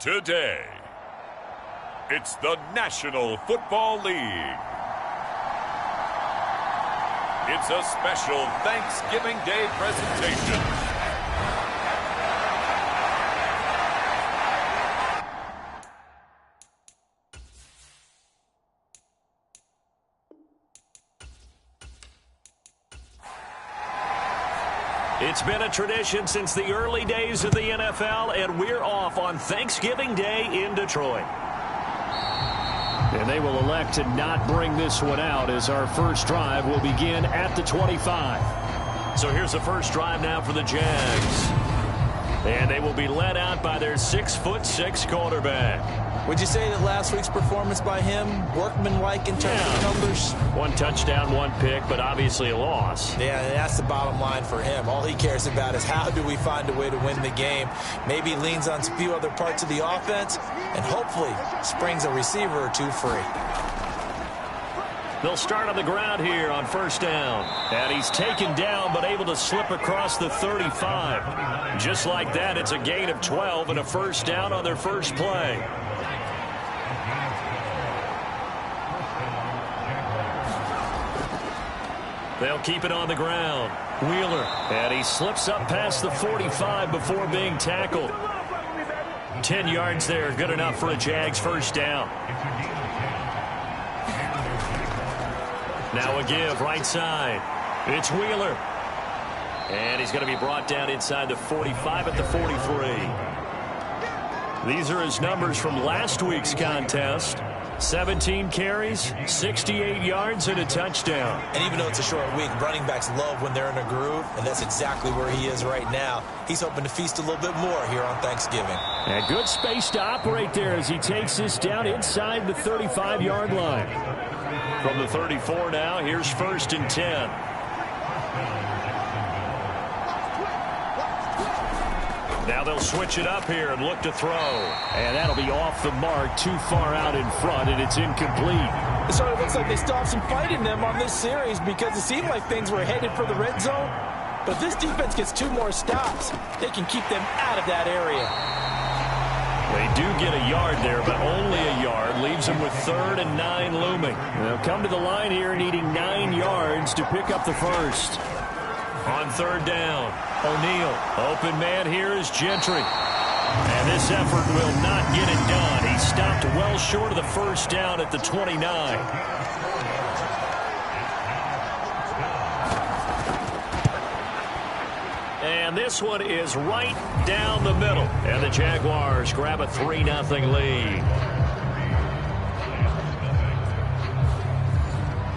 Today, it's the National Football League. It's a special Thanksgiving Day presentation. It's been a tradition since the early days of the NFL, and we're off on Thanksgiving Day in Detroit. And they will elect to not bring this one out as our first drive will begin at the 25. So here's the first drive now for the Jags. And they will be led out by their 6'6" quarterback. Would you say that last week's performance by him, workmanlike in terms of numbers? One touchdown, one pick, but obviously a loss. Yeah, that's the bottom line for him. All he cares about is how do we find a way to win the game. Maybe leans on a few other parts of the offense, and hopefully springs a receiver or two free. They'll start on the ground here on first down. And he's taken down but able to slip across the 35. Just like that, it's a gain of 12 and a first down on their first play. They'll keep it on the ground. Wheeler, and he slips up past the 45 before being tackled. 10 yards there, good enough for a Jags first down. Now a give, right side. It's Wheeler. And he's going to be brought down inside the 45 at the 43. These are his numbers from last week's contest. 17 carries, 68 yards, and a touchdown. And even though it's a short week, running backs love when they're in a groove, and that's exactly where he is right now. He's hoping to feast a little bit more here on Thanksgiving. And good space to operate there as he takes this down inside the 35-yard line. From the 34 now, here's first and 10. Now they'll switch it up here and look to throw. And that'll be off the mark, too far out in front, and it's incomplete. It sort of looks like they still have some fight in them on this series because it seemed like things were headed for the red zone. But this defense gets 2 more stops. They can keep them out of that area. They do get a yard there, but only a yard. Leaves them with 3rd and 9 looming. They'll come to the line here needing 9 yards to pick up the first. On third down, O'Neal. Open man here is Gentry. And this effort will not get it done. He stopped well short of the first down at the 29. And this one is right down the middle. And the Jaguars grab a 3-0 lead.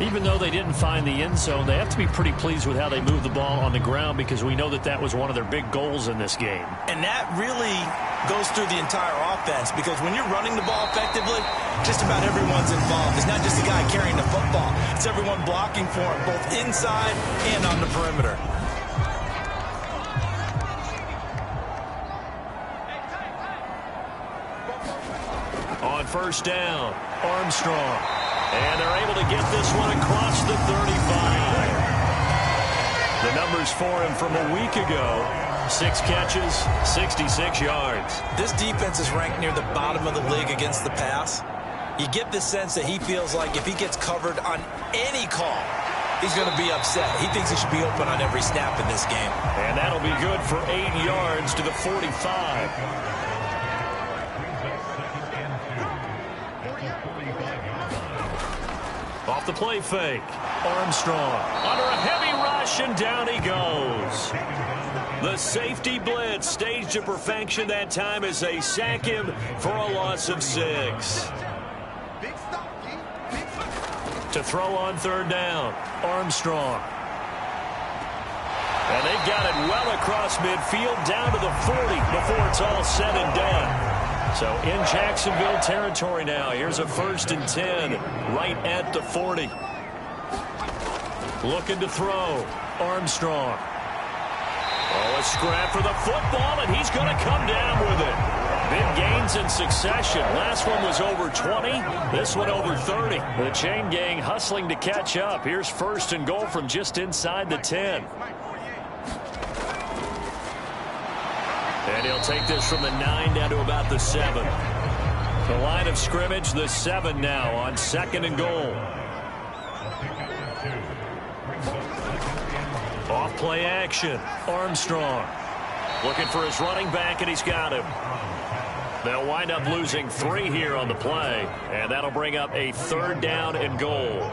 Even though they didn't find the end zone, they have to be pretty pleased with how they moved the ball on the ground because we know that that was one of their big goals in this game. And that really goes through the entire offense because when you're running the ball effectively, just about everyone's involved. It's not just the guy carrying the football. It's everyone blocking for him, both inside and on the perimeter. On first down, Armstrong. And they're able to get this one across the 35. The numbers for him from a week ago, 6 catches, 66 yards. This defense is ranked near the bottom of the league against the pass. You get the sense that he feels like if he gets covered on any call, he's going to be upset. He thinks he should be open on every snap in this game. And that'll be good for 8 yards to the 45. Off the play fake. Armstrong under a heavy rush, and down he goes. The safety blitz staged to perfection that time as they sack him for a loss of 6. To throw on third down, Armstrong. And they've got it well across midfield down to the 40 before it's all said and done. So in Jacksonville territory now. Here's a first and 10 right at the 40. Looking to throw. Armstrong. Oh, a scrap for the football, and he's going to come down with it. Big gains in succession. Last one was over 20. This one over 30. The chain gang hustling to catch up. Here's first and goal from just inside the 10. And he'll take this from the 9 down to about the 7. The line of scrimmage, the 7 now on 2nd and goal. Off play action. Armstrong looking for his running back, and he's got him. They'll wind up losing 3 here on the play, and that'll bring up a 3rd down and goal.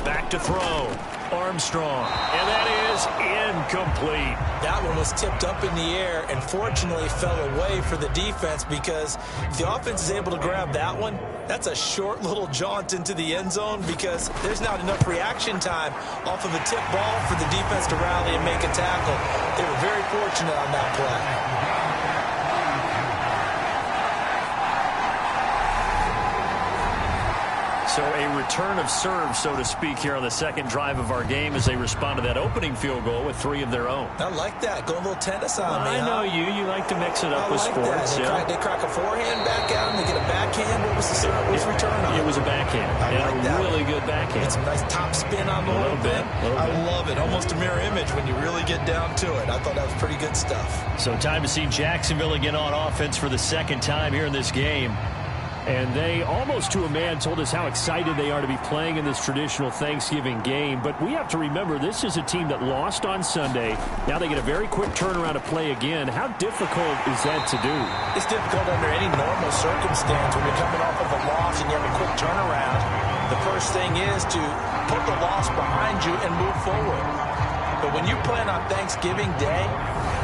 Back to throw. Armstrong, and that is incomplete. That one was tipped up in the air and fortunately fell away for the defense, because if the offense is able to grab that one, that's a short little jaunt into the end zone, because there's not enough reaction time off of a tip ball for the defense to rally and make a tackle. They were very fortunate on that play. So a return of serve, so to speak, here on the 2nd drive of our game as they respond to that opening field goal with 3 of their own. I like that. Go a little tennis on me. I know you. You like to mix it up with sports. They crack a forehand back at him. They get a backhand. What was the serve? What was the return on? It was a backhand. I like that. Really good backhand. Get some nice top spin on the whole thing. I love it. Almost a mirror image when you really get down to it. I thought that was pretty good stuff. So time to see Jacksonville again on offense for the 2nd time here in this game. And they, almost to a man, told us how excited they are to be playing in this traditional Thanksgiving game. But we have to remember, this is a team that lost on Sunday. Now they get a very quick turnaround to play again. How difficult is that to do? It's difficult under any normal circumstance. When you're coming off of a loss and you have a quick turnaround, the first thing is to put the loss behind you and move forward. But when you're playing on Thanksgiving Day,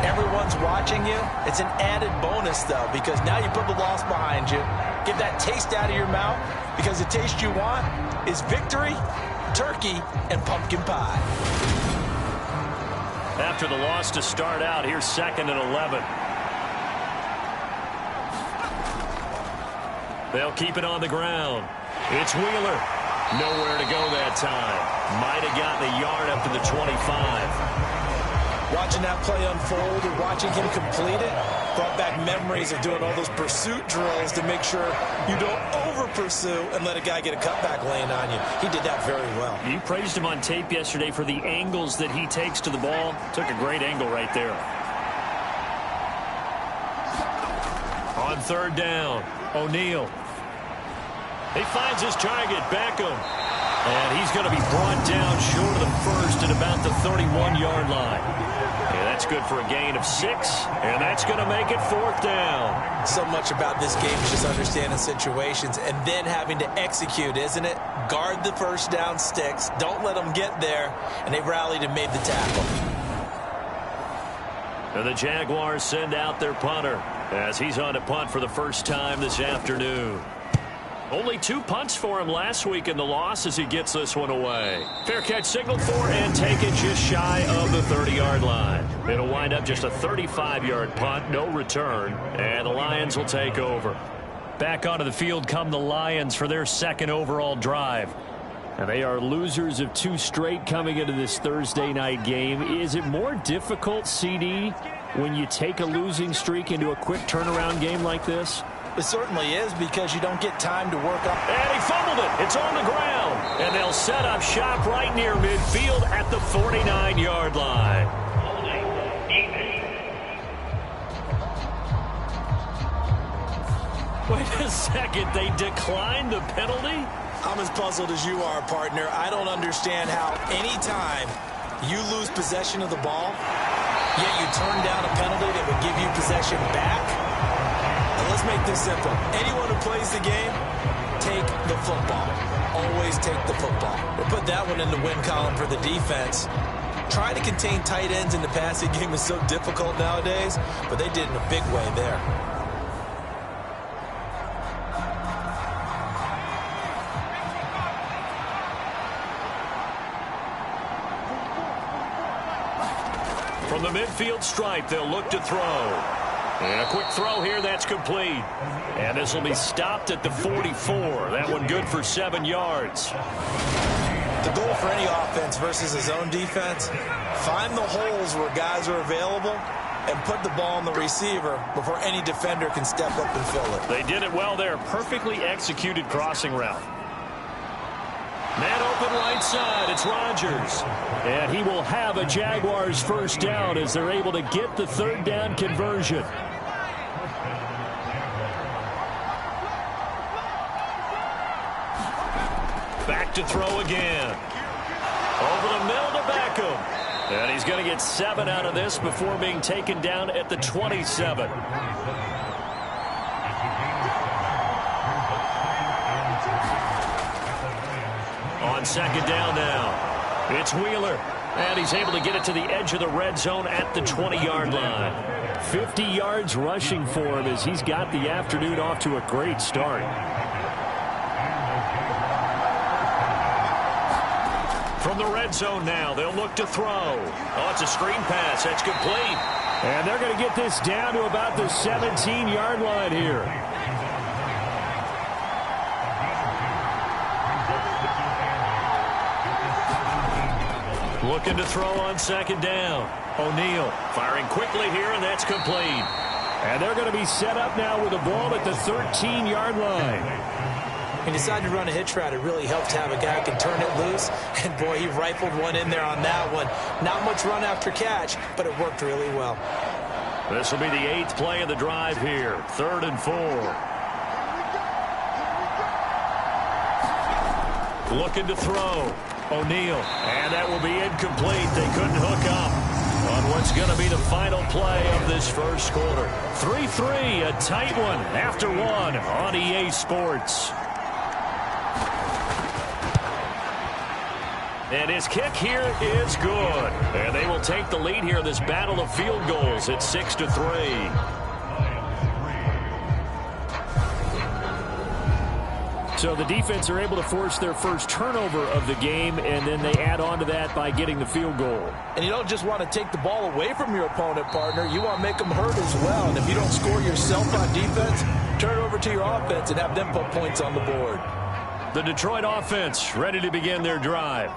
everyone's watching you. It's an added bonus, though, because now you put the loss behind you. Get that taste out of your mouth, because the taste you want is victory, turkey, and pumpkin pie. After the loss to start out, here's 2nd and 11. They'll keep it on the ground. It's Wheeler. Nowhere to go that time. Might have gotten a yard up to the 25. Watching that play unfold and watching him complete it brought back memories of doing all those pursuit drills to make sure you don't over-pursue and let a guy get a cutback laying on you. He did that very well. You praised him on tape yesterday for the angles that he takes to the ball. Took a great angle right there. On 3rd down, O'Neal. He finds his target, Beckham. And he's going to be brought down short of the 1st at about the 31-yard line. And that's good for a gain of 6, and that's going to make it 4th down. So much about this game is just understanding situations and then having to execute, isn't it? Guard the first down sticks. Don't let them get there. And they rallied and made the tackle. And the Jaguars send out their punter as he's on to punt for the first time this afternoon. Only 2 punts for him last week in the loss as he gets this one away. Fair catch signaled for and taken just shy of the 30-yard line. It'll wind up just a 35-yard punt, no return, and the Lions will take over. Back onto the field come the Lions for their 2nd overall drive. And they are losers of 2 straight coming into this Thursday night game. Is it more difficult, CD, when you take a losing streak into a quick turnaround game like this? It certainly is, because you don't get time to work up. And he fumbled it. It's on the ground. And they'll set up shop right near midfield at the 49-yard line. Wait a second. They declined the penalty? I'm as puzzled as you are, partner. I don't understand how any time you lose possession of the ball, yet you turn down a penalty that would give you possession back. Let's make this simple. Anyone who plays the game, take the football. Always take the football. We'll put that one in the win column for the defense. Trying to contain tight ends in the passing game is so difficult nowadays, but they did in a big way there. From the midfield stripe, they'll look to throw. And a quick throw here, that's complete. And this will be stopped at the 44. That one good for 7 yards. The goal for any offense versus his own defense, find the holes where guys are available and put the ball on the receiver before any defender can step up and fill it. They did it well there. Perfectly executed crossing route. Man open open right side. It's Rodgers. And he will have a Jaguars first down as they're able to get the third down conversion. Back to throw again. Over the middle to Beckham. And he's going to get 7 out of this before being taken down at the 27. On second down now, it's Wheeler. And he's able to get it to the edge of the red zone at the 20-yard line. 50 yards rushing for him as he's got the afternoon off to a great start. From the red zone now, they'll look to throw. Oh, it's a screen pass. That's complete. And they're going to get this down to about the 17-yard line here. Looking to throw on second down. O'Neal firing quickly here, and that's complete. And they're going to be set up now with the ball at the 13-yard line. He decided to run a hitch route. It really helped to have a guy who can turn it loose. And, boy, he rifled one in there on that one. Not much run after catch, but it worked really well. This will be the 8th play of the drive here. 3rd and 4. Looking to throw. O'Neal. And that will be incomplete. They couldn't hook up on what's going to be the final play of this first quarter. 3-3, a tight one after one on EA Sports. And his kick here is good. And they will take the lead here in this battle of field goals at 6-3. So the defense are able to force their first turnover of the game, and then they add on to that by getting the field goal. And you don't just want to take the ball away from your opponent, partner. You want to make them hurt as well. And if you don't score yourself on defense, turn it over to your offense and have them put points on the board. The Detroit offense ready to begin their drive.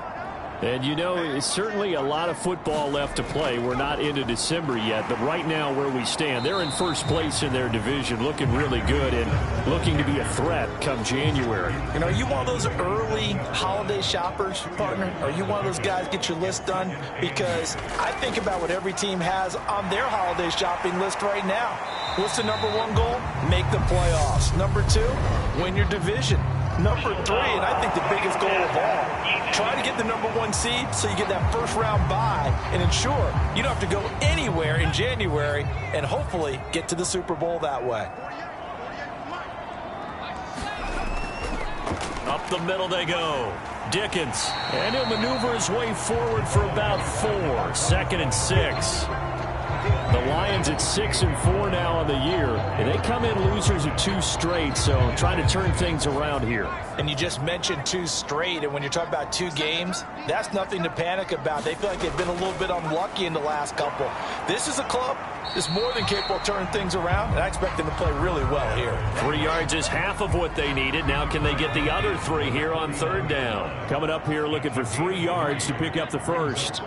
And, you know, it's certainly a lot of football left to play. We're not into December yet, but right now where we stand, they're in first place in their division, looking really good and looking to be a threat come January. And are you one of those early holiday shoppers, partner? Are you one of those guys get your list done? Because I think about what every team has on their holiday shopping list right now. What's the number one goal? Make the playoffs. Number 2, win your division. Number 3, and I think the biggest goal of all, try to get the number 1 seed so you get that first round bye and ensure you don't have to go anywhere in January and hopefully get to the Super Bowl that way. Up the middle they go. Dickens. And he'll maneuver his way forward for about 4. 2nd and 6. The Lions at 6-4 now on the year. And they come in losers of 2 straight, so trying to turn things around here. And you just mentioned 2 straight, and when you're talking about 2 games, that's nothing to panic about. They feel like they've been a little bit unlucky in the last couple. This is a club that's more than capable of turning things around, and I expect them to play really well here. 3 yards is half of what they needed. Now can they get the other 3 here on 3rd down? Coming up here looking for 3 yards to pick up the first.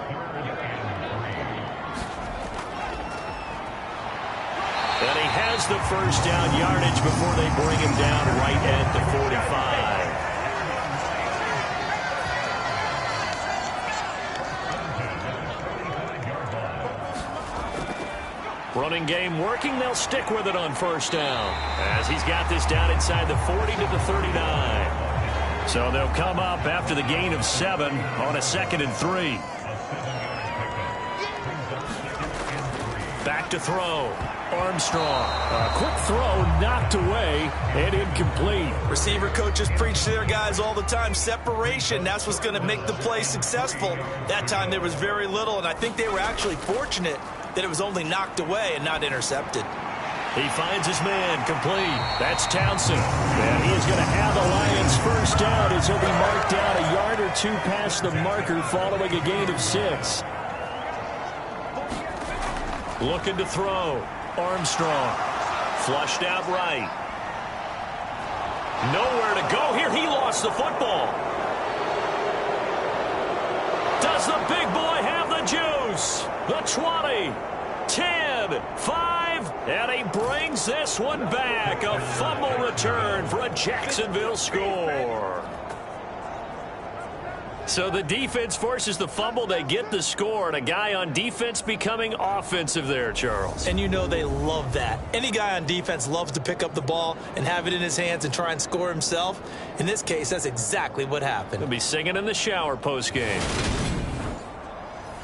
And he has the first down yardage before they bring him down right at the 45. Running game working. They'll stick with it on first down as he's got this down inside the 40 to the 39. So they'll come up after the gain of 7 on a 2nd and 3. Back to throw. Armstrong. A quick throw knocked away and incomplete. Receiver coaches preach to their guys all the time. Separation, that's what's going to make the play successful. That time there was very little, and I think they were actually fortunate that it was only knocked away and not intercepted. He finds his man complete. That's Townsend. And he is going to have the Lions first down as he'll be marked down a yard or 2 past the marker following a gain of 6. Looking to throw. Armstrong. Flushed out right. Nowhere to go here. He lost the football. Does the big boy have the juice? The 20, 10, 5, and he brings this one back. A fumble return for a Jacksonville score. So the defense forces the fumble. They get the score, and a guy on defense becoming offensive there, Charles. And you know they love that. Any guy on defense loves to pick up the ball and have it in his hands and try and score himself. In this case, that's exactly what happened. He'll be singing in the shower post-game.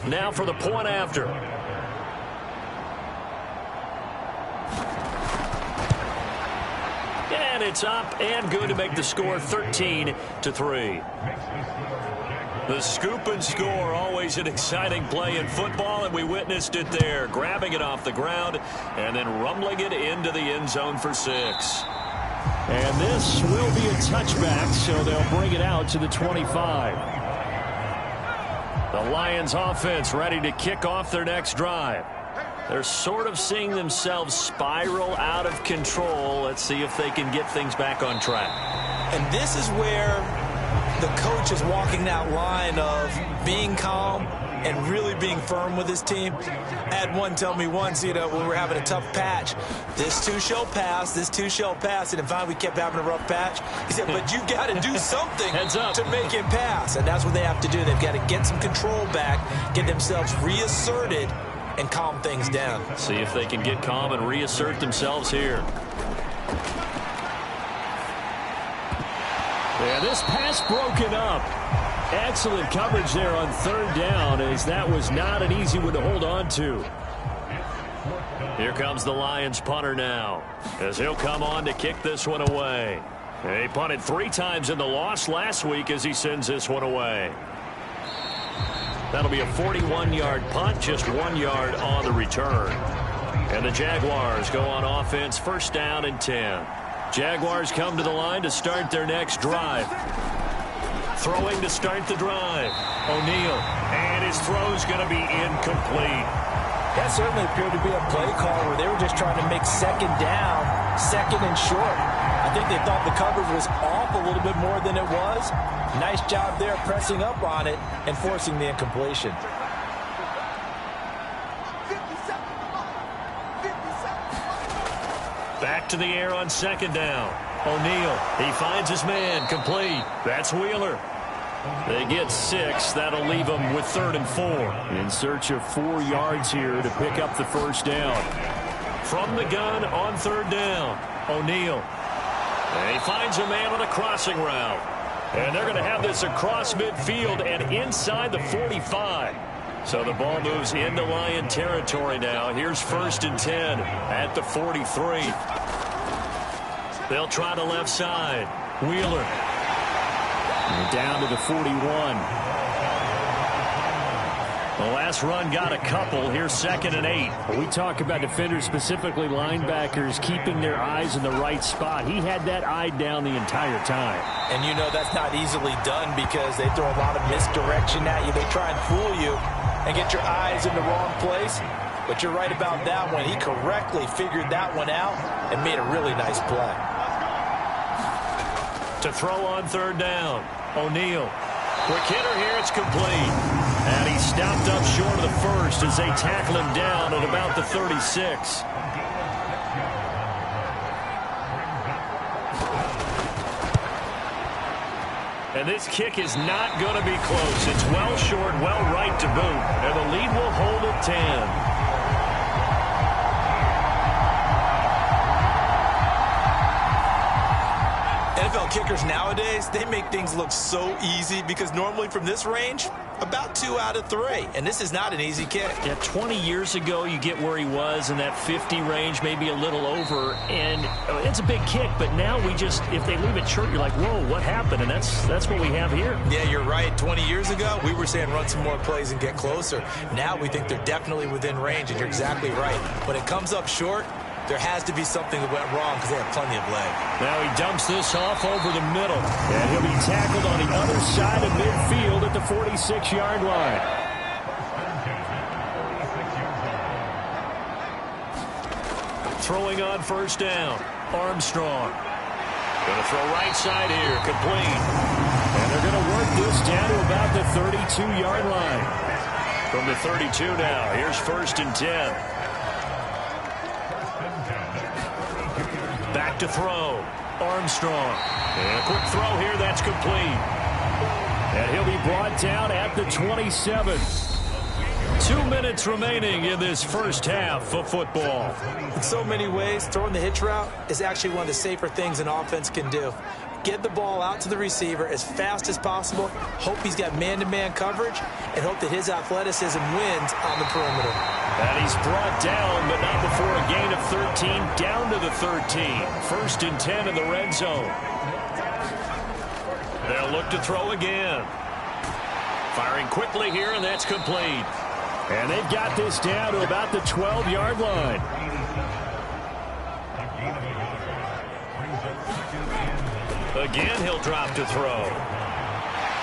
Now for the point after. And it's up and good to make the score 13-3. The scoop and score, always an exciting play in football, and we witnessed it there, grabbing it off the ground and then rumbling it into the end zone for 6. And this will be a touchback, so they'll bring it out to the 25. The Lions offense ready to kick off their next drive. They're sort of seeing themselves spiral out of control. Let's see if they can get things back on track. And this is where the coach is walking that line of being calm and really being firm with his team. I had one tell me once, when we were having a tough patch, this too shall pass, this too shall pass. And finally we kept having a rough patch. He said, but you've got to do something to make it pass. And that's what they have to do. They've got to get some control back, get themselves reasserted, and calm things down. See if they can get calm and reassert themselves here. Yeah, this pass broken up. Excellent coverage there on third down, as that was not an easy one to hold on to. Here comes the Lions punter now, as he'll come on to kick this one away. He punted 3 times in the loss last week as he sends this one away. That'll be a 41-yard punt, just 1 yard on the return. And the Jaguars go on offense, first down and 10. Jaguars come to the line to start their next drive. Throwing to start the drive. O'Neal. And his throw's going to be incomplete. That certainly appeared to be a play call where they were just trying to make second down, second and short. I think they thought the coverage was off a little bit more than it was. Nice job there pressing up on it and forcing the incompletion. Back to the air on second down. O'Neal, he finds his man, complete. That's Wheeler. They get 6. That'll leave them with 3rd and 4. In search of 4 yards here to pick up the first down. From the gun on 3rd down, O'Neal. And he finds a man on a crossing route. And they're going to have this across midfield and inside the 45. So the ball moves into Lion territory now. Here's 1st and 10 at the 43. They'll try the left side. Wheeler. And down to the 41. The last run got a couple. Here's 2nd and 8. When we talk about defenders, specifically linebackers, keeping their eyes in the right spot. He had that eye down the entire time. And you know that's not easily done because they throw a lot of misdirection at you. They try and fool you and get your eyes in the wrong place. But you're right about that one. He correctly figured that one out and made a really nice play. To throw on 3rd down, O'Neal. Quick hitter here, it's complete. And he stopped up short of the first as they tackle him down at about the 36. And this kick is not going to be close. It's well short, well right to boot. And the lead will hold at 10. NFL kickers nowadays, they make things look so easy because normally from this range, about 2 out of 3. And this is not an easy kick. Yeah, 20 years ago, you get where he was in that 50 range, maybe a little over. And it's a big kick, but now we just, if they leave it short, you're like, whoa, what happened? And that's what we have here. Yeah, you're right. 20 years ago, we were saying run some more plays and get closer. Now we think they're definitely within range, and you're exactly right. When it comes up short, there has to be something that went wrong because they have plenty of leg. Now he dumps this off over the middle. And he'll be tackled on the other side of midfield at the 46-yard line. Throwing on 1st down, Armstrong. Going to throw right side here, complete. And they're going to work this down to about the 32-yard line. From the 32 now, here's 1st and 10. Back to throw. Armstrong. And a quick throw here, that's complete. And he'll be brought down at the 27. 2 minutes remaining in this first half of football. In so many ways, throwing the hitch route is actually one of the safer things an offense can do. Get the ball out to the receiver as fast as possible, hope he's got man-to-man coverage, and hope that his athleticism wins on the perimeter. And he's brought down, but not before a gain of 13, down to the 13. 1st and 10 in the red zone. They'll look to throw again. Firing quickly here, and that's complete. And they've got this down to about the 12-yard line. Again, he'll drop to throw.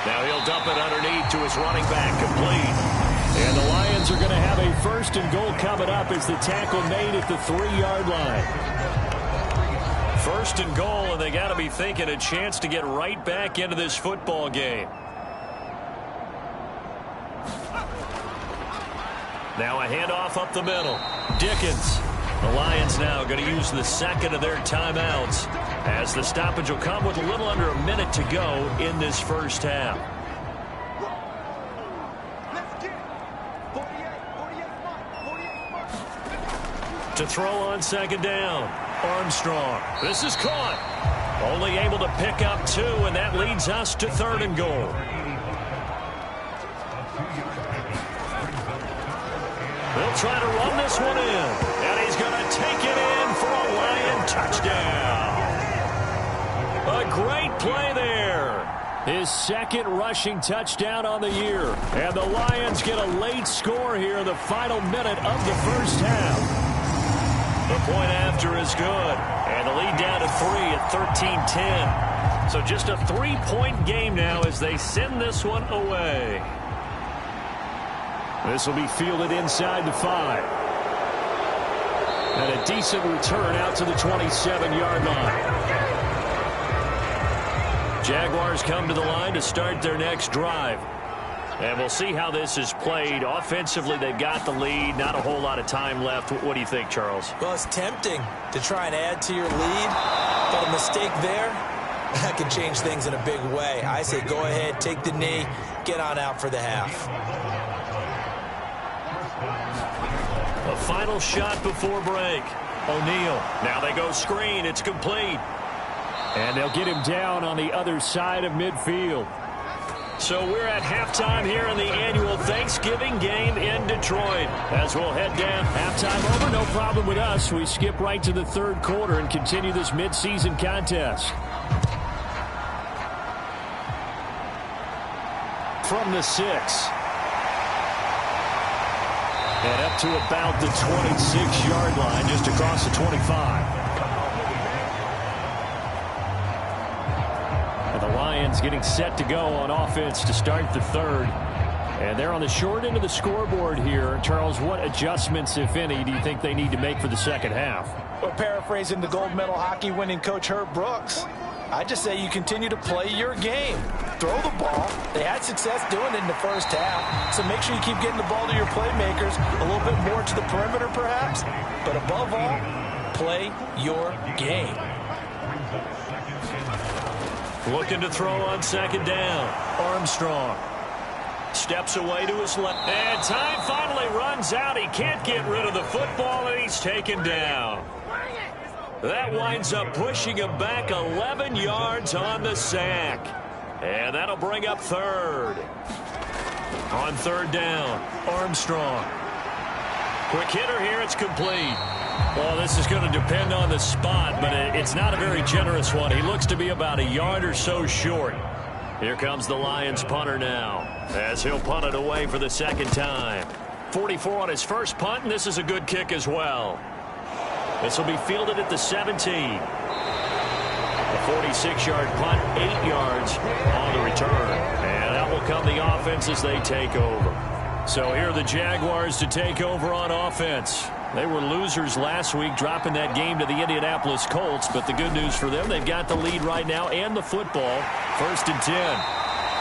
Now he'll dump it underneath to his running back, complete. And the Lions are going to have a 1st and goal coming up as the tackle made at the 3-yard line. 1st and goal, and they got to be thinking a chance to get right back into this football game. Now a handoff up the middle. Dickens. The Lions now going to use the 2nd of their timeouts as the stoppage will come with a little under a minute to go in this first half. To throw on 2nd down. Armstrong. This is caught. Only able to pick up 2, and that leads us to 3rd and goal. They'll try to run this one in, and he's going to take it in for a Lion touchdown. A great play there. His 2nd rushing touchdown on the year, and the Lions get a late score here in the final minute of the first half. The point after is good, and the lead down to 3 at 13-10. So just a 3-point game now as they send this one away. This will be fielded inside the 5. And a decent return out to the 27-yard line. Jaguars come to the line to start their next drive. And we'll see how this is played. Offensively, they've got the lead. Not a whole lot of time left. What do you think, Charles? Well, it's tempting to try and add to your lead, but a mistake there, that can change things in a big way. I say go ahead, take the knee, get on out for the half. A final shot before break. O'Neal. Now they go screen. It's complete. And they'll get him down on the other side of midfield. So we're at halftime here in the annual Thanksgiving game in Detroit. As we'll head down. Halftime over, no problem with us. We skip right to the 3rd quarter and continue this midseason contest. From the 6. And up to about the 26-yard line, just across the 25. And the Lions getting set to go on offense to start the 3rd. And they're on the short end of the scoreboard here. Charles, what adjustments, if any, do you think they need to make for the second half? Well, paraphrasing the gold medal hockey winning coach Herb Brooks, I just say you continue to play your game. Throw the ball. They had success doing it in the first half, so make sure you keep getting the ball to your playmakers, a little bit more to the perimeter perhaps, but above all, play your game. Looking to throw on 2nd down. Armstrong steps away to his left. And time finally runs out. He can't get rid of the football, and he's taken down. That winds up pushing him back 11 yards on the sack. And that'll bring up 3rd. On 3rd down, Armstrong. Quick hitter here, it's complete. Well, this is going to depend on the spot, but it's not a very generous one. He looks to be about a yard or so short. Here comes the Lions punter now, as he'll punt it away for the 2nd time. 44 on his first punt, and this is a good kick as well. This will be fielded at the 17. A 46-yard punt, 8 yards on the return. And out will come the offense as they take over. So here are the Jaguars to take over on offense. They were losers last week, dropping that game to the Indianapolis Colts. But the good news for them, they've got the lead right now and the football. 1st and 10.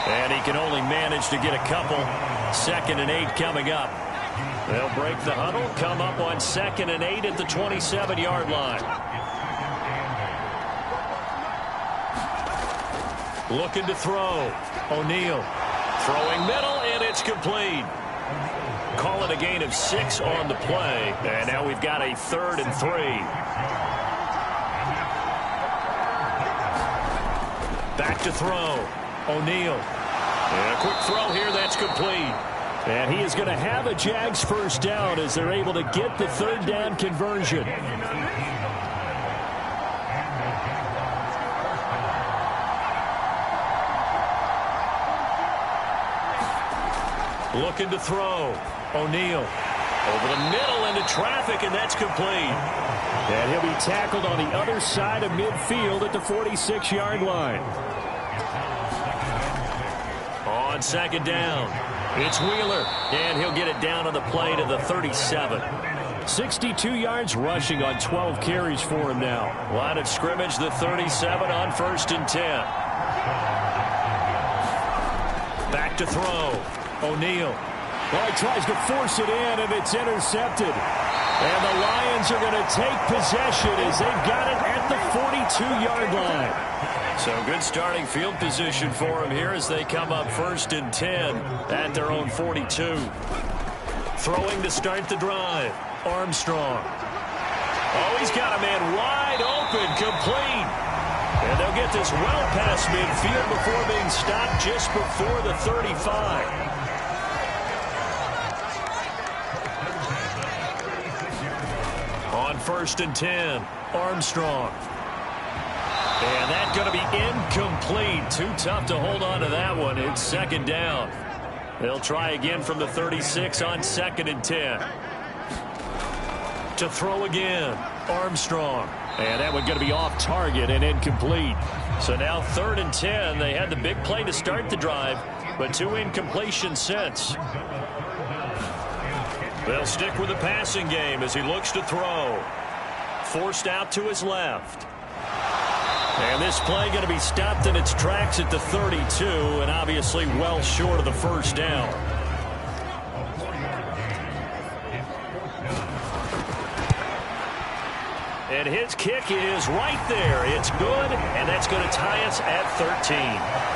And he can only manage to get a couple. 2nd and 8 coming up. They'll break the huddle, come up on 2nd and 8 at the 27-yard line. Looking to throw. O'Neal Throwing middle, and it's complete. Call it a gain of 6 on the play. And now we've got a 3rd and 3. Back to throw. O'Neal. And a quick throw here, that's complete. And he is going to have a Jags first down as they're able to get the 3rd down conversion. Looking to throw. O'Neal over the middle into traffic, and that's complete. And he'll be tackled on the other side of midfield at the 46-yard line. On 2nd down, it's Wheeler, and he'll get it down on the play to the 37. 62 yards rushing on 12 carries for him now. Line of scrimmage, the 37 on 1st and 10. Back to throw. O'Neal. Well, he tries to force it in, and it's intercepted. And the Lions are going to take possession as they've got it at the 42-yard line. So good starting field position for him here as they come up 1st and 10 at their own 42. Throwing to start the drive. Armstrong. Oh, he's got a man wide open, complete. And they'll get this well past midfield before being stopped just before the 35. On 1st and 10, Armstrong. And that's going to be incomplete. Too tough to hold on to that one. It's 2nd down. They'll try again from the 36 on 2nd and 10. To throw again, Armstrong. And that one's going to be off target and incomplete. So now 3rd and 10. They had the big play to start the drive, but 2 incompletions since. They'll stick with the passing game as he looks to throw. Forced out to his left. And this play going to be stopped in its tracks at the 32, and obviously well short of the 1st down. And his kick is right there. It's good, and that's going to tie us at 13.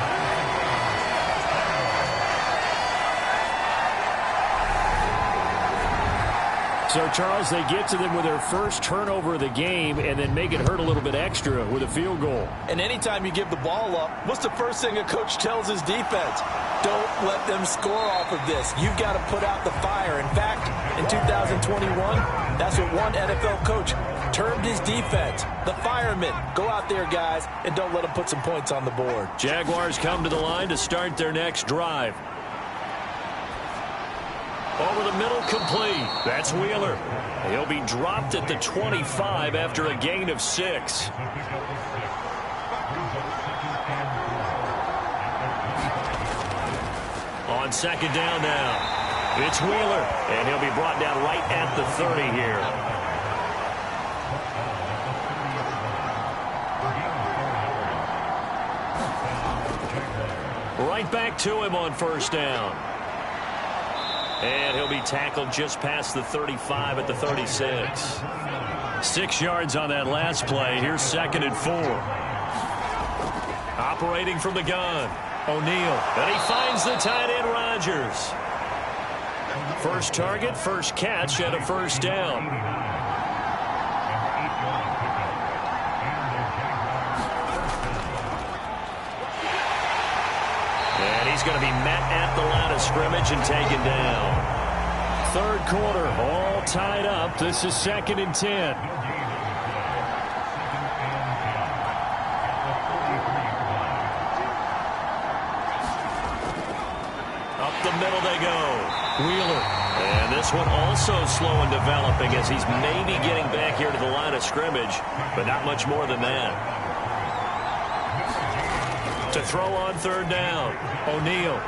So, Charles, they get to them with their first turnover of the game and then make it hurt a little bit extra with a field goal. And anytime you give the ball up, what's the first thing a coach tells his defense? Don't let them score off of this. You've got to put out the fire. In fact, in 2021, that's what one NFL coach termed his defense, the firemen. Go out there, guys, and don't let them put some points on the board. Jaguars come to the line to start their next drive. Over the middle, complete. That's Wheeler. He'll be dropped at the 25 after a gain of 6. On 2nd down now, it's Wheeler, and he'll be brought down right at the 30 here. Right back to him on 1st down. And he'll be tackled just past the 35 at the 36. 6 yards on that last play. Here's 2nd and 4. Operating from the gun, O'Neal. And he finds the tight end, Rodgers. First target, first catch, and a 1st down. And he's going to be met at the line of scrimmage and taken down. 3rd quarter, all tied up. This is 2nd and 10. Up the middle they go. Wheeler. And this one also slow in developing as he's maybe getting back here to the line of scrimmage, but not much more than that. To throw on 3rd down, O'Neal.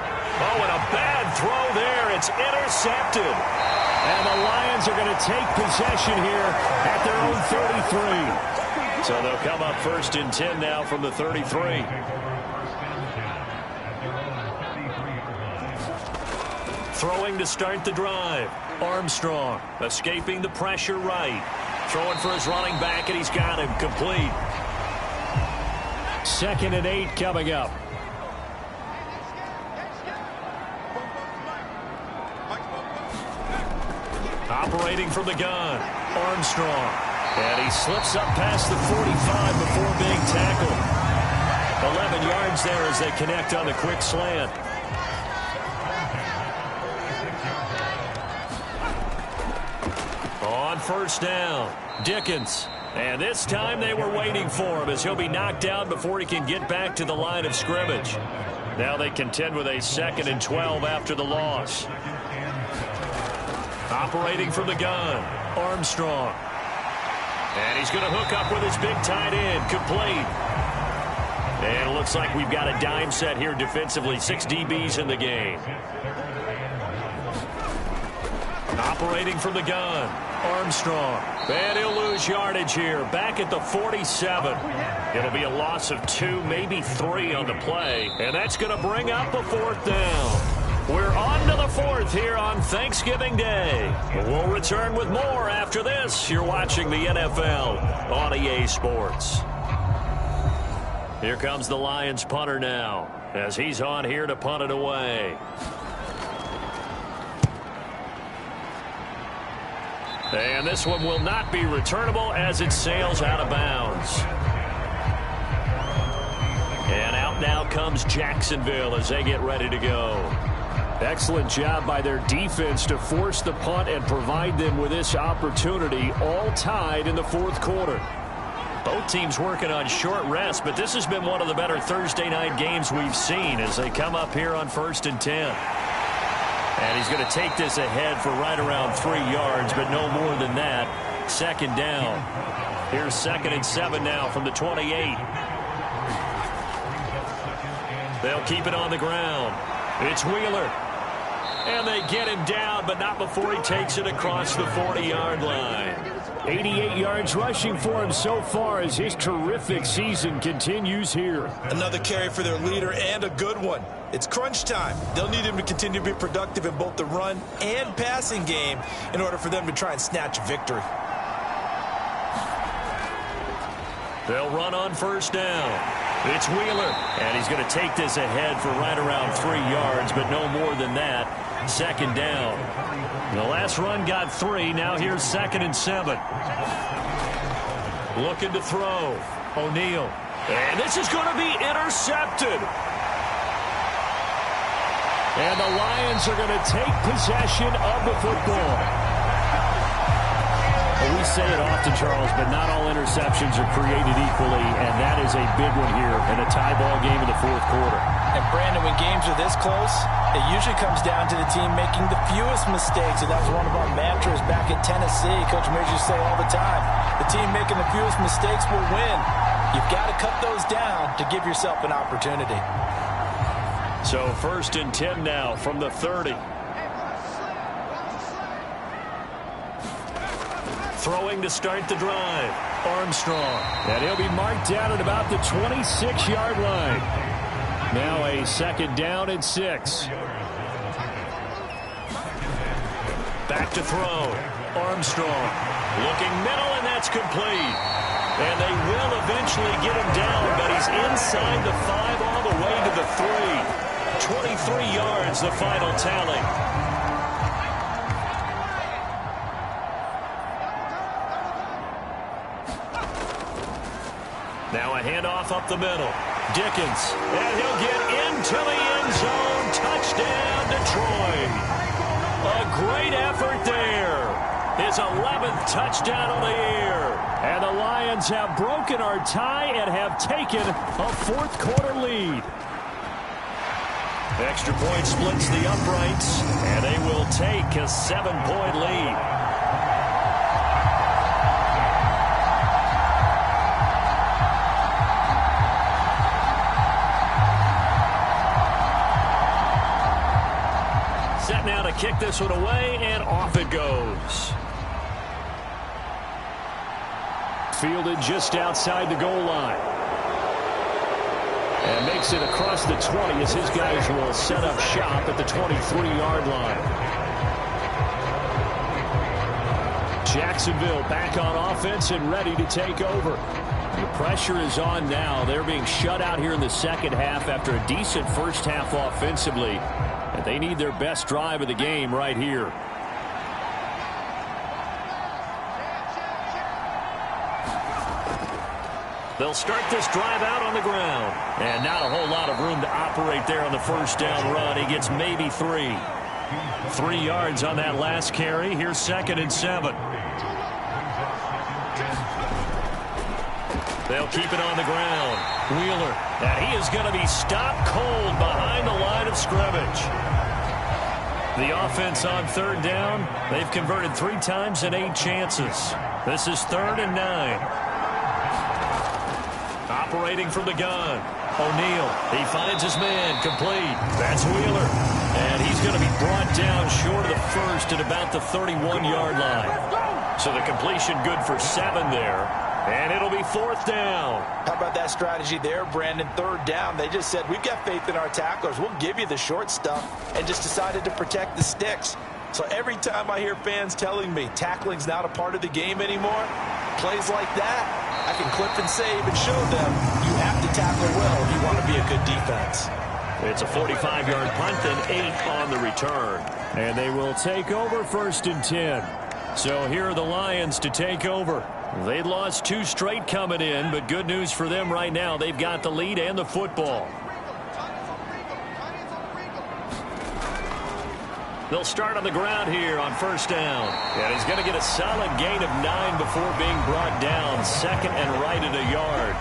Oh, and a bad throw there. It's intercepted. And the Lions are going to take possession here at their own 33. So they'll come up 1st and 10 now from the 33. Throwing to start the drive. Armstrong escaping the pressure right. Throwing for his running back, and he's got him complete. 2nd and 8 coming up. Operating from the gun, Armstrong. And he slips up past the 45 before being tackled. 11 yards there as they connect on the quick slant. On first down, Dickens. And this time they were waiting for him as he'll be knocked down before he can get back to the line of scrimmage. Now they contend with a 2nd and 12 after the loss. Operating from the gun, Armstrong. And he's going to hook up with his big tight end, complete. And it looks like we've got a dime set here defensively. 6 DBs in the game. Operating from the gun, Armstrong. And he'll lose yardage here, back at the 47. It'll be a loss of 2, maybe 3 on the play. And that's going to bring up a 4th down. We're on to the 4th here on Thanksgiving Day. We'll return with more after this. You're watching the NFL on EA Sports. Here comes the Lions punter now as he's on here to punt it away. And this one will not be returnable as it sails out of bounds. And out now comes Jacksonville as they get ready to go. Excellent job by their defense to force the punt and provide them with this opportunity, all tied in the 4th quarter. Both teams working on short rest, but this has been one of the better Thursday night games we've seen as they come up here on 1st and 10. And he's going to take this ahead for right around 3 yards, but no more than that. 2nd down. Here's 2nd and 7 now from the 28. They'll keep it on the ground. It's Wheeler. And they get him down, but not before he takes it across the 40-yard line. 88 yards rushing for him so far as his terrific season continues here. Another carry for their leader and a good one. It's crunch time. They'll need him to continue to be productive in both the run and passing game in order for them to try and snatch victory. They'll run on first down. It's Wheeler, and he's going to take this ahead for right around 3 yards, but no more than that. 2nd down. The last run got 3. Now here's 2nd and 7. Looking to throw. O'Neal. And this is going to be intercepted. And the Lions are going to take possession of the football. Well, we say it often, Charles, but not all interceptions are created equally, and that is a big one here in a tie ball game in the 4th quarter. And, Brandon, when games are this close, it usually comes down to the team making the fewest mistakes, and that was one of our mantras back at Tennessee. Coach Mears used to say all the time, the team making the fewest mistakes will win. You've got to cut those down to give yourself an opportunity. So 1st and 10 now from the 30. Throwing to start the drive. Armstrong. And he'll be marked down at about the 26-yard line. Now a 2nd down and 6. Back to throw. Armstrong. Looking middle, and that's complete. And they will eventually get him down, but he's inside the 5 all the way to the 3. 23 yards, the final tally. Now a handoff up the middle. Dickens, and he'll get into the end zone. Touchdown, Detroit. A great effort there. His 11th touchdown of the year. And the Lions have broken our tie and have taken a 4th quarter lead. Extra point splits the uprights, and they will take a 7-point lead. Set now to kick this one away, and off it goes. Fielded just outside the goal line. And makes it across the 20 as his guys will set up shop at the 23-yard line. Jacksonville back on offense and ready to take over. The pressure is on now. They're being shut out here in the 2nd half after a decent first half offensively. And they need their best drive of the game right here. They'll start this drive out on the ground. And not a whole lot of room to operate there on the first down run. He gets maybe 3. 3 yards on that last carry. Here's 2nd and 7. They'll keep it on the ground. Wheeler. And he is going to be stopped cold behind the line of scrimmage. The offense on 3rd down. They've converted 3 times in 8 chances. This is 3rd and 9. Operating from the gun. O'Neal. He finds his man. Complete. That's Wheeler. And he's going to be brought down short of the first at about the 31-yard line. So the completion good for 7 there. And it'll be 4th down. How about that strategy there, Brandon? 3rd down. They just said, we've got faith in our tacklers. We'll give you the short stuff, and just decided to protect the sticks. So every time I hear fans telling me tackling's not a part of the game anymore, plays like that, I can clip and save and show them you have to tackle well if you want to be a good defense. It's a 45-yard punt and 8 on the return. And they will take over 1st and 10. So here are the Lions to take over. They'd lost 2 straight coming in, but good news for them right now. They've got the lead and the football. They'll start on the ground here on 1st down. And he's going to get a solid gain of 9 before being brought down. 2nd and right at a yard.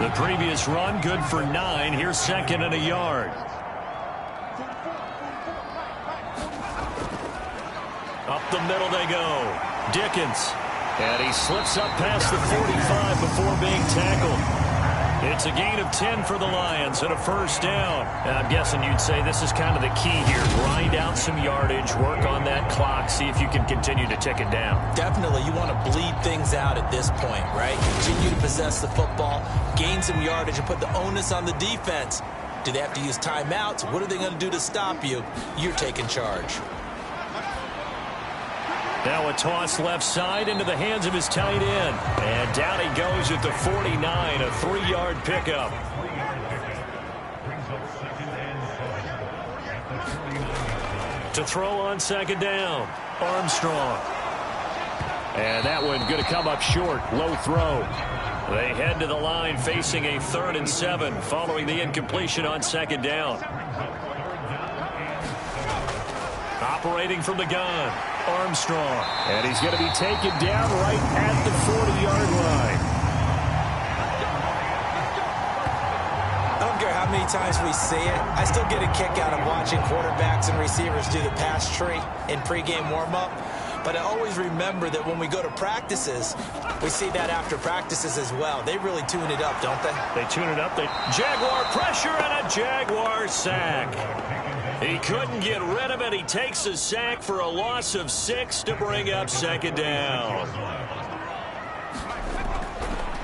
The previous run good for 9. Here's 2nd and a yard. Up the middle they go. Dickens. And he slips up past the 45 before being tackled. It's a gain of 10 for the Lions and a 1st down. I'm guessing you'd say this is kind of the key here. Grind out some yardage, work on that clock, see if you can continue to tick it down. Definitely. You want to bleed things out at this point, right? Continue to possess the football, gain some yardage, and put the onus on the defense. Do they have to use timeouts? What are they going to do to stop you? You're taking charge. Now a toss left side into the hands of his tight end. And down he goes at the 49, a 3-yard pickup. To throw on 2nd down, Armstrong. And that one going to come up short, low throw. They head to the line facing a 3rd and 7 following the incompletion on 2nd down. Operating from the gun, Armstrong. And he's going to be taken down right at the 40-yard line. I don't care how many times we see it. I still get a kick out of watching quarterbacks and receivers do the pass tree in pregame warm-up. But I always remember that when we go to practices, we see that after practices as well. They really tune it up, don't they? They tune it up. Jaguar pressure and a Jaguar sack. He couldn't get rid of it. He takes a sack for a loss of 6 to bring up 2nd down.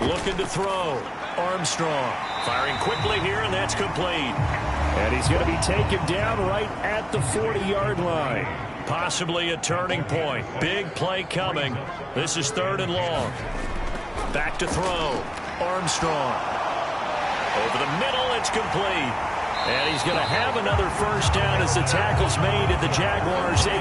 Looking to throw. Armstrong firing quickly here, and that's complete. And he's going to be taken down right at the 40-yard line. Possibly a turning point. Big play coming. This is 3rd and long. Back to throw. Armstrong. Over the middle, it's complete. And he's going to have another 1st down as the tackle's made at the Jaguars' 18.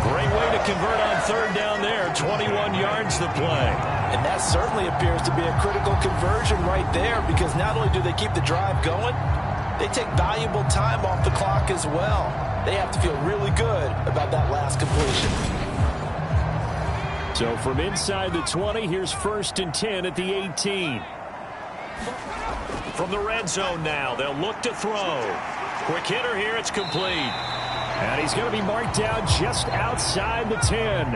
Great way to convert on 3rd down there. 21 yards the play. And that certainly appears to be a critical conversion right there, because not only do they keep the drive going, they take valuable time off the clock as well. They have to feel really good about that last completion. So from inside the 20, here's 1st and 10 at the 18. From the red zone now, they'll look to throw. Quick hitter here, it's complete. And he's going to be marked down just outside the 10.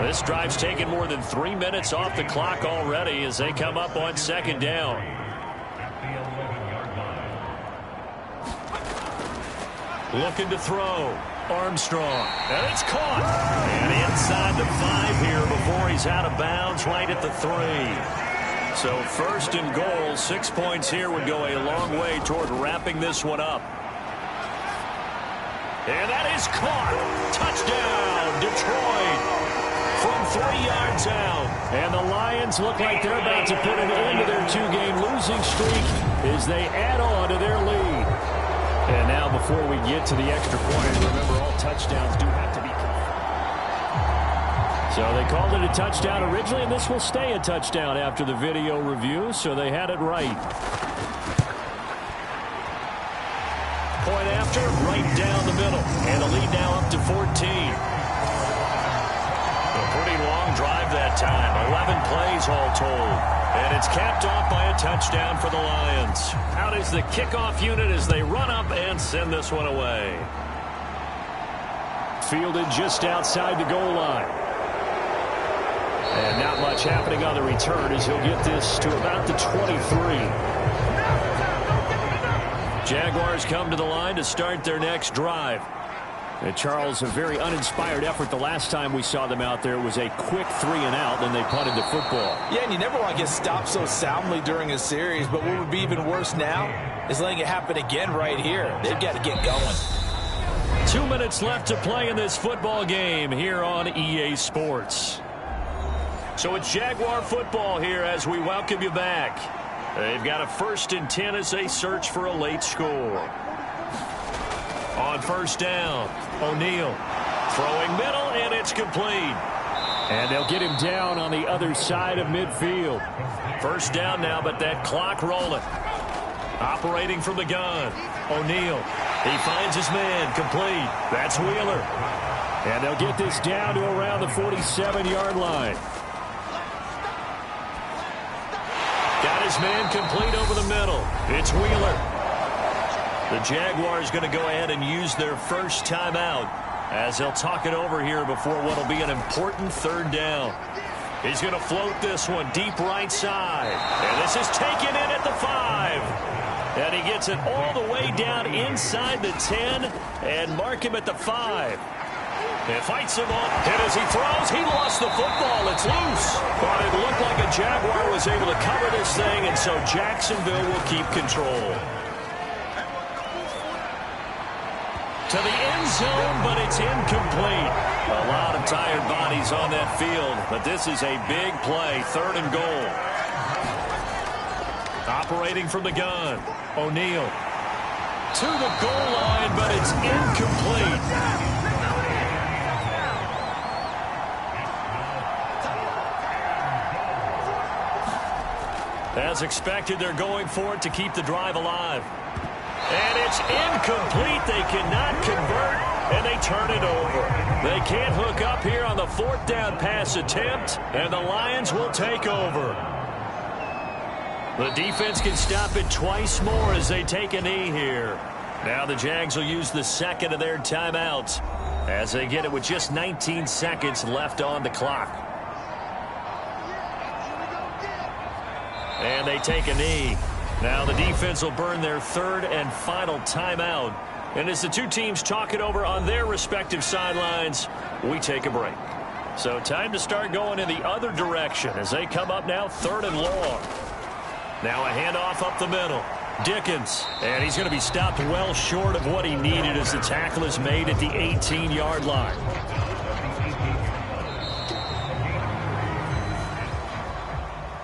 This drive's taken more than 3 minutes off the clock already as they come up on 2nd down. Looking to throw. Armstrong. And it's caught. And inside the 5 here before he's out of bounds right at the 3. So 1st and goal, 6 points here would go a long way toward wrapping this one up. And that is caught. Touchdown, Detroit. From 3 yards out. And the Lions look like they're about to put an end to their 2-game losing streak as they add on to their lead. And now before we get to the extra point, remember all touchdowns do have to be. So they called it a touchdown originally, and this will stay a touchdown after the video review, so they had it right. Point after, right down the middle, and the lead now up to 14. A pretty long drive that time, 11 plays all told. And it's capped off by a touchdown for the Lions. Out is the kickoff unit as they run up and send this one away. Fielded just outside the goal line. And not much happening on the return as he'll get this to about the 23. Jaguars come to the line to start their next drive. And Charles, a very uninspired effort the last time we saw them out there. It was a quick 3-and-out, and they punted the football. Yeah, and you never want to get stopped so soundly during a series, but what would be even worse now is letting it happen again right here. They've got to get going. 2 minutes left to play in this football game here on EA Sports. So it's Jaguar football here as we welcome you back. They've got a 1st and 10 as they search for a late score. On first down, O'Neal throwing middle, and it's complete. And they'll get him down on the other side of midfield. First down now, but that clock rolling. Operating from the gun, O'Neal. He finds his man, complete. That's Wheeler. And they'll get this down to around the 47-yard line. Got his man complete over the middle. It's Wheeler. The Jaguars going to go ahead and use their first timeout as they'll talk it over here before what will be an important 3rd down. He's going to float this one deep right side. And this is taken in at the 5. And he gets it all the way down inside the 10 and mark him at the 5. It fights him on. And as he throws, he lost the football. It's loose. But it looked like a Jaguar was able to cover this thing, and so Jacksonville will keep control. To the end zone, but it's incomplete. A lot of tired bodies on that field, but this is a big play, 3rd and goal. Operating from the gun, O'Neal. To the goal line, but it's incomplete. As expected, they're going for it to keep the drive alive. And it's incomplete. They cannot convert, and they turn it over. They can't hook up here on the 4th down pass attempt, and the Lions will take over. The defense can stop it twice more as they take a knee here. Now the Jags will use the 2nd of their timeouts as they get it with just 19 seconds left on the clock. And they take a knee. Now the defense will burn their 3rd and final timeout. And as the two teams talk it over on their respective sidelines, we take a break. So time to start going in the other direction as they come up now 3rd and long. Now a handoff up the middle. Dickens. And he's going to be stopped well short of what he needed as the tackle is made at the 18-yard line.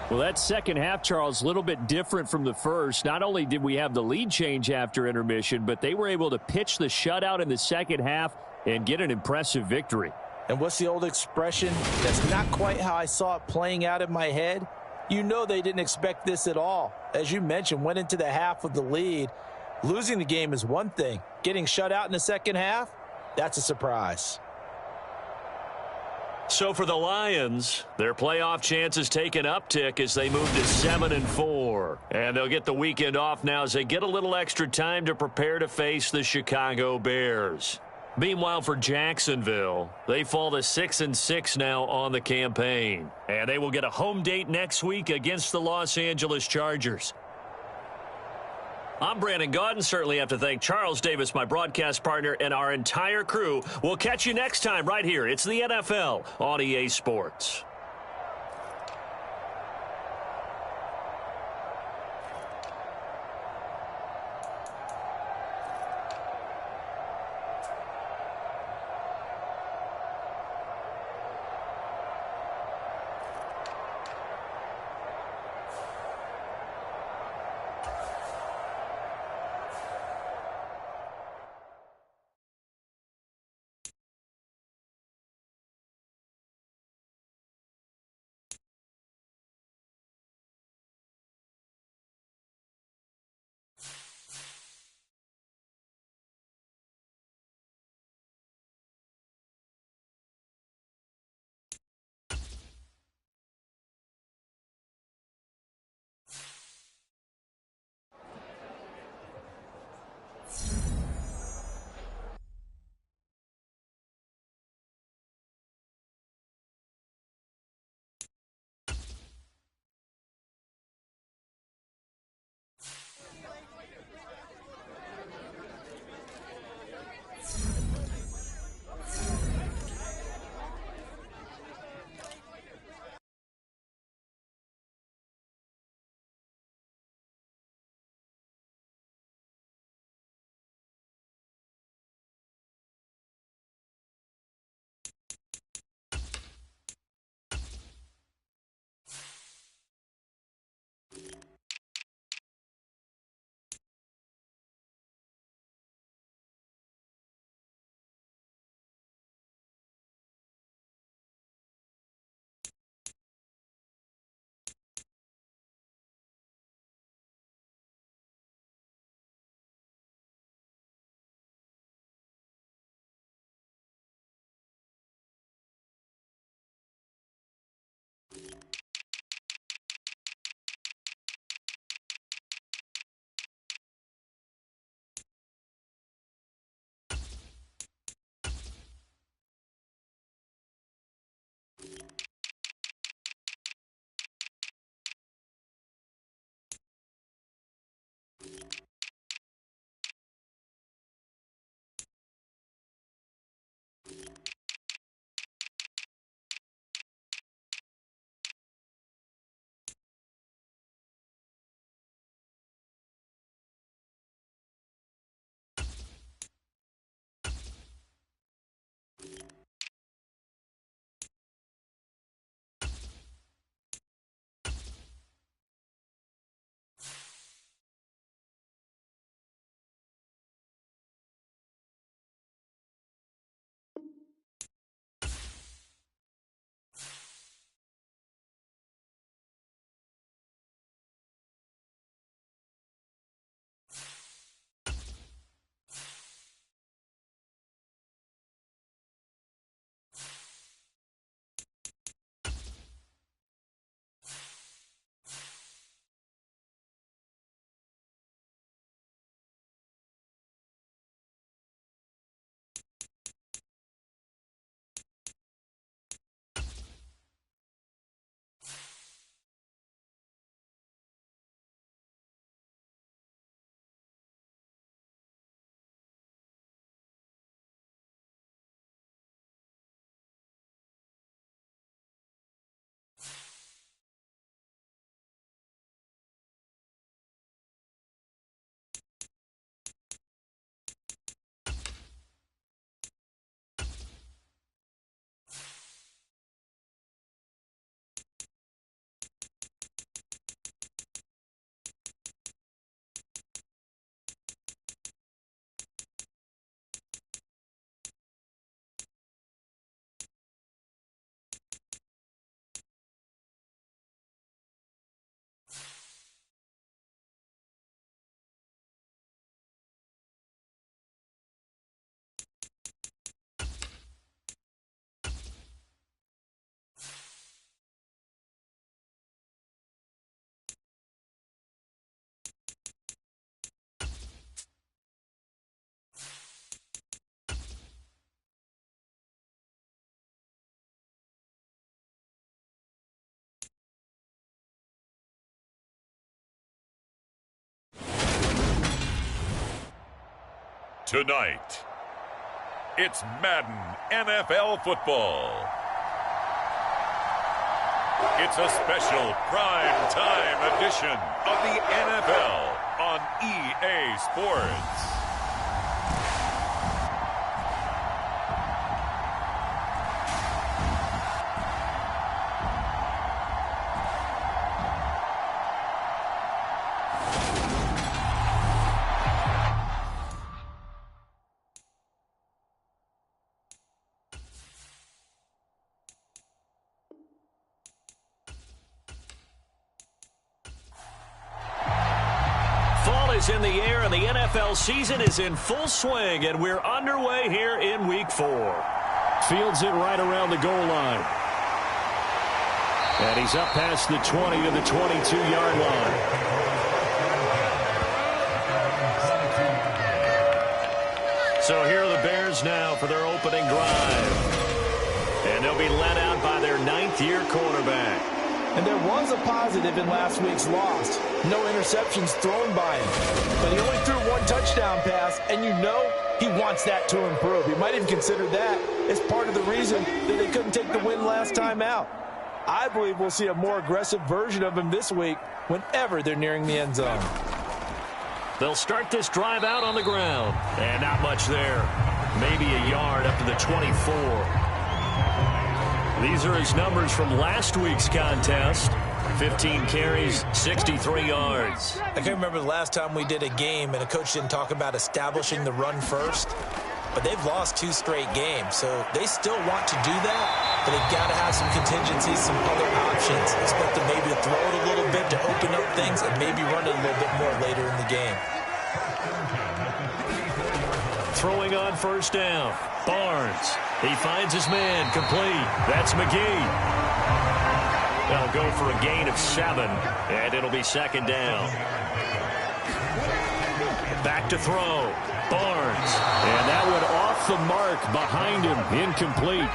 Well, that second half, Charles, a little bit different from the first. Not only did we have the lead change after intermission, but they were able to pitch the shutout in the second half and get an impressive victory. And what's the old expression? That's not quite how I saw it playing out in my head. You know they didn't expect this at all. As you mentioned, went into the half with the lead. Losing the game is one thing. Getting shut out in the second half, that's a surprise. So for the Lions, their playoff chances take an uptick as they move to 7-4. And they'll get the weekend off now as they get a little extra time to prepare to face the Chicago Bears. Meanwhile, for Jacksonville, they fall to 6-6 now on the campaign. And they will get a home date next week against the Los Angeles Chargers. I'm Brandon Gaudin. Certainly have to thank Charles Davis, my broadcast partner, and our entire crew. We'll catch you next time right here. It's the NFL on EA Sports. Tonight, it's Madden NFL football. It's a special prime time edition of the NFL on EA Sports. Is in the air, and the NFL season is in full swing, and we're underway here in Week 4. Fields it right around the goal line. And he's up past the 20 to the 22-yard line. So here are the Bears now for their opening drive. And they'll be led out by their ninth-year quarterback. And there was a positive in last week's loss. No interceptions thrown by him. But he only threw one touchdown pass, and you know he wants that to improve. He might even consider that as part of the reason that they couldn't take the win last time out. I believe we'll see a more aggressive version of him this week whenever they're nearing the end zone. They'll start this drive out on the ground. And not much there. Maybe a yard up to the 24. These are his numbers from last week's contest. 15 carries, 63 yards. I can't remember the last time we did a game and a coach didn't talk about establishing the run first. But they've lost 2 straight games, so they still want to do that. But they've got to have some contingencies, some other options. Expect them maybe to throw it a little bit to open up things and maybe run it a little bit more later in the game. Throwing on first down. Barnes. He finds his man complete. That's McGee. They'll go for a gain of 7, and it'll be second down. Back to throw. Barnes. And that one off the mark behind him. Incomplete.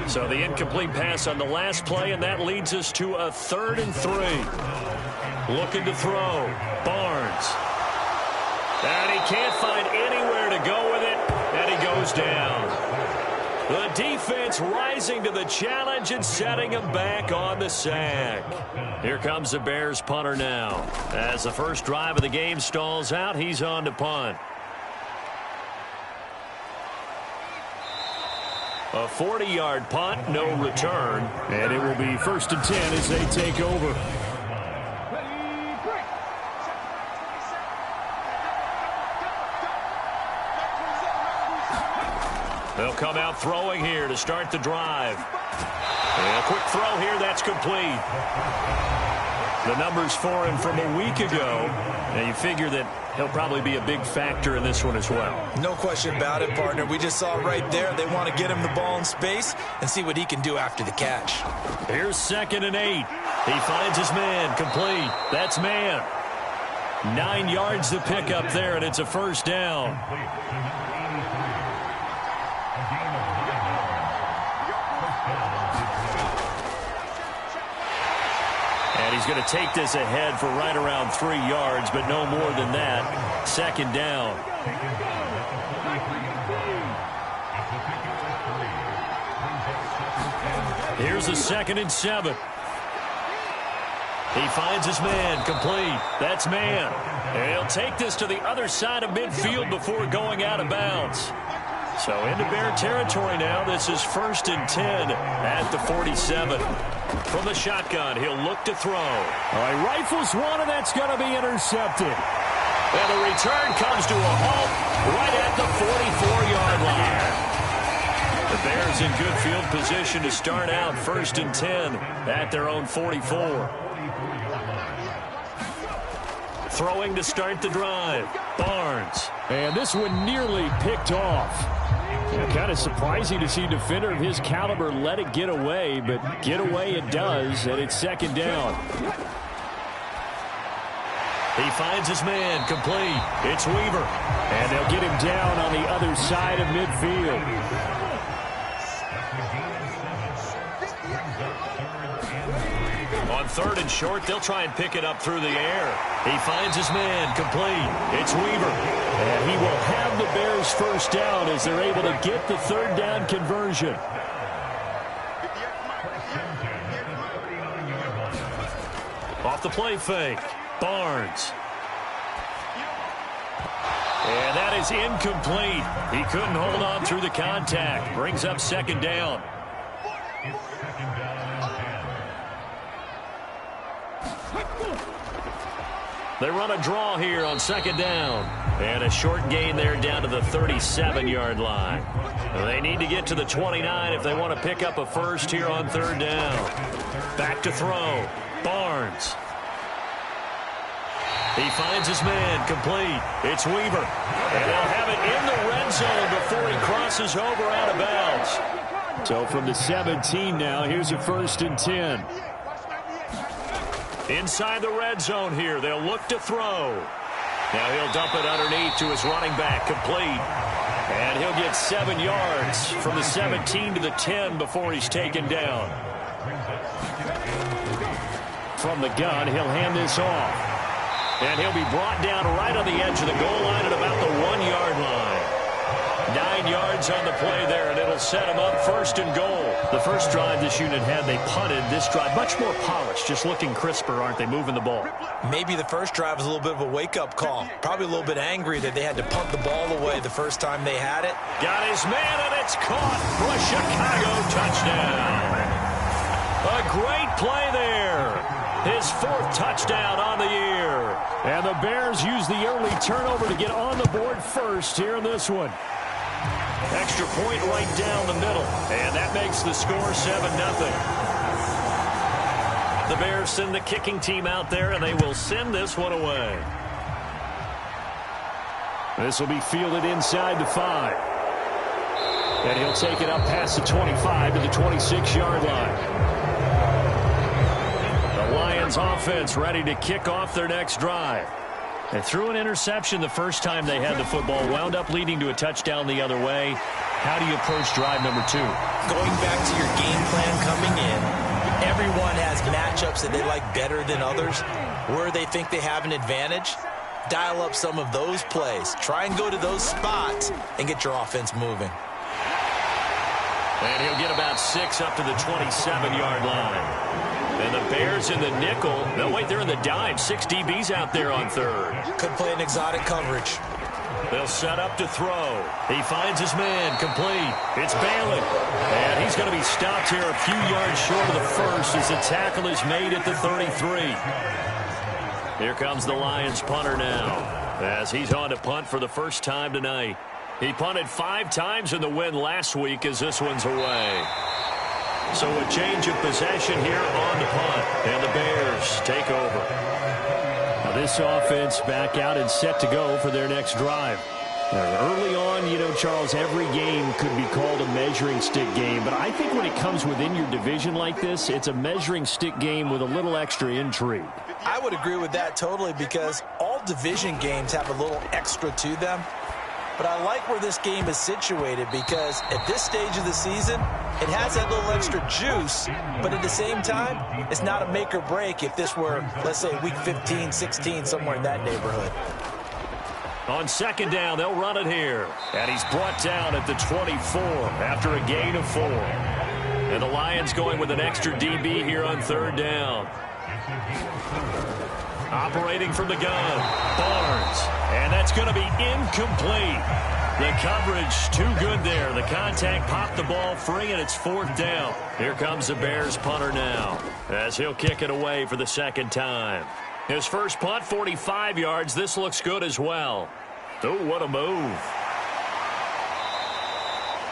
So the incomplete pass on the last play, and that leads us to a 3rd and 3. Looking to throw. Barnes. And he can't find anywhere to go with it, and he goes down. The defense rising to the challenge and setting him back on the sack. Here comes the Bears punter now. As the first drive of the game stalls out, he's on to punt. A 40-yard punt, no return. And it will be 1st and 10 as they take over. They'll come out throwing here to start the drive. And a quick throw here, that's complete. The numbers for him from a week ago. And you figure that he'll probably be a big factor in this one as well. No question about it, partner. We just saw it right there. They want to get him the ball in space and see what he can do after the catch. Here's 2nd and 8. He finds his man complete. That's man. 9 yards to pick up there, and it's a first down. He's going to take this ahead for right around 3 yards, but no more than that. 2nd down. Here's a 2nd and 7. He finds his man complete. That's man. And he'll take this to the other side of midfield before going out of bounds. So into Bear territory now. This is 1st and 10 at the 47. From the shotgun, he'll look to throw. All right, rifles one, and that's going to be intercepted. And the return comes to a halt right at the 44-yard line. The Bears in good field position to start out 1st and 10 at their own 44. Throwing to start the drive. Barnes. And this one nearly picked off. Kind of surprising to see a defender of his caliber let it get away, but get away it does, and it's 2nd down. He finds his man complete. It's Weaver. And they'll get him down on the other side of midfield. On 3rd and short, they'll try and pick it up through the air. He finds his man complete. It's Weaver. And he will have the Bears Bears first down as they're able to get the third down conversion. Off the play fake, Barnes. And that is incomplete. He couldn't hold on through the contact. Brings up second down. They run a draw here on second down. And a short gain there down to the 37-yard line. They need to get to the 29 if they want to pick up a first here on third down. Back to throw. Barnes. He finds his man, complete. It's Weaver. And they'll have it in the red zone before he crosses over out of bounds. So from the 17 now, here's a 1st and 10. Inside the red zone here, they'll look to throw. Now he'll dump it underneath to his running back, complete. And he'll get 7 yards from the 17 to the 10 before he's taken down. From the gun, he'll hand this off. And he'll be brought down right on the edge of the goal line at about the 1-yard line. 9 yards on the play there, and it'll set him up 1st and goal. The first drive this unit had, they punted. This drive, much more polished, just looking crisper, aren't they, moving the ball? Maybe the first drive was a little bit of a wake-up call. Probably a little bit angry that they had to punt the ball away the first time they had it. Got his man, and it's caught for a Chicago touchdown. A great play there. His 4th touchdown on the year. And the Bears use the early turnover to get on the board first here in this one. Extra point right down the middle. And that makes the score 7-0. The Bears send the kicking team out there, and they will send this one away. This will be fielded inside the 5. And he'll take it up past the 25 to the 26-yard line. Lions offense ready to kick off their next drive. They threw an interception the first time they had the football, wound up leading to a touchdown the other way. How do you approach drive number 2? Going back to your game plan coming in, everyone has matchups that they like better than others. Where they think they have an advantage, dial up some of those plays. Try and go to those spots and get your offense moving. And he'll get about 6 up to the 27-yard line. And the Bears in the nickel. No, wait, they're in the dime. 6 DBs out there on third. Could play an exotic coverage. They'll set up to throw. He finds his man, complete. It's Balin. And he's going to be stopped here a few yards short of the first as the tackle is made at the 33. Here comes the Lions punter now as he's on to punt for the first time tonight. He punted 5 times in the win last week as this one's away. So a change of possession here on the punt, and the Bears take over. Now this offense back out and set to go for their next drive. Now early on, you know, Charles, every game could be called a measuring stick game, but I think when it comes within your division like this, it's a measuring stick game with a little extra intrigue. I would agree with that totally because all division games have a little extra to them. But I like where this game is situated because at this stage of the season, it has that little extra juice, but at the same time, it's not a make or break if this were, let's say, week 15, 16, somewhere in that neighborhood. On second down, they'll run it here. And he's brought down at the 24 after a gain of 4. And the Lions going with an extra DB here on third down. Operating from the gun, Barnes. And that's going to be incomplete. The coverage too good there. The contact popped the ball free, and it's 4th down. Here comes the Bears punter now as he'll kick it away for the 2nd time. His first punt, 45 yards. This looks good as well. Oh, what a move.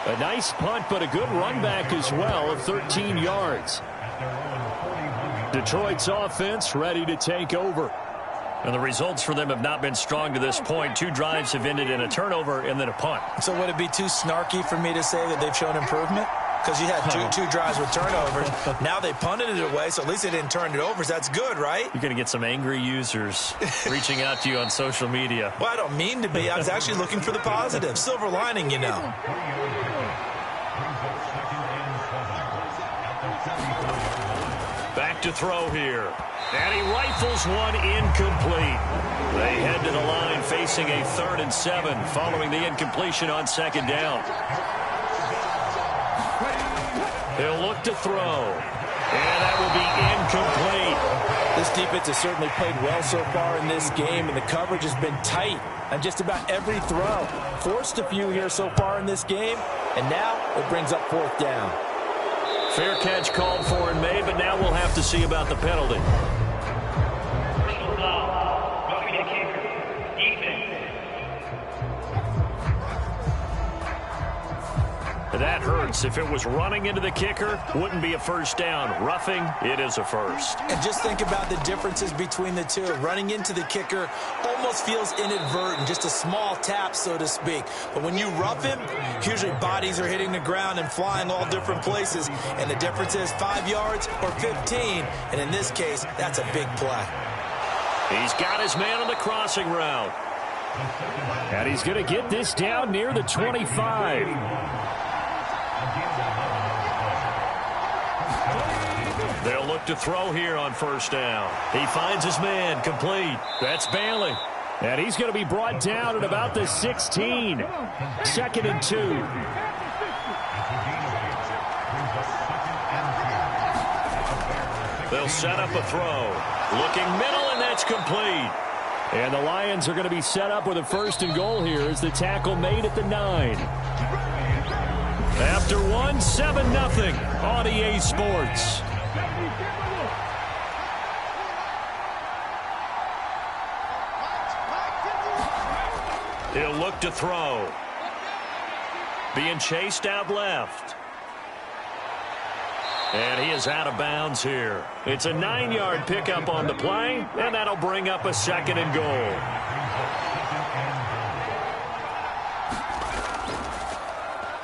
A nice punt, but a good run back as well of 13 yards. Detroit's offense ready to take over. And the results for them have not been strong to this point. 2 drives have ended in a turnover and then a punt. So would it be too snarky for me to say that they've shown improvement? Because you had two drives with turnovers. Now they punted it away, so at least they didn't turn it over. So that's good, right? You're going to get some angry users reaching out to you on social media. Well, I don't mean to be. I was actually looking for the positive. Silver lining, you know. Back to throw here. And he rifles one incomplete. They head to the line facing a 3rd and 7 following the incompletion on 2nd down. He'll look to throw. And that will be incomplete. This defense has certainly played well so far in this game, and the coverage has been tight on just about every throw. Forced a few here so far in this game, and now it brings up 4th down. Fair catch called for and made, but now we'll have to see about the penalty. That hurts. If it was running into the kicker, wouldn't be a 1st down. Roughing, it is a 1st. And just think about the differences between the two. Running into the kicker almost feels inadvertent, just a small tap, so to speak. But when you rough him, usually bodies are hitting the ground and flying all different places. And the difference is 5 yards or 15. And in this case, that's a big play. He's got his man on the crossing route. And he's going to get this down near the 25. They'll look to throw here on 1st down. He finds his man, complete. That's Bailey. And he's going to be brought down at about the 16. 2nd and 2. They'll set up a throw. Looking middle, and that's complete. And the Lions are going to be set up with a 1st and goal here as the tackle made at the 9. After 1, 7-0 on EA Sports. He'll look to throw. Being chased out left. And he is out of bounds here. It's a 9-yard pickup on the play, and that'll bring up a 2nd and goal.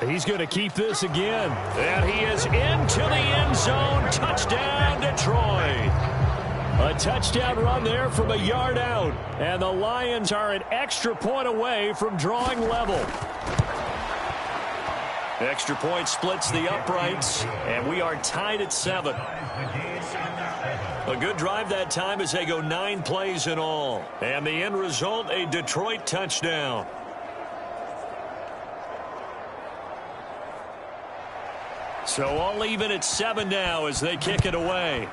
He's going to keep this again. And he is into the end zone. Touchdown, Detroit. A touchdown run there from a yard out. And the Lions are an extra point away from drawing level. Extra point splits the uprights, and we are tied at 7. A good drive that time as they go 9 plays in all. And the end result, a Detroit touchdown. So all even at 7 now as they kick it away.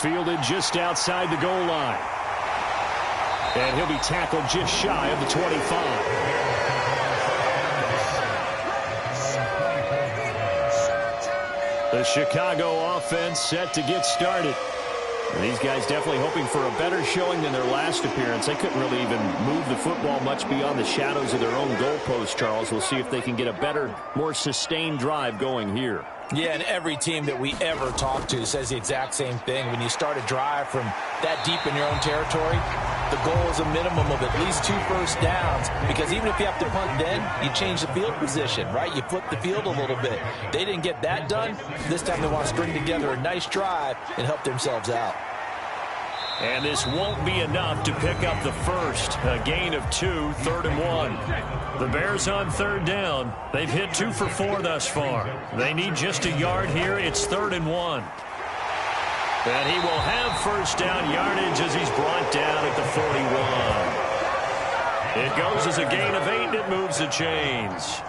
Fielded just outside the goal line. And he'll be tackled just shy of the 25. The Chicago offense set to get started. And these guys definitely hoping for a better showing than their last appearance. They couldn't really even move the football much beyond the shadows of their own goalpost, Charles. We'll see if they can get a better, more sustained drive going here. Yeah, and every team that we ever talk to says the exact same thing. When you start a drive from that deep in your own territory, the goal is a minimum of at least 2 first downs, because even if you have to punt then, you change the field position, right? You flip the field a little bit. They didn't get that done. This time they want to string together a nice drive and help themselves out. And this won't be enough to pick up the first. A gain of 2, 3rd and 1. The Bears on 3rd down. They've hit 2 for 4 thus far. They need just a yard here. It's 3rd and 1. And he will have first down yardage as he's brought down at the 41. It goes as a gain of 8, and it moves the chains.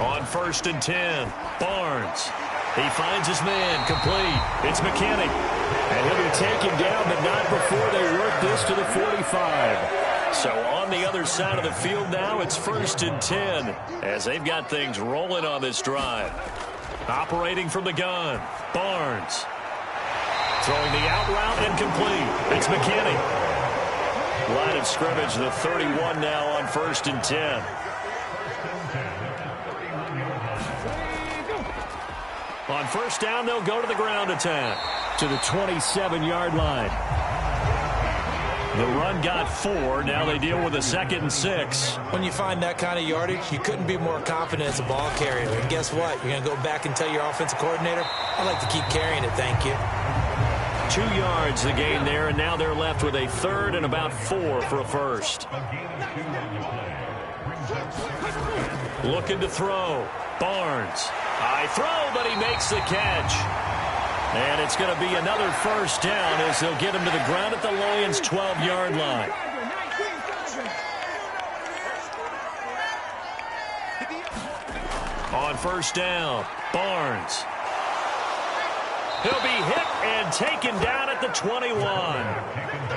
On 1st and 10, Barnes. He finds his man, complete. It's McKinney. And he'll be taken down, but not before they work this to the 45. So on the other side of the field now, it's 1st and 10 as they've got things rolling on this drive. Operating from the gun, Barnes. Throwing the out route and complete. It's McKinney. Line of scrimmage, the 31 now on 1st and 10. On 1st down, they'll go to the ground attack to the 27-yard line. The run got 4. Now they deal with a 2nd and 6. When you find that kind of yardage, you couldn't be more confident as a ball carrier. And guess what? You're going to go back and tell your offensive coordinator, I'd like to keep carrying it, thank you. 2 yards the gain there, and now they're left with a 3rd and about 4 for a first. Looking to throw. Barnes. High throw, but he makes the catch. And it's going to be another first down as they'll get him to the ground at the Lions' 12-yard line. On first down, Barnes. He'll be hit and taken down at the 21.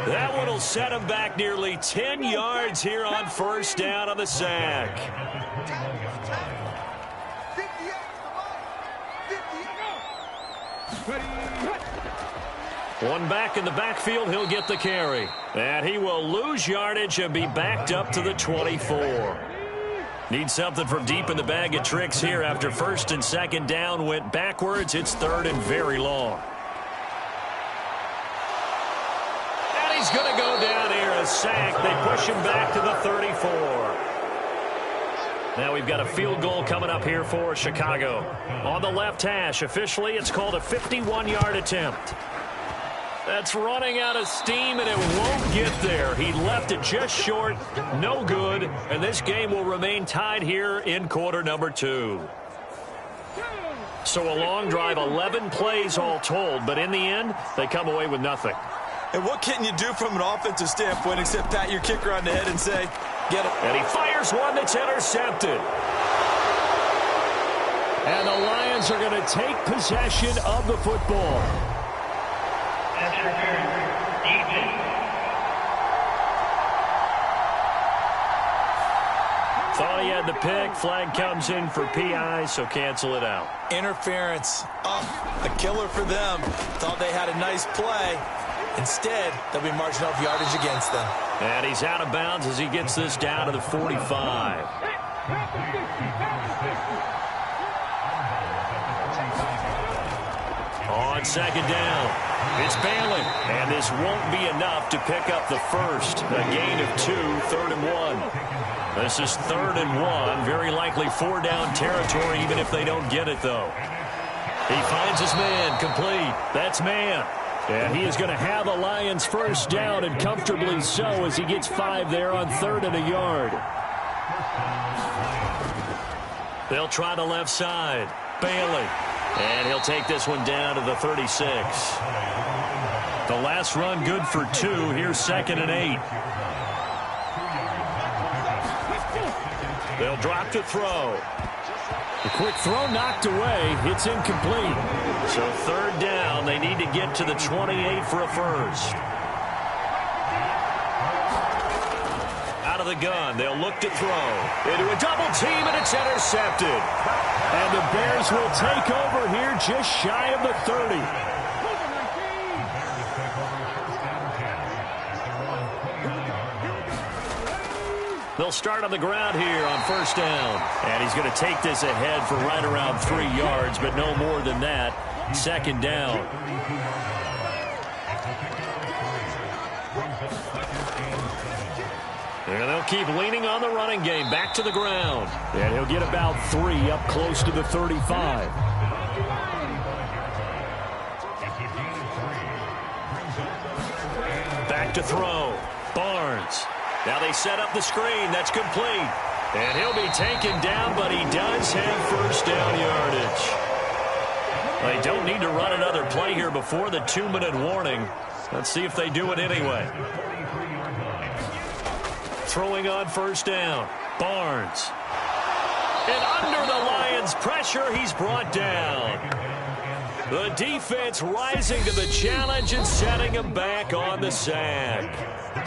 That one will set him back nearly 10 yards here on first down on the sack. One back in the backfield, he'll get the carry. And he will lose yardage and be backed up to the 24. Need something from deep in the bag of tricks here after first and second down went backwards. It's third and very long. And he's going to go down here, a sack. They push him back to the 34. Now we've got a field goal coming up here for Chicago. On the left hash, officially it's called a 51-yard attempt. That's running out of steam, and it won't get there. He left it just short, no good, and this game will remain tied here in quarter number 2. So a long drive, 11 plays all told, but in the end, they come away with nothing. And what can you do from an offensive standpoint except pat your kicker on the head and say, get it. And he fires one that's intercepted. And the Lions are going to take possession of the football. Thought he had the pick. Flag comes in for PI, so cancel it out. Interference. A killer for them. Thought they had a nice play. Instead, they'll be marching off yardage against them. And he's out of bounds as he gets this down to the 45. On second down, it's Bailey, and this won't be enough to pick up the first. A gain of 2, 3rd and 1. This is 3rd and 1, very likely 4-down territory, even if they don't get it, though. He finds his man, complete. That's man. And he is going to have a Lions first down, and comfortably so, as he gets 5 there on 3rd and a yard. They'll try the left side. Bailey. And he'll take this one down to the 36. The last run good for 2. Here's 2nd and 8. They'll drop to throw. The quick throw knocked away. It's incomplete. So 3rd down. They need to get to the 28 for a first. Out of the gun. They'll look to throw. Into a double team, and it's intercepted. And the Bears will take over here just shy of the 30. They'll start on the ground here on first down. And he's going to take this ahead for right around 3 yards, but no more than that. 2nd down. And they'll keep leaning on the running game. Back to the ground. And he'll get about 3 up close to the 35. Back to throw. Barnes. Now they set up the screen. That's complete. And he'll be taken down, but he does have first down yardage. They don't need to run another play here before the 2-minute warning. Let's see if they do it anyway. Throwing on first down. Barnes. And under the Lions' pressure, he's brought down. The defense rising to the challenge and setting him back on the sack.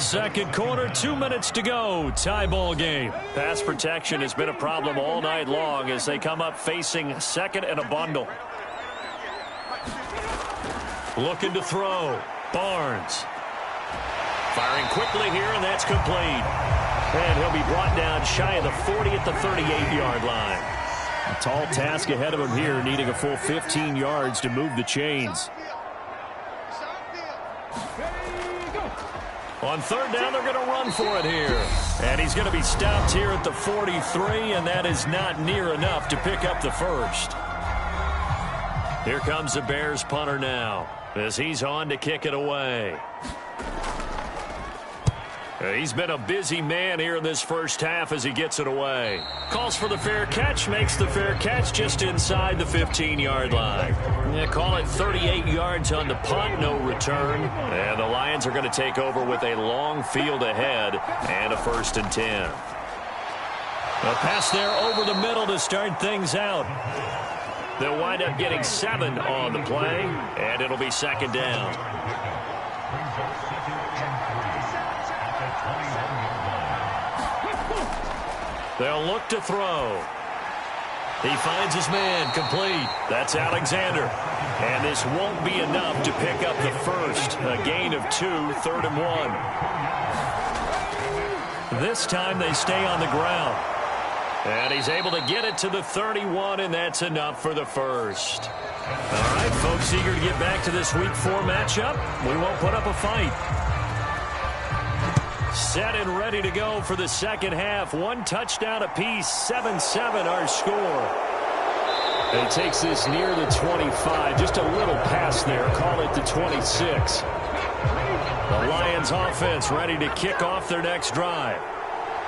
Second quarter, 2 minutes to go. Tie ball game. Pass protection has been a problem all night long as they come up facing second and a bundle. Looking to throw. Barnes. Firing quickly here, and that's complete. And he'll be brought down shy of the 40 at the 38-yard line. A tall task ahead of him here, needing a full 15 yards to move the chains. On 3rd down, they're going to run for it here. And he's going to be stopped here at the 43, and that is not near enough to pick up the first. Here comes the Bears punter now, as he's on to kick it away. He's been a busy man here in this first half as he gets it away. Calls for the fair catch, makes the fair catch just inside the 15-yard line. Yeah, call it 38 yards on the punt, no return. And the Lions are going to take over with a long field ahead and a 1st and 10. A pass there over the middle to start things out. They'll wind up getting 7 on the play, and it'll be 2nd down. They'll look to throw. He finds his man, complete. That's Alexander. And this won't be enough to pick up the first. A gain of 2, 3rd and 1. This time they stay on the ground. And he's able to get it to the 31, and that's enough for the first. All right, folks, eager to get back to this Week 4 matchup. We won't put up a fight. Set and ready to go for the second half. 1 touchdown apiece, 7-7 our score. And he takes this near the 25. Just a little pass there. Call it the 26. The Lions offense ready to kick off their next drive.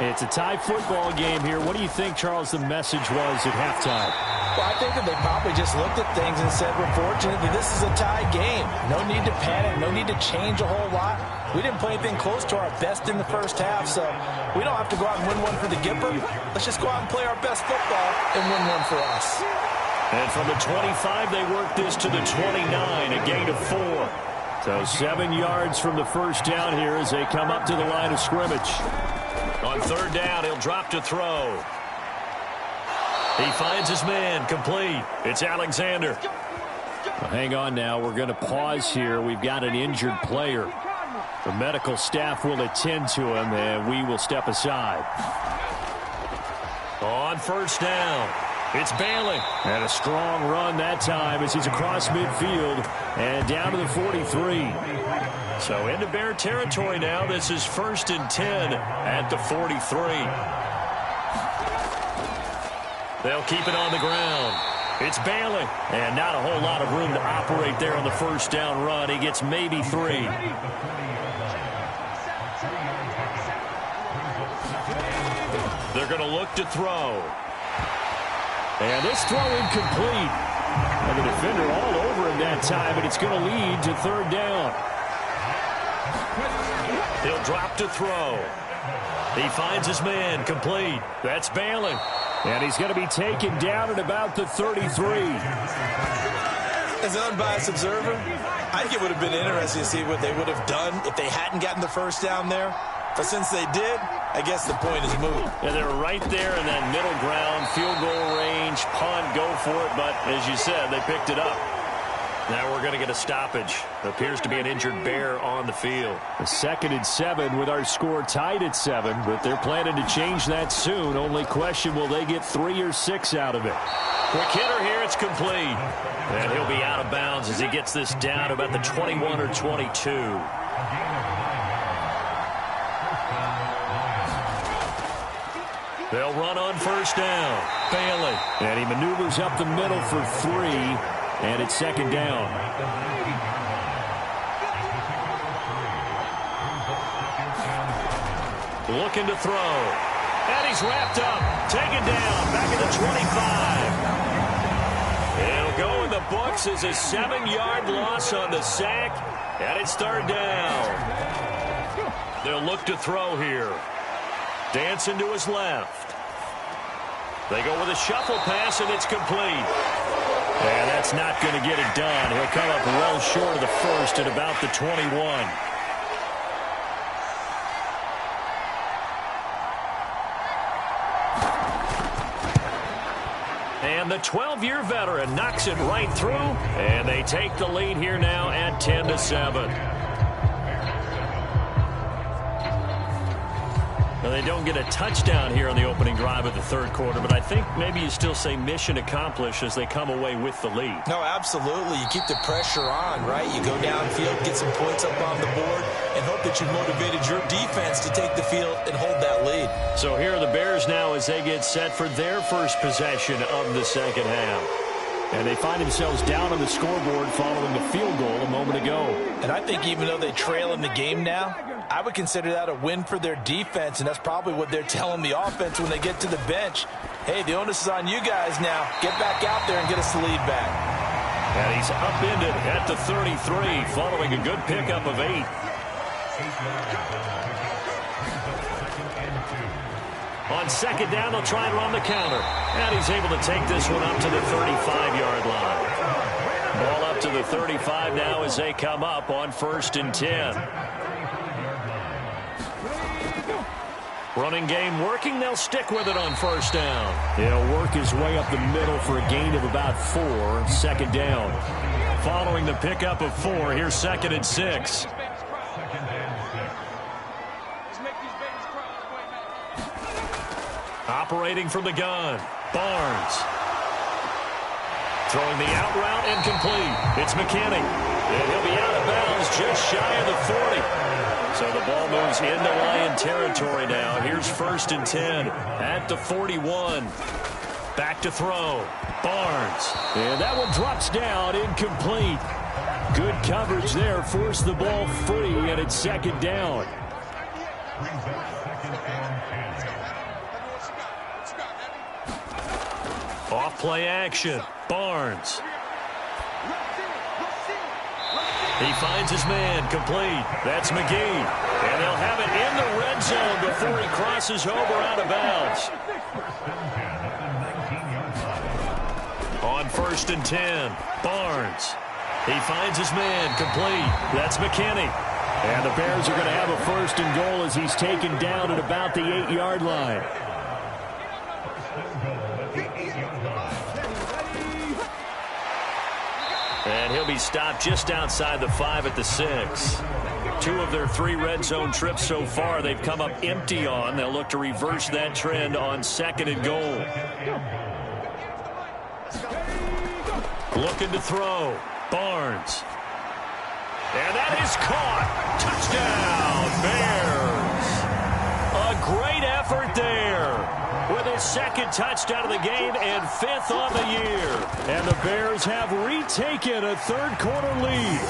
It's a tie football game here. What do you think, Charles, the message was at halftime? Well, I think that they probably just looked at things and said, we're fortunate that this is a tie game. No need to panic. No need to change a whole lot. We didn't play anything close to our best in the first half, so we don't have to go out and win one for the Gipper. Let's just go out and play our best football and win one for us. And from the 25, they work this to the 29, a gain of 4. So 7 yards from the first down here as they come up to the line of scrimmage. On 3rd down, he'll drop to throw. He finds his man, complete. It's Alexander. Well, hang on now. We're going to pause here. We've got an injured player. The medical staff will attend to him, and we will step aside. On 1st down, it's Bailey. And a strong run that time as he's across midfield and down to the 43. So into Bear territory now. This is 1st and 10 at the 43. They'll keep it on the ground. It's Bailey. And not a whole lot of room to operate there on the 1st down run. He gets maybe 3. They're going to look to throw. And this throw incomplete. And the defender all over him that time, and it's going to lead to 3rd down. He'll drop to throw. He finds his man, complete. That's Bailey. And he's going to be taken down at about the 33. As an unbiased observer, I think it would have been interesting to see what they would have done if they hadn't gotten the 1st down there. But since they did, I guess the point is moot. Yeah, they're right there in that middle ground, field goal range, punt, go for it. But as you said, they picked it up. Now we're going to get a stoppage. Appears to be an injured Bear on the field. A 2nd and 7 with our score tied at 7, but they're planning to change that soon. Only question, will they get 3 or 6 out of it? Quick hitter here, it's complete. And he'll be out of bounds as he gets this down to about the 21 or 22. They'll run on 1st down. Bailey. And he maneuvers up the middle for 3. And it's 2nd down. Looking to throw. And he's wrapped up. Taken down. Back at the 25. It'll go in the books as a 7-yard loss on the sack. And it's 3rd down. They'll look to throw here. Dancing to his left. They go with a shuffle pass, and it's complete. And that's not going to get it done. He'll come up well short of the first at about the 21. And the 12-year veteran knocks it right through, and they take the lead here now at 10-7. Now, they don't get a touchdown here on the opening drive of the 3rd quarter, but I think maybe you still say mission accomplished as they come away with the lead. No, absolutely. You keep the pressure on, right? You go downfield, get some points up on the board, and hope that you've motivated your defense to take the field and hold that lead. So here are the Bears now as they get set for their first possession of the 2nd half. And they find themselves down on the scoreboard following the field goal a moment ago. And I think even though they trail in the game now, I would consider that a win for their defense, and that's probably what they're telling the offense when they get to the bench. Hey, the onus is on you guys now. Get back out there and get us the lead back. And he's upended at the 33 following a good pickup of 8. On second down, they'll try and run the counter. And he's able to take this one up to the 35-yard line. Ball up to the 35 now as they come up on 1st and 10. Running game working. They'll stick with it on 1st down. He'll work his way up the middle for a gain of about 4. 2nd down. Following the pickup of 4, here's 2nd and 6. Operating from the gun, Barnes. Throwing the out route incomplete. It's McKinney. And he'll be out of bounds just shy of the 40. So the ball moves into Lion territory now. Here's 1st and 10 at the 41. Back to throw. Barnes. And that one drops down, incomplete. Good coverage there. Forced the ball free, and it's 2nd down. Off play action. Barnes. He finds his man, complete. That's McGee. And they'll have it in the red zone before he crosses over out of bounds. On 1st and 10, Barnes. He finds his man, complete. That's McKinney. And the Bears are going to have a 1st and goal as he's taken down at about the 8-yard line. And he'll be stopped just outside the 5 at the 6. 2 of their 3 red zone trips so far they've come up empty on. They'll look to reverse that trend on 2nd and goal. Looking to throw. Barnes. And that is caught. Touchdown, Bears. A great effort there. With his 2nd touchdown of the game and 5th on the year. And the Bears have retaken a 3rd quarter lead.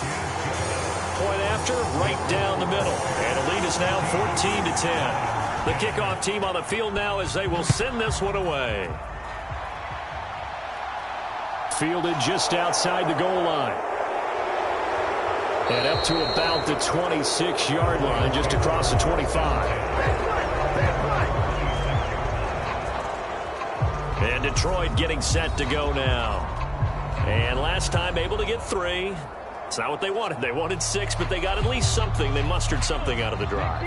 Point after, right down the middle. And the lead is now 14-10. The kickoff team on the field now as they will send this one away. Fielded just outside the goal line. And up to about the 26-yard line, just across the 25. And Detroit getting set to go now. And last time able to get 3. It's not what they wanted. They wanted 6, but they got at least something. They mustered something out of the drive.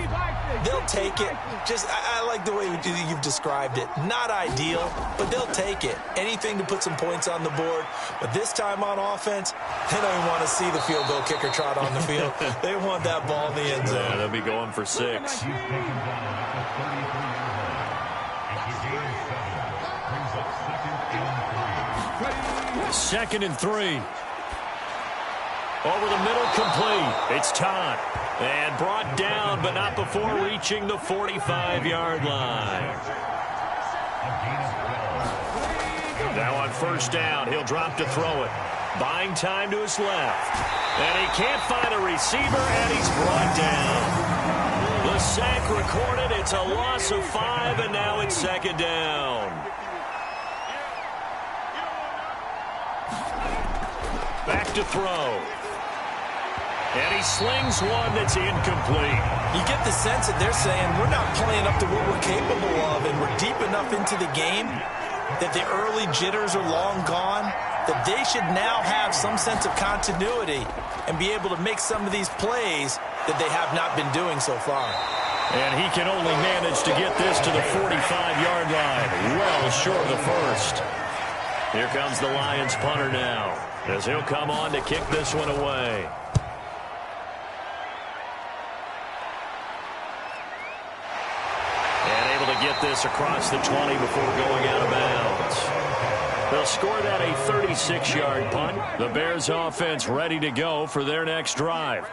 They'll take it. I like the way you've described it. Not ideal, but they'll take it. Anything to put some points on the board. But this time on offense, they don't even want to see the field goal kicker trot on the field. They want that ball in the end zone. Yeah, they'll be going for 6. 2nd and 3. Over the middle, complete. It's Todd. And brought down, but not before reaching the 45-yard line. Now on 1st down, he'll drop to throw it. Buying time to his left. And he can't find a receiver, and he's brought down. The sack recorded. It's a loss of 5, and now it's 2nd down. Back to throw. And he slings one that's incomplete. You get the sense that they're saying we're not playing up to what we're capable of, and we're deep enough into the game that the early jitters are long gone, that they should now have some sense of continuity and be able to make some of these plays that they have not been doing so far. And he can only manage to get this to the 45-yard line, well short of the 1st. Here comes the Lions punter now, as he'll come on to kick this one away. And able to get this across the 20 before going out of bounds. They'll score that a 36-yard punt. The Bears offense ready to go for their next drive.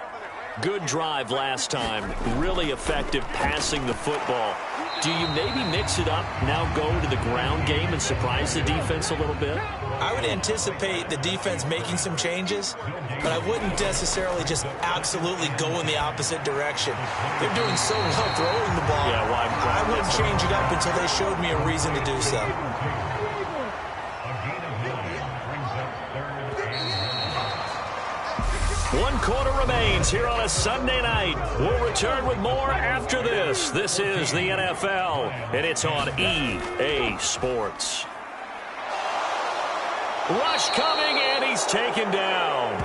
Good drive last time. Really effective passing the football. Do you maybe mix it up, now go to the ground game and surprise the defense a little bit? I would anticipate the defense making some changes, but I wouldn't necessarily just absolutely go in the opposite direction. They're doing so well throwing the ball. Yeah, well, I wouldn't change it up until they showed me a reason to do so. 1 quarter remains here on a Sunday night. We'll return with more after this. This is the NFL, and it's on EA Sports. Rush coming, and he's taken down.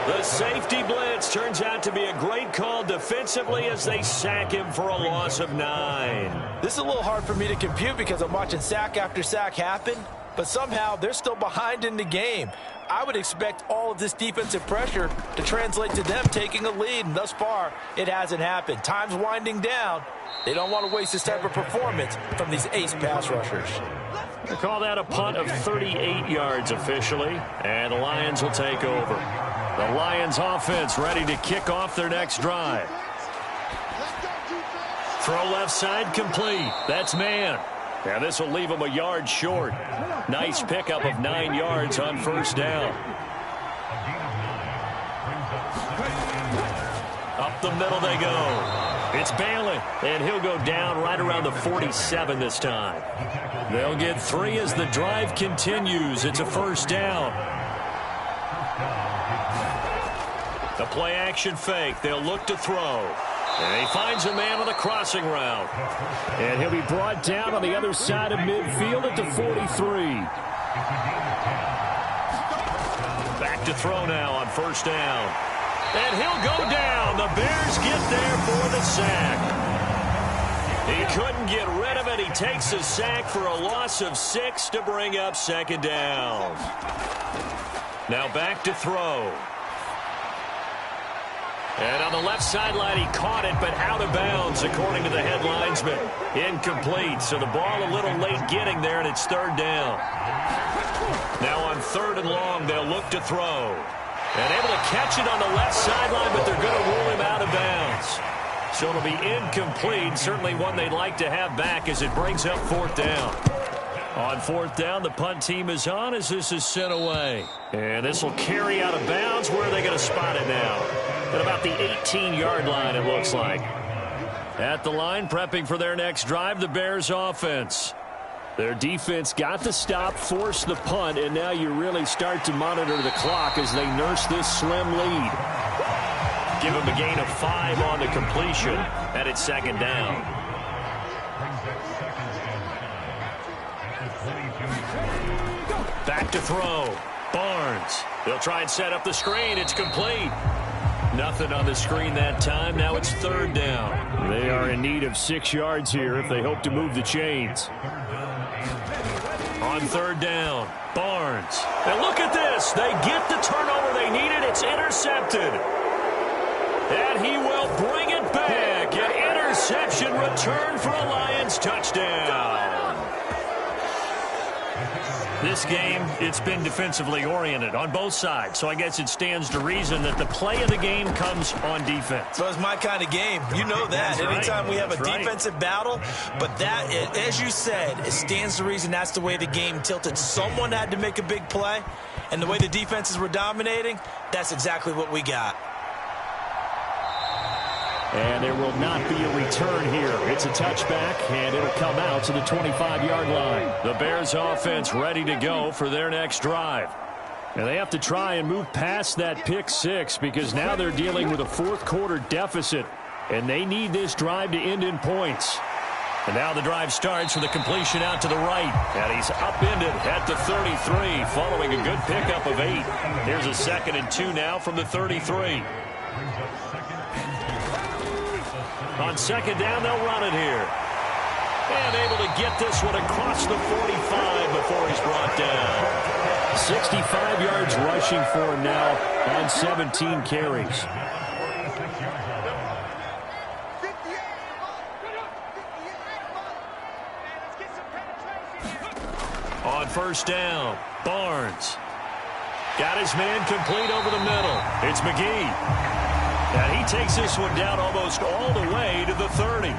The safety blitz turns out to be a great call defensively as they sack him for a loss of 9. This is a little hard for me to compute because I'm watching sack after sack happen, but somehow they're still behind in the game. I would expect all of this defensive pressure to translate to them taking a lead, and thus far, it hasn't happened. Time's winding down. They don't want to waste this type of performance from these ace pass rushers. They call that a punt of 38 yards officially, and the Lions will take over. The Lions offense ready to kick off their next drive. Throw left side complete. That's man. And this will leave him a yard short. Nice pickup of 9 yards on first down. Up the middle they go. It's Bailey, and he'll go down right around the 47 this time. They'll get 3 as the drive continues. It's a first down. The play action fake. They'll look to throw. And he finds a man on the crossing route. And he'll be brought down on the other side of midfield at the 43. Back to throw now on first down. And he'll go down. The Bears get there for the sack. He couldn't get rid of it. He takes a sack for a loss of 6 to bring up second down. Now back to throw. And on the left sideline, he caught it, but out of bounds, according to the head linesman. Incomplete, so the ball a little late getting there, and it's third down. Now on 3rd and long, they'll look to throw. And able to catch it on the left sideline, but they're going to rule him out of bounds. So it'll be incomplete, certainly one they'd like to have back as it brings up 4th down. On 4th down, the punt team is on as this is sent away. And this will carry out of bounds. Where are they going to spot it now? At about the 18-yard line, it looks like. At the line, prepping for their next drive, the Bears offense. Their defense got the stop, forced the punt, and now you really start to monitor the clock as they nurse this slim lead. Give them a gain of 5 on the completion, and it's second down. Back to throw. Barnes. They'll try and set up the screen. It's complete. Nothing on the screen that time. Now it's 3rd down. They are in need of 6 yards here if they hope to move the chains. On 3rd down, Barnes. And look at this. They get the turnover they needed. It's intercepted. And he will bring it back. An interception return for a Lions touchdown. This game, it's been defensively oriented on both sides, so I guess it stands to reason that the play of the game comes on defense. So it's my kind of game. You know that. That's Anytime right. we have That's a right. defensive battle, but that, as you said, it stands to reason that's the way the game tilted. Someone had to make a big play, and the way the defenses were dominating, that's exactly what we got. And there will not be a return here. It's a touchback, and it'll come out to the 25-yard line. The Bears offense ready to go for their next drive. And they have to try and move past that pick 6 because now they're dealing with a 4th quarter deficit, and they need this drive to end in points. And now the drive starts with a completion out to the right. And he's upended at the 33 following a good pickup of 8. Here's a 2nd and 2 now from the 33. On 2nd down, they'll run it here. And able to get this one across the 45 before he's brought down. 65 yards rushing for him now on 17 carries. On 1st down, Barnes. Got his man complete over the middle. It's McGee. And he takes this one down almost all the way to the 30.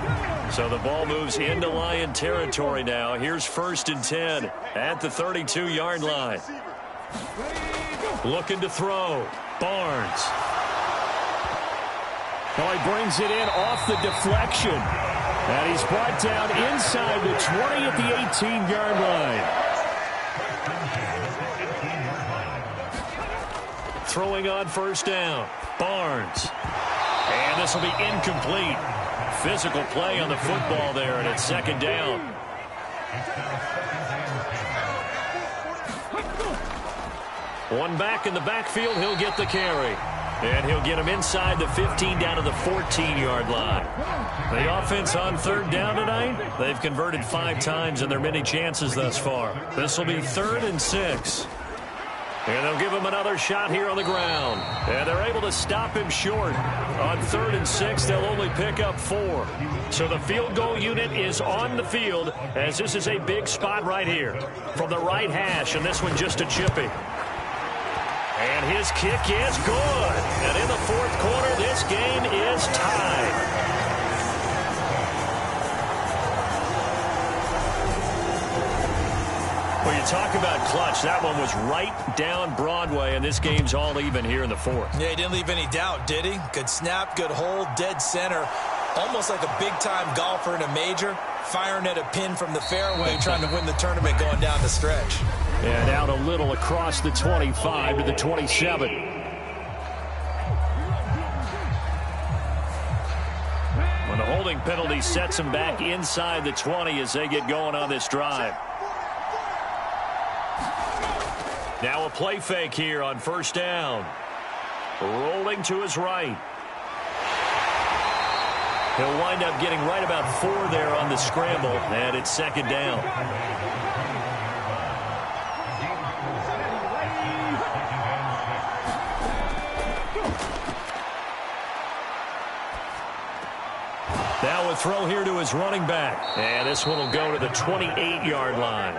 So the ball moves into Lion territory now. Here's 1st and 10 at the 32-yard line. Looking to throw. Barnes. Well, he brings it in off the deflection. And he's brought down inside the 20 at the 18-yard line. Throwing on 1st down. Barnes. And this will be incomplete. Physical play on the football there, and it's 2nd down. One back in the backfield, he'll get the carry. And he'll get him inside the 15 down to the 14-yard line. The offense on 3rd down tonight, they've converted 5 times in their many chances thus far. This will be 3rd and 6. And they'll give him another shot here on the ground. And they're able to stop him short. On 3rd and 6, they'll only pick up 4. So the field goal unit is on the field as this is a big spot right here. From the right hash, and this one just a chippy. And his kick is good. And in the 4th quarter, this game is tied. Well, you talk about clutch. That one was right down Broadway, and this game's all even here in the 4th. Yeah, he didn't leave any doubt, did he? Good snap, good hold, dead center. Almost like a big-time golfer in a major, firing at a pin from the fairway, trying to win the tournament going down the stretch. And out a little across the 25 to the 27. When the holding penalty sets him back inside the 20 as they get going on this drive. Now a play fake here on 1st down. Rolling to his right. He'll wind up getting right about 4 there on the scramble, and it's 2nd down. Now a throw here to his running back. And this one will go to the 28-yard line.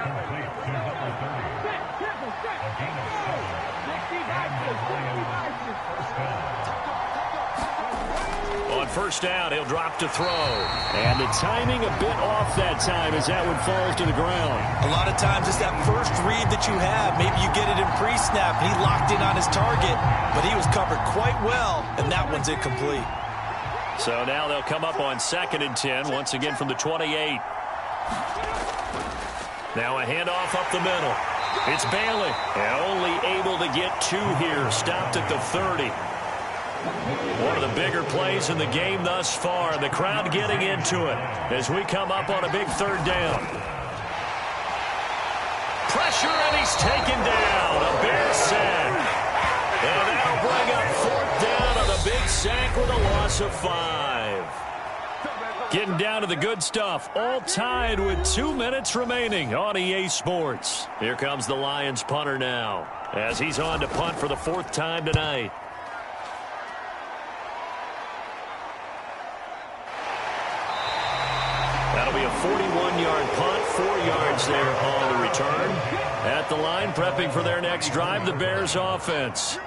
On 1st down, he'll drop to throw. And the timing a bit off that time as that one falls to the ground. A lot of times it's that first read that you have. Maybe you get it in pre-snap, and he locked in on his target, but he was covered quite well, and that one's incomplete. So now they'll come up on 2nd and 10, once again from the 28. Now a handoff up the middle. It's Bailey, and only able to get 2 here, stopped at the 30. One of the bigger plays in the game thus far. The crowd getting into it as we come up on a big 3rd down. Pressure, and he's taken down. A Bear sack. And that'll bring up 4th down on the big sack with a loss of 5. Getting down to the good stuff. All tied with 2 minutes remaining on EA Sports. Here comes the Lions punter now as he's on to punt for the 4th time tonight. That'll be a 41-yard punt, 4 yards there on the return. At the line, prepping for their next drive, the Bears offense.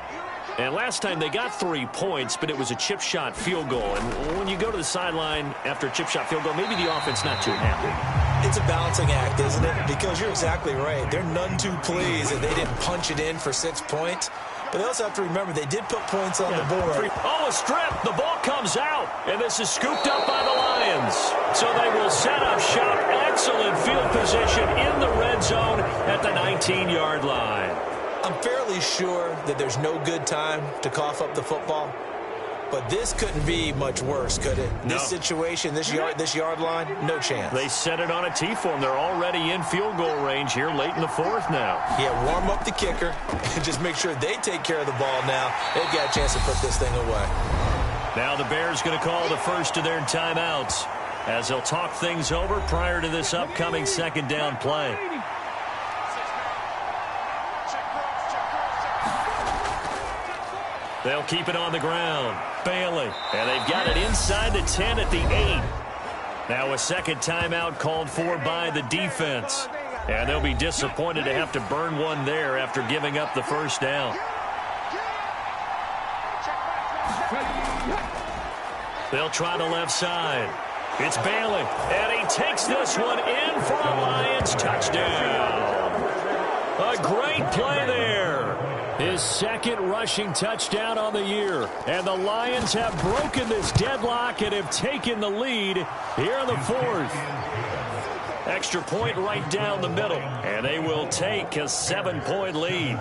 And last time they got 3 points, but it was a chip shot field goal. And when you go to the sideline after a chip shot field goal, maybe the offense not too happy. It's a balancing act, isn't it? Because you're exactly right. They're none too pleased that they didn't punch it in for 6 points. But they also have to remember they did put points on the board. Oh, a strip. The ball comes out. And this is scooped up by the Lions. So they will set up shop. Excellent field position in the red zone at the 19-yard line. I'm fairly sure that there's no good time to cough up the football. But this couldn't be much worse, could it? No. This situation, this yard line, no chance. They set it on a T-form. They're already in field goal range here late in the 4th now. Yeah, warm up the kicker and just make sure they take care of the ball now. They've got a chance to put this thing away. Now the Bears going to call the first of their timeouts as they'll talk things over prior to this upcoming 2nd down play. They'll keep it on the ground. Bailey. And they've got it inside the 10 at the 8. Now a 2nd timeout called for by the defense. And they'll be disappointed to have to burn one there after giving up the 1st down. They'll try the left side. It's Bailey, and he takes this one in for a Lions touchdown. A great play there. His second rushing touchdown on the year. And the Lions have broken this deadlock and have taken the lead here in the fourth. Extra point right down the middle, and they will take a 7-point lead.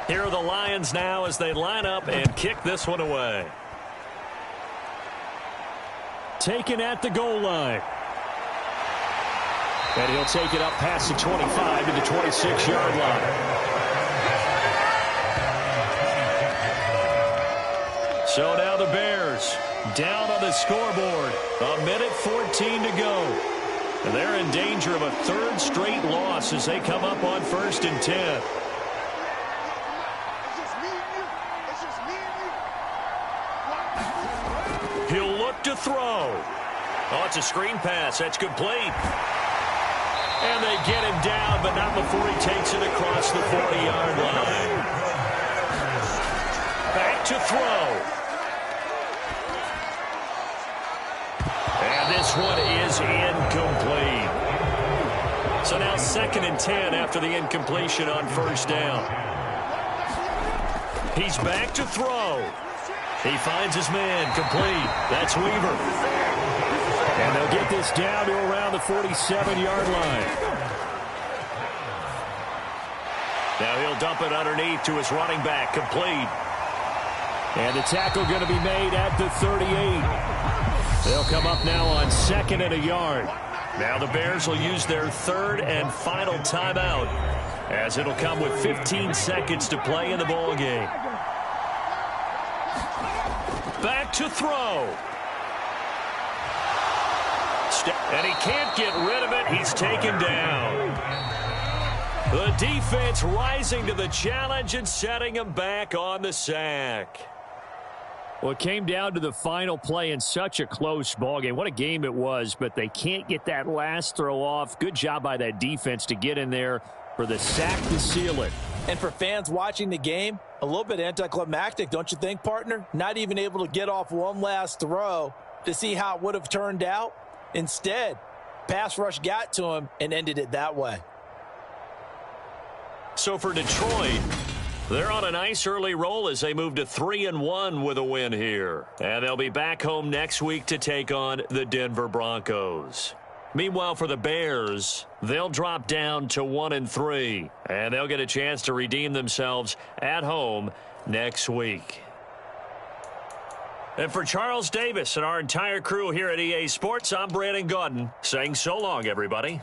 Here are the Lions now as they line up and kick this one away. Taken at the goal line. And he'll take it up past the 25 to the 26-yard line. So now the Bears down on the scoreboard. 1:14 to go. And they're in danger of a third straight loss as they come up on 1st and 10. He'll look to throw. Oh, it's a screen pass. That's complete. And they get him down, but not before he takes it across the 40-yard line. Back to throw. And this one is incomplete. So now 2nd and 10 after the incompletion on 1st down. He's back to throw. He finds his man, complete. That's Weaver. And they'll get this down to around the 47-yard line. Now he'll dump it underneath to his running back, complete. And the tackle going to be made at the 38. They'll come up now on 2nd and a yard. Now the Bears will use their 3rd and final timeout, as it'll come with 15 seconds to play in the ball game. Back to throw. And he can't get rid of it. He's taken down. The defense rising to the challenge and setting him back on the sack. Well, it came down to the final play in such a close ballgame. What a game it was, but they can't get that last throw off. Good job by that defense to get in there for the sack to seal it. And for fans watching the game, a little bit anticlimactic, don't you think, partner? Not even able to get off one last throw to see how it would have turned out. Instead, pass rush got to him and ended it that way. So for Detroit, they're on a nice early roll as they move to 3-1 with a win here. And they'll be back home next week to take on the Denver Broncos. Meanwhile, for the Bears, they'll drop down to 1-3, and they'll get a chance to redeem themselves at home next week. And for Charles Davis and our entire crew here at EA Sports, I'm Brandon Gaudin saying so long, everybody.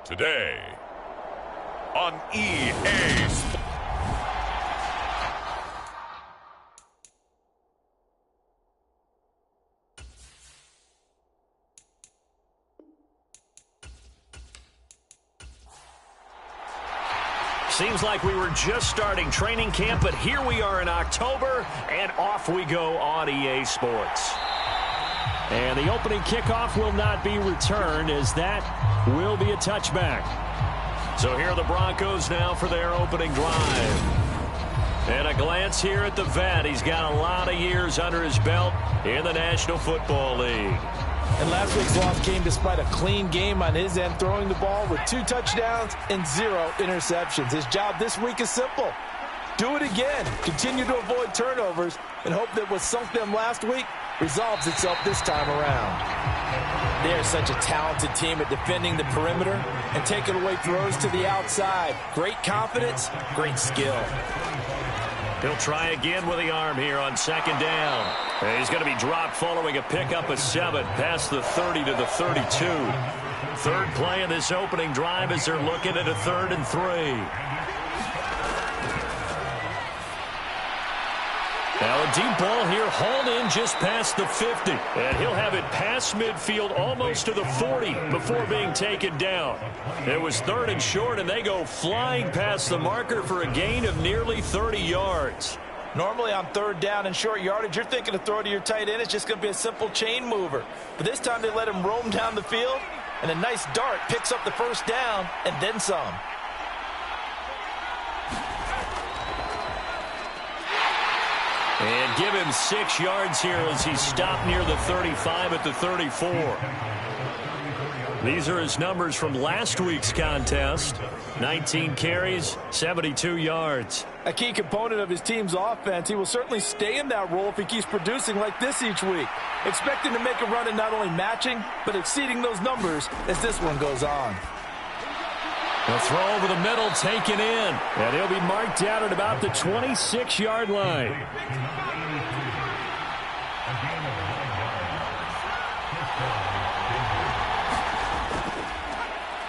Today on EA Sports. Seems like we were just starting training camp, but here we are in October, and off we go on EA Sports. And the opening kickoff will not be returned, as that will be a touchback. So here are the Broncos now for their opening drive. And a glance here at the vet. He's got a lot of years under his belt in the National Football League. And last week's loss came despite a clean game on his end, throwing the ball with 2 touchdowns and 0 interceptions. His job this week is simple. Do it again. Continue to avoid turnovers and hope that what sunk them last week resolves itself this time around. They're such a talented team at defending the perimeter and taking away throws to the outside. Great confidence, great skill. He'll try again with the arm here on second down. He's going to be dropped following a pickup of 7 past the 30 to the 32. Third play of this opening drive as they're looking at a 3rd and 3. Now a deep ball here hauled in just past the 50. And he'll have it past midfield almost to the 40 before being taken down. It was 3rd and short, and they go flying past the marker for a gain of nearly 30 yards. Normally on 3rd down and short yardage, you're thinking to throw to your tight end. It's just going to be a simple chain mover. But this time they let him roam down the field, and a nice dart picks up the 1st down and then some. And give him 6 yards here as he stopped near the 35 at the 34. These are his numbers from last week's contest. 19 carries, 72 yards. A key component of his team's offense. He will certainly stay in that role if he keeps producing like this each week. Expecting to make a run and not only matching, but exceeding those numbers as this one goes on. A throw over the middle, taken in. And he'll be marked down at about the 26-yard line.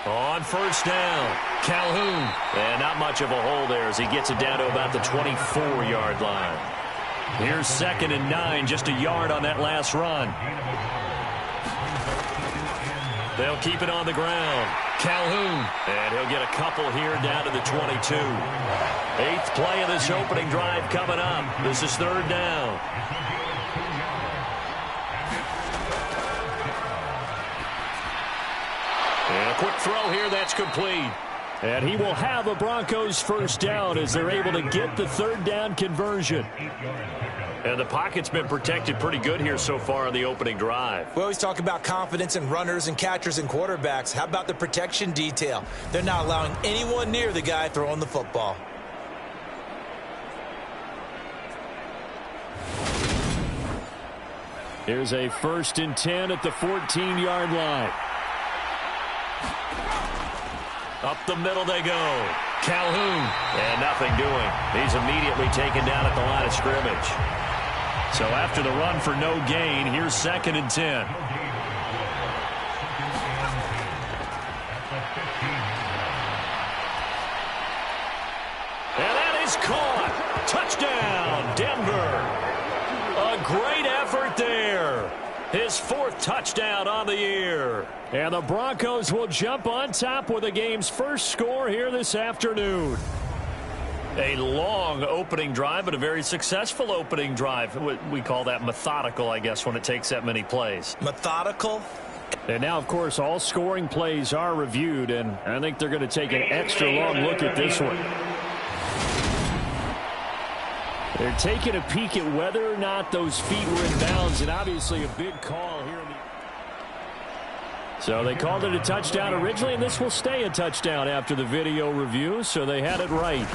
On 1st down, Calhoun. And not much of a hole there as he gets it down to about the 24-yard line. Here's 2nd and 9, just a yard on that last run. They'll keep it on the ground. Calhoun, and he'll get a couple here down to the 22. 8th play of this opening drive coming up. This is 3rd down. And a quick throw here, that's complete. And he will have a Broncos 1st down as they're able to get the 3rd down conversion. And the pocket's been protected pretty good here so far on the opening drive. We always talk about confidence in runners and catchers and quarterbacks. How about the protection detail? They're not allowing anyone near the guy throwing the football. Here's a 1st and 10 at the 14-yard line. Up the middle they go. Calhoun, and nothing doing. He's immediately taken down at the line of scrimmage. So after the run for no gain, here's 2nd and 10. And that is caught. Touchdown, Denver. A great effort there. His 4th touchdown on the year. And the Broncos will jump on top with the game's first score here this afternoon. A long opening drive, but a very successful opening drive. We call that methodical, I guess, when it takes that many plays. Methodical? And now, of course, all scoring plays are reviewed, and I think they're going to take an extra long look at this one. They're taking a peek at whether or not those feet were in bounds, and obviously a big call here. So they called it a touchdown originally, and this will stay a touchdown after the video review, so they had it right.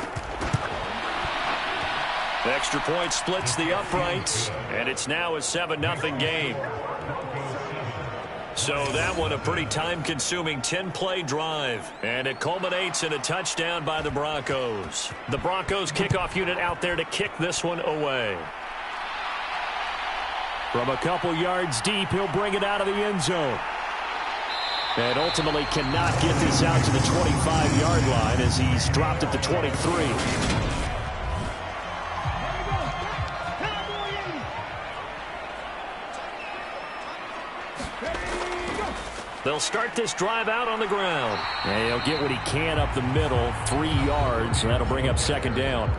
The extra point splits the uprights, and it's now a 7-0 game. So that one a pretty time-consuming 10-play drive, and it culminates in a touchdown by the Broncos. The Broncos kickoff unit out there to kick this one away. From a couple yards deep, he'll bring it out of the end zone. And ultimately cannot get this out to the 25-yard line as he's dropped at the 23. They'll start this drive out on the ground. And he'll get what he can up the middle, 3 yards, and that'll bring up second down.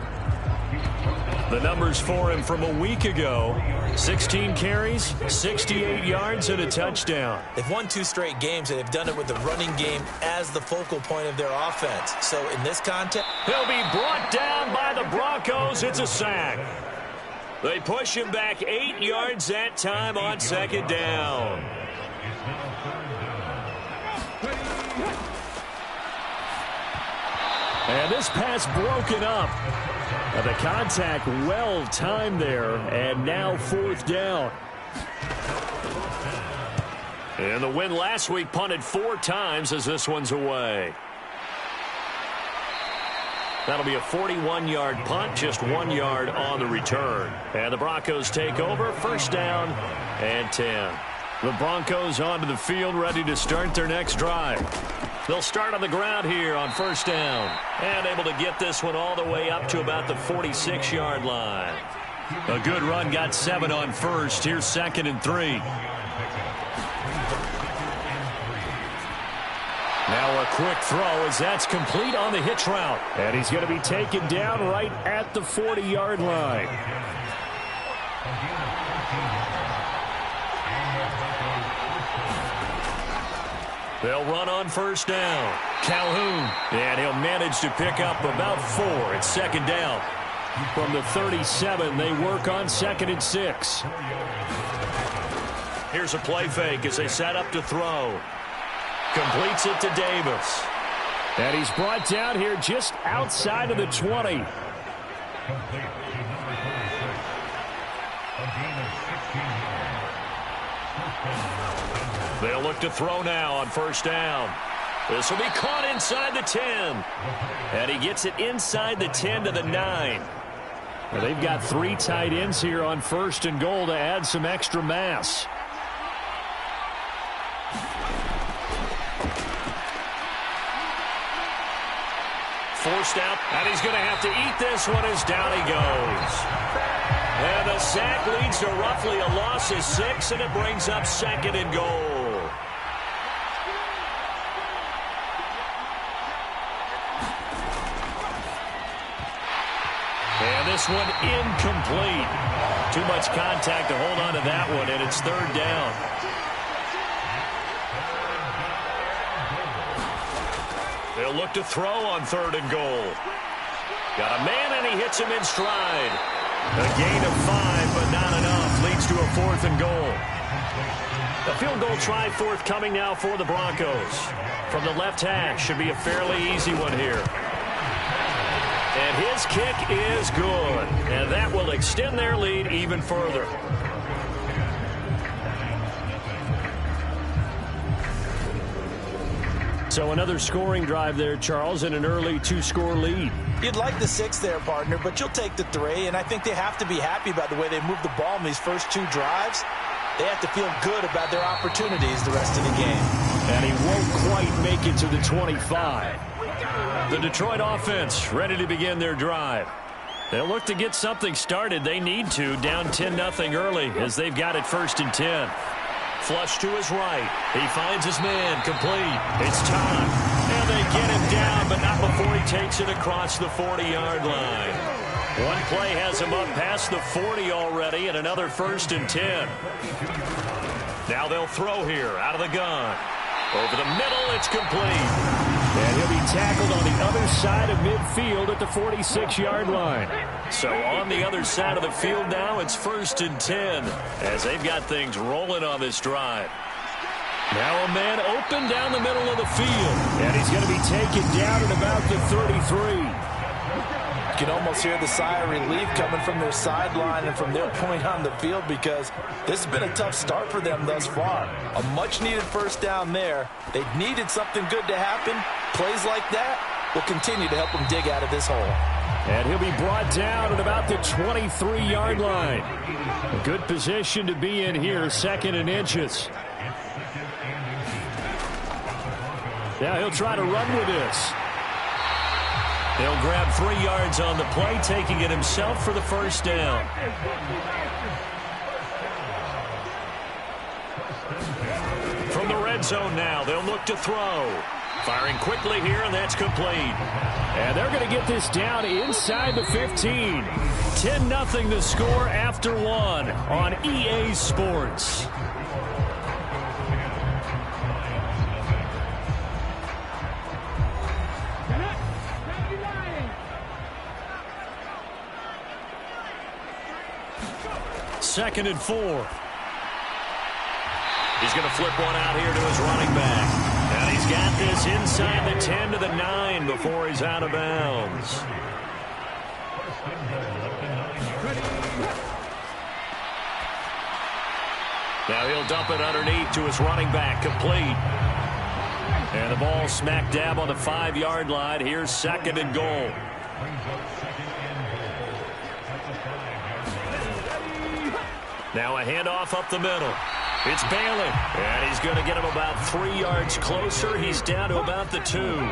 The numbers for him from a week ago: 16 carries, 68 yards, and a touchdown. They've won 2 straight games, and they've done it with the running game as the focal point of their offense. So in this context, he'll be brought down by the Broncos. It's a sack. They push him back 8 yards that time on second down. And this pass broken up. The contact well timed there, and now fourth down. And the win last week punted 4 times as this one's away. That'll be a 41-yard punt, just 1 yard on the return. And the Broncos take over, first down and 10. The Broncos onto the field, ready to start their next drive. They'll start on the ground here on first down. And able to get this one all the way up to about the 46-yard line. A good run, got 7 on first. Here's second and 3. Now a quick throw as that's complete on the hitch route. And he's going to be taken down right at the 40-yard line. They'll run on first down. Calhoun, and he'll manage to pick up about 4. It's second down. From the 37, they work on second and 6. Here's a play fake as they set up to throw. Completes it to Davis. And he's brought down here just outside of the 20. They'll look to throw now on first down. This will be caught inside the 10. And he gets it inside the 10 to the 9. Well, they've got 3 tight ends here on first and goal to add some extra mass. Forced out, and he's going to have to eat this one as down he goes. And the sack leads to roughly a loss of 6, and it brings up second and goal. And this one incomplete. Too much contact to hold on to that one, and it's third down. They'll look to throw on third and goal. Got a man, and he hits him in stride. A gain of 5, but not enough. Leads to a fourth and goal. A field goal try forthcoming now for the Broncos. From the left hash, should be a fairly easy one here. And his kick is good. And that will extend their lead even further. So another scoring drive there, Charles, and an early 2-score lead. You'd like the 6 there, partner, but you'll take the 3, and I think they have to be happy about the way they moved the ball in these first 2 drives. They have to feel good about their opportunities the rest of the game. And he won't quite make it to the 25. The Detroit offense ready to begin their drive. They'll look to get something started. They need to, down 10-0 early as they've got it first and 10. Flush to his right. He finds his man complete. It's time. And they get him down, but not before he takes it across the 40-yard line. One play has him up past the 40 already, and another first and 10. Now they'll throw here out of the gun. Over the middle, it's complete. And he'll be tackled on the other side of midfield at the 46-yard line. So on the other side of the field now, it's first and 10 as they've got things rolling on this drive. Now a man open down the middle of the field. And he's going to be taken down at about the 33. You can almost hear the sigh of relief coming from their sideline and from their point on the field because this has been a tough start for them thus far. A much-needed first down there. They needed something good to happen. Plays like that will continue to help them dig out of this hole. And he'll be brought down at about the 23-yard line. A good position to be in here, second and inches. Yeah, he'll try to run with this. He'll grab 3 yards on the play, taking it himself for the first down. From the red zone now, they'll look to throw. Firing quickly here, and that's complete. And they're going to get this down inside the 15. 10-0 the score after 1 on EA Sports. Second and 4. He's going to flip one out here to his running back. And he's got this inside the 10 to the 9 before he's out of bounds. Now he'll dump it underneath to his running back, complete. And the ball smack dab on the 5-yard line. Here's second and goal. Now a handoff up the middle. It's Bailey, and he's going to get him about 3 yards closer. He's down to about the 2.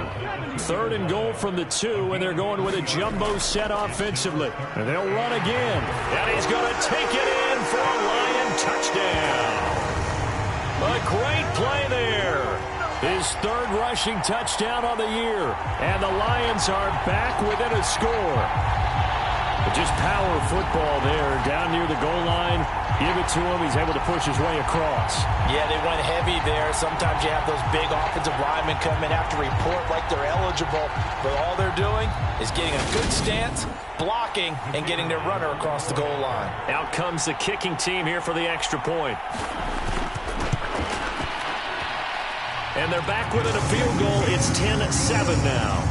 Third and goal from the 2, and they're going with a jumbo set offensively. And they'll run again, and he's going to take it in for a Lion touchdown. A great play there. His third rushing touchdown on the year, and the Lions are back within a score. But just power football there, down near the goal line. Give it to him. He's able to push his way across. Yeah, they went heavy there. Sometimes you have those big offensive linemen come in after report like they're eligible, but all they're doing is getting a good stance, blocking, and getting their runner across the goal line. Out comes the kicking team here for the extra point. And they're back within a field goal. It's 10-7 now.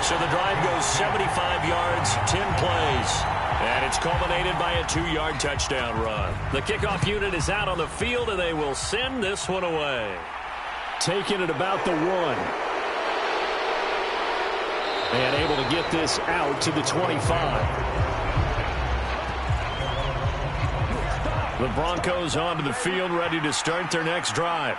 So the drive goes 75 yards, 10 plays. And it's culminated by a 2-yard touchdown run. The kickoff unit is out on the field, and they will send this one away. Taking it about the 1. And able to get this out to the 25. The Broncos onto the field, ready to start their next drive.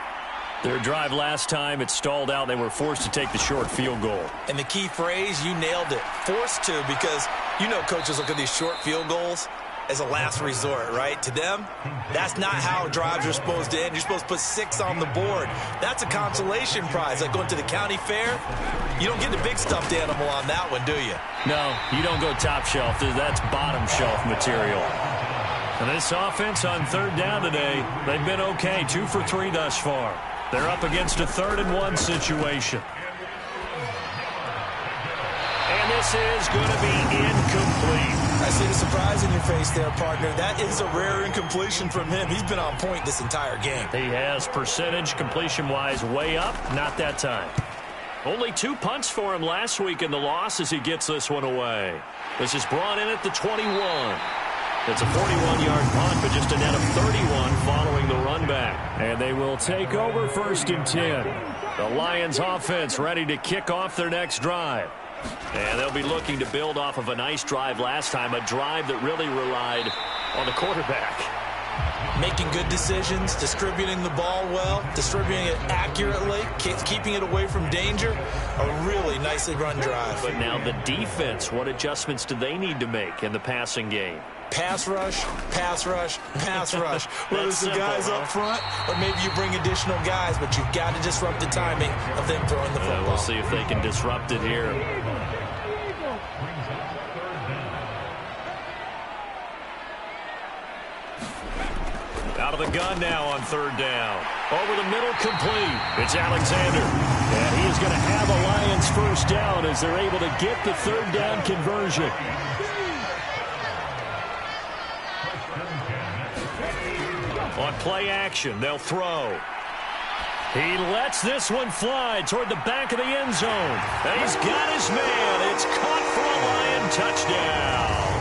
Their drive last time, it stalled out. They were forced to take the short field goal. And the key phrase, you nailed it, forced to, because you know coaches look at these short field goals as a last resort, right? To them, that's not how drives are supposed to end. You're supposed to put 6 on the board. That's a consolation prize, like going to the county fair. You don't get the big stuffed animal on that one, do you? No, you don't go top shelf. That's bottom shelf material. And this offense on third down today, they've been okay, 2 for 3 thus far. They're up against a 3rd and 1 situation. And this is going to be incomplete. I see the surprise in your face there, partner. That is a rare incompletion from him. He's been on point this entire game. He has percentage completion-wise way up, not that time. Only 2 punts for him last week in the loss as he gets this one away. This is brought in at the 21. It's a 41-yard punt, but just a net of 31 following the run back. And they will take over 1st and 10. The Lions offense ready to kick off their next drive. And they'll be looking to build off of a nice drive last time, a drive that really relied on the quarterback. Making good decisions, distributing the ball well, distributing it accurately, keeping it away from danger. A really nicely run drive. But now the defense, what adjustments do they need to make in the passing game? Pass rush, pass rush, pass rush. Whether it's the guys up front or maybe you bring additional guys, but you've got to disrupt the timing of them throwing the football. We'll see if they can disrupt it here. Out of the gun now on 3rd down. Over the middle, complete. It's Alexander. And he is going to have a Lions 1st down as they're able to get the 3rd down conversion. On play action, they'll throw. He lets this one fly toward the back of the end zone. And he's got his man. It's caught for a Lion touchdown.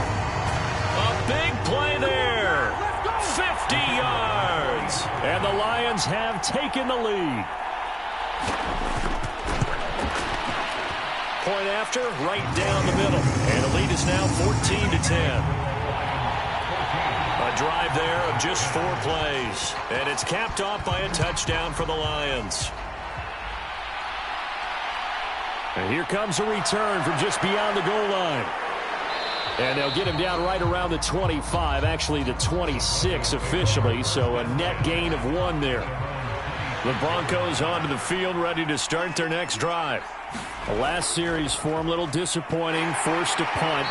A big play there. 50 yards. And the Lions have taken the lead. Point after, right down the middle. And the lead is now 14-10. A drive there of just 4 plays. And it's capped off by a touchdown for the Lions. And here comes a return from just beyond the goal line. And they'll get him down right around the 25, actually the 26 officially, so a net gain of 1 there. The Broncos onto the field, ready to start their next drive. The last series for them, a little disappointing, forced to punt.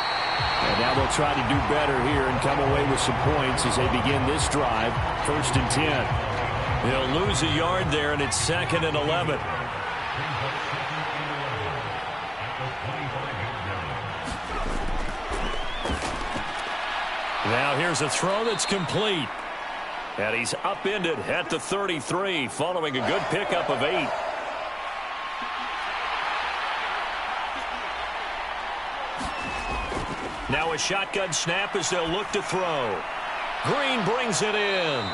And now they'll try to do better here and come away with some points as they begin this drive, 1st and 10. They'll lose a yard there, and it's 2nd and 11. Now here's a throw that's complete. And he's upended at the 33 following a good pickup of 8. Now a shotgun snap as they'll look to throw. Green brings it in.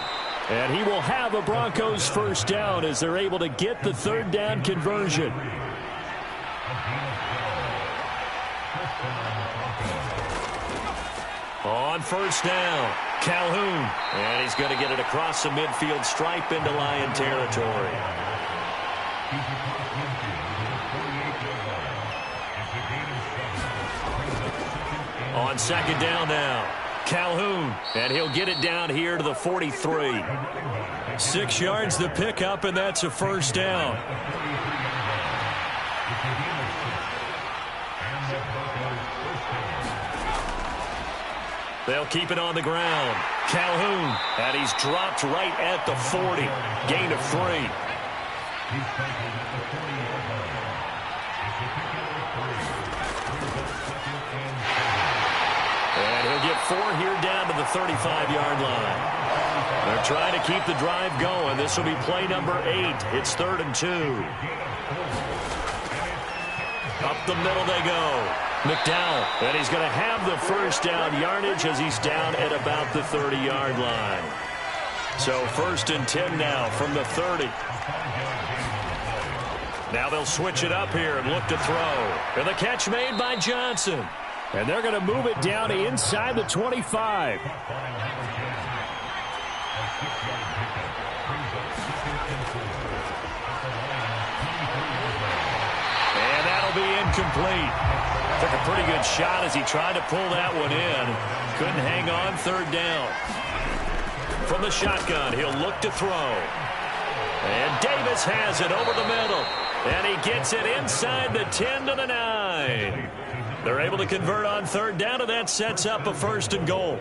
And he will have a Broncos first down as they're able to get the 3rd down conversion. On 1st down, Calhoun. And he's going to get it across the midfield stripe into Lion territory. On 2nd down now, Calhoun. And he'll get it down here to the 43. 6 yards the pickup, and that's a 1st down. They'll keep it on the ground. Calhoun, and he's dropped right at the 40. Gain of 3. And he'll get 4 here down to the 35-yard line. They're trying to keep the drive going. This will be play number 8. It's 3rd and 2. Up the middle they go. McDowell, and he's going to have the 1st down yardage as he's down at about the 30-yard line. So 1st and 10 now from the 30. Now they'll switch it up here and look to throw. And the catch made by Johnson. And they're going to move it down inside the 25. And that'll be incomplete. Took a pretty good shot as he tried to pull that one in. Couldn't hang on, 3rd down. From the shotgun, he'll look to throw. And Davis has it over the middle. And he gets it inside the 10 to the 9. They're able to convert on 3rd down, and that sets up a 1st and goal.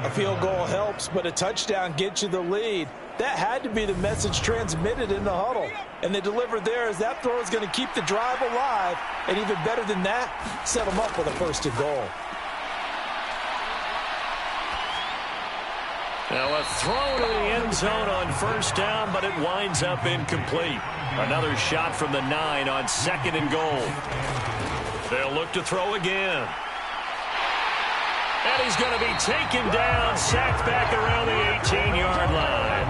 A field goal helps, but a touchdown gets you the lead. That had to be the message transmitted in the huddle. And they delivered there as that throw is going to keep the drive alive. And even better than that, set them up with a 1st and goal. Now a throw to the end zone on 1st down, but it winds up incomplete. Another shot from the 9 on 2nd and goal. They'll look to throw again. And he's going to be taken down, sacked back around the 18-yard line.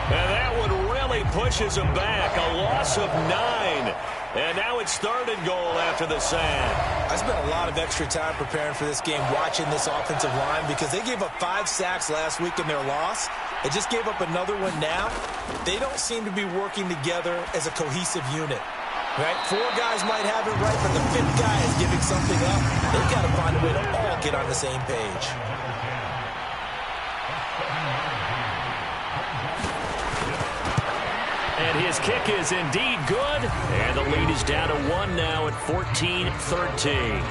And that one really pushes him back. A loss of 9. And now it's 3rd and goal after the sack. I spent a lot of extra time preparing for this game, watching this offensive line, because they gave up 5 sacks last week in their loss. They just gave up another one now. They don't seem to be working together as a cohesive unit. Right? 4 guys might have it right, but the 5th guy is giving something up. They've got to find a way to all get on the same page. And his kick is indeed good. And the lead is down to 1 now at 14-13.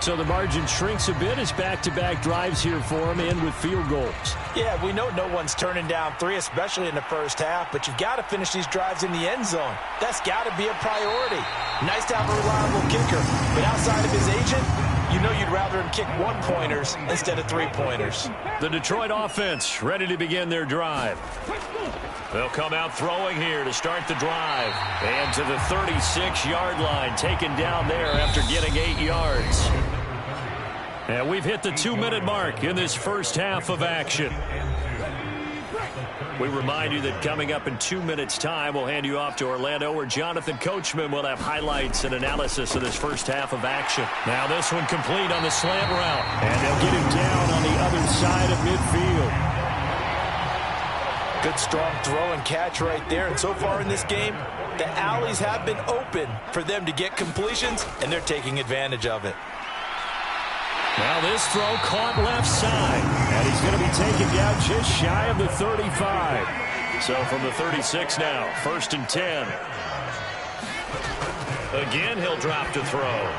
So the margin shrinks a bit as back-to-back drives here for him, and with field goals. Yeah, we know no one's turning down 3, especially in the 1st half, but you've got to finish these drives in the end zone. That's got to be a priority. Nice to have a reliable kicker, but outside of his agent, you know you'd rather him kick 1-pointers instead of 3-pointers. The Detroit offense ready to begin their drive. They'll come out throwing here to start the drive. And to the 36-yard line, taken down there after getting 8 yards. And we've hit the 2-minute mark in this first half of action. We remind you that coming up in 2 minutes' time, we'll hand you off to Orlando, where Jonathan Coachman will have highlights and analysis of this first half of action. Now this one complete on the slant route. And they'll get him down on the other side of midfield. Good, strong throw and catch right there. And so far in this game, the alleys have been open for them to get completions, and they're taking advantage of it. Now this throw caught left side, and he's going to be taken down just shy of the 35. So from the 36 now, 1st and 10. Again, he'll drop to throw.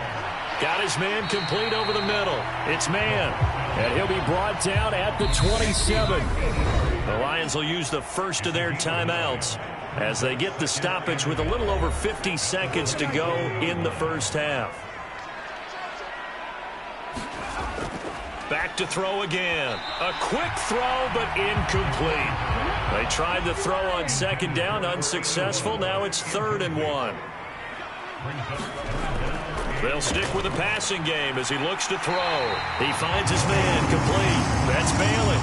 Got his man complete over the middle. It's man, and he'll be brought down at the 27. The Lions will use the first of their timeouts as they get the stoppage with a little over 50 seconds to go in the first half. Back to throw again. A quick throw, but incomplete. They tried the throw on 2nd down, unsuccessful. Now it's 3rd and 1. They'll stick with the passing game as he looks to throw. He finds his man complete. That's Bailey.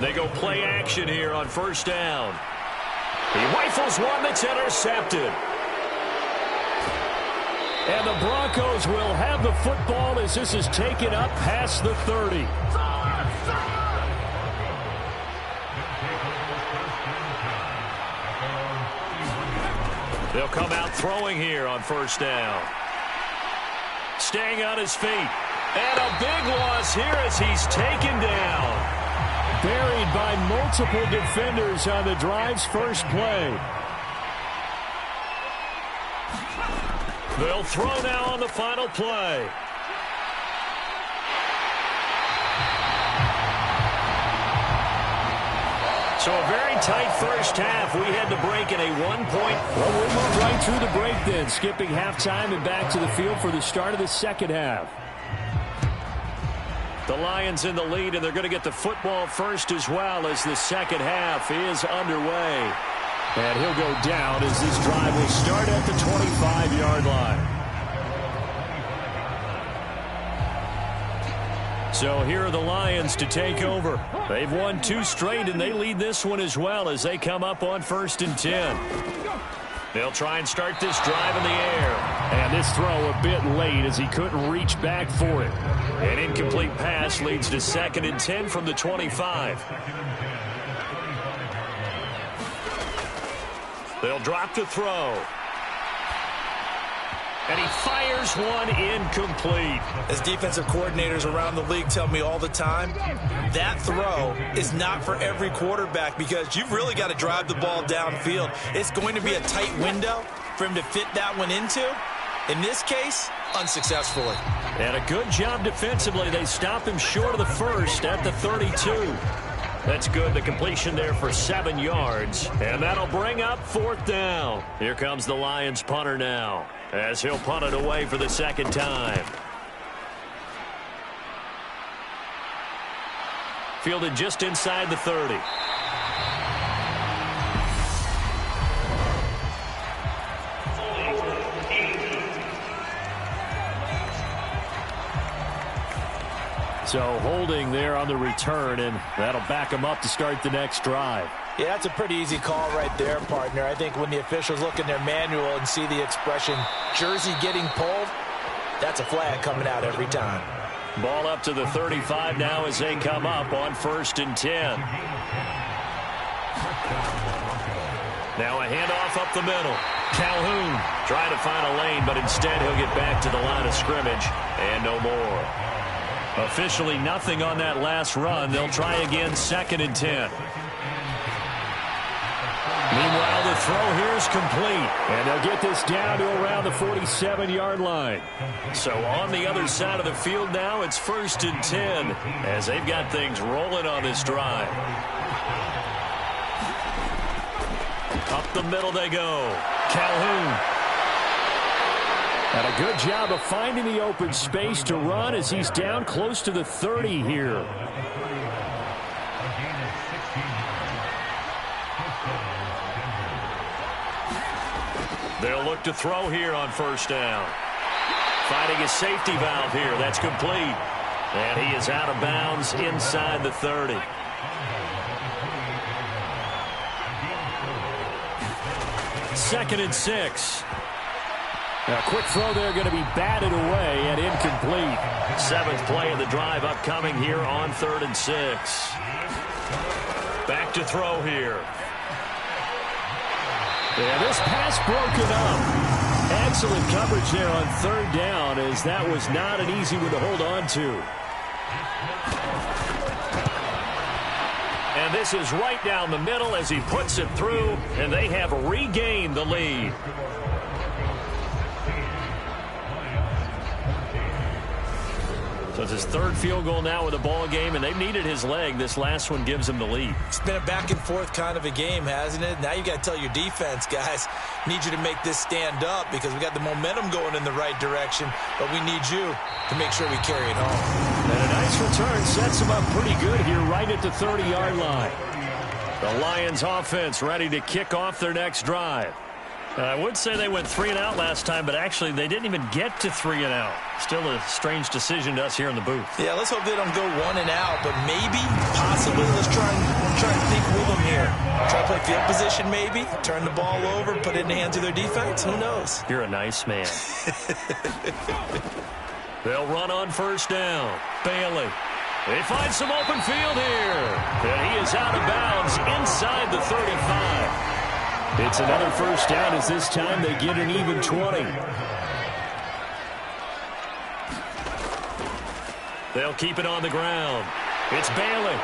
They go play action here on 1st down. He rifles one that's intercepted. And the Broncos will have the football as this is taken up past the 30. They'll come out throwing here on 1st down. Staying on his feet. And a big loss here as he's taken down. Buried by multiple defenders on the drive's first play. They'll throw now on the final play. So a very tight first half. We had to break in a 1-point. Well, we'll move right through the break then, skipping halftime and back to the field for the start of the second half. The Lions in the lead, and they're going to get the football first as well as the second half is underway. And he'll go down as this drive will start at the 25-yard line. So here are the Lions to take over. They've won 2 straight, and they lead this one as well as they come up on 1st and 10. They'll try and start this drive in the air. And this throw a bit late as he couldn't reach back for it. An incomplete pass leads to 2nd and 10 from the 25. They'll drop to throw. And he fires one incomplete. As defensive coordinators around the league tell me all the time, that throw is not for every quarterback because you've really got to drive the ball downfield. It's going to be a tight window for him to fit that one into. In this case, unsuccessfully. And a good job defensively. They stop him short of the first at the 32. That's good. The completion there for 7 yards. And that'll bring up 4th down. Here comes the Lions punter now as he'll punt it away for the 2nd time. Fielded just inside the 30. So holding there on the return, and that'll back him up to start the next drive. Yeah, that's a pretty easy call right there, partner. I think when the officials look in their manual and see the expression, jersey getting pulled, that's a flag coming out every time. Ball up to the 35 now as they come up on 1st and 10. Now a handoff up the middle. Calhoun trying to find a lane, but instead he'll get back to the line of scrimmage and no more. Officially nothing on that last run. They'll try again 2nd and 10. Meanwhile, the throw here is complete. And they'll get this down to around the 47-yard line. So on the other side of the field now, it's 1st and 10 as they've got things rolling on this drive. Up the middle they go. Calhoun. And a good job of finding the open space to run as he's down close to the 30 here. They'll look to throw here on 1st down. Finding a safety valve here. That's complete. And he is out of bounds inside the 30. Second and 6. A quick throw there going to be batted away and incomplete. 7th play of the drive upcoming here on 3rd and 6. Back to throw here. Yeah, this pass broken up. Excellent coverage there on 3rd down, as that was not an easy one to hold on to. And this is right down the middle as he puts it through, and they have regained the lead. So it's his 3rd field goal now with a ball game, and they've needed his leg. This last one gives him the lead. It's been a back and forth kind of a game, hasn't it? Now you got to tell your defense, guys, need you to make this stand up because we got the momentum going in the right direction, but we need you to make sure we carry it home. And a nice return sets him up pretty good here right at the 30-yard line. The Lions offense ready to kick off their next drive. I would say they went 3 and out last time, but actually they didn't even get to 3 and out. Still a strange decision to us here in the booth. Yeah, let's hope they don't go 1 and out, but maybe, possibly, let's try and think with them here. Try to play field position maybe, turn the ball over, put it in the hands of their defense. Who knows? You're a nice man. They'll run on 1st down. Bailey. They find some open field here. And he is out of bounds inside the 35. It's another 1st down as this time they get an even 20. They'll keep it on the ground. It's Bailey.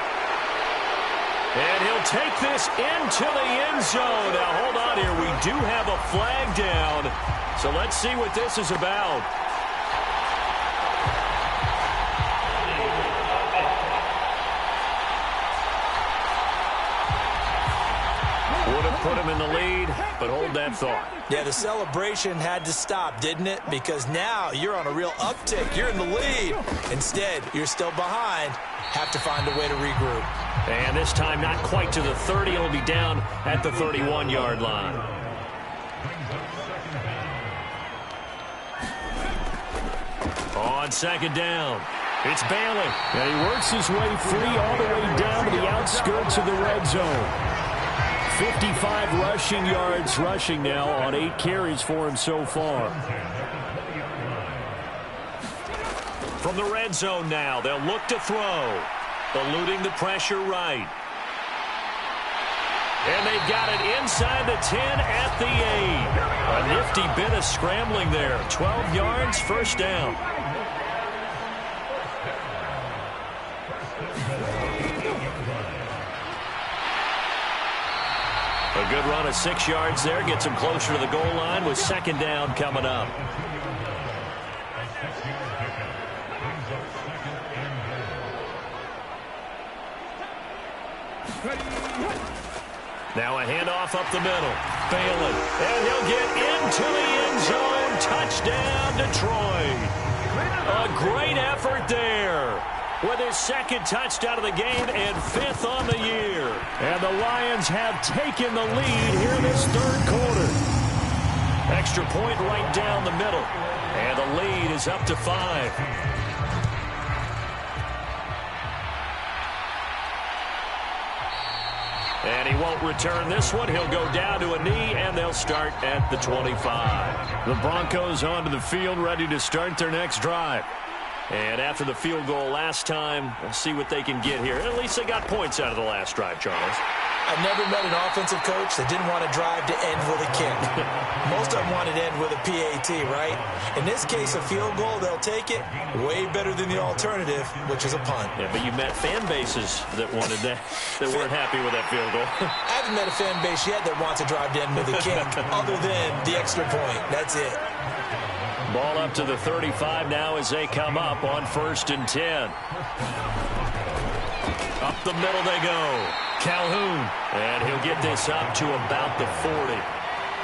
And he'll take this into the end zone. Now, hold on here. We do have a flag down. So let's see what this is about. Would have put him in the lead, but hold that thought. Yeah, the celebration had to stop, didn't it? Because now you're on a real uptick. You're in the lead. Instead, you're still behind. Have to find a way to regroup. And this time, not quite to the 30. It'll be down at the 31-yard line. On 2nd down, it's Bailey. And he works his way free all the way down to the outskirts of the red zone. 55 rushing yards rushing now on 8 carries for him so far. From the red zone now, they'll look to throw. Eluding the pressure right. And they've got it inside the 10 at the 8. A nifty bit of scrambling there. 12 yards, 1st down. A good run of 6 yards there. Gets him closer to the goal line with 2nd down coming up. Now a handoff up the middle. Bailey. And he'll get into the end zone. Touchdown, Detroit. A great effort there. With his 2nd touchdown of the game and 5th on the year. And the Lions have taken the lead here in this 3rd quarter. Extra point right down the middle. And the lead is up to 5. And he won't return this one. He'll go down to a knee, and they'll start at the 25. The Broncos onto the field, ready to start their next drive. And after the field goal last time, we'll see what they can get here. At least they got points out of the last drive, Charles. I've never met an offensive coach that didn't want to drive to end with a kick. Most of them wanted to end with a PAT, right? In this case, a field goal, they'll take it. Way better than the alternative, which is a punt. Yeah, but you met fan bases that wanted that, that weren't happy with that field goal. I haven't met a fan base yet that wants to drive to end with a kick, other than the extra point. That's it. Ball up to the 35 now as they come up on 1st and 10. Up the middle they go. Calhoun. And he'll get this up to about the 40.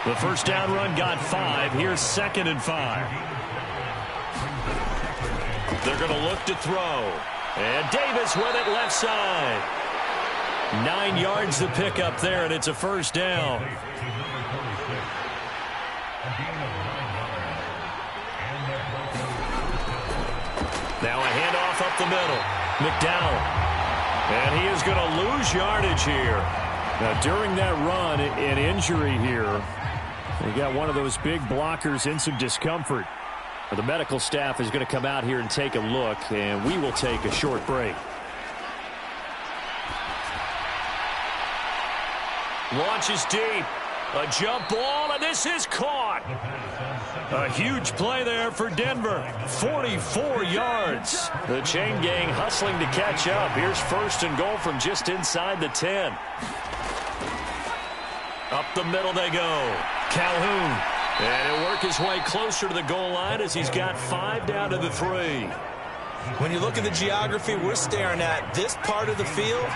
The 1st down run got 5. Here's 2nd and 5. They're going to look to throw. And Davis with it left side. 9 yards to pick up there, and it's a 1st down. Now a handoff up the middle. McDowell. And he is going to lose yardage here. Now, during that run, an injury here You got one of those big blockers in some discomfort. The medical staff is going to come out here and take a look, and we will take a short break. Launches deep. A jump ball, and this is caught. A huge play there for Denver. 44 yards. The chain gang hustling to catch up. Here's first and goal from just inside the 10. Up the middle they go. Calhoun. And he'll work his way closer to the goal line as he's got 5 down to the 3. When you look at the geography we're staring at, this part of the field,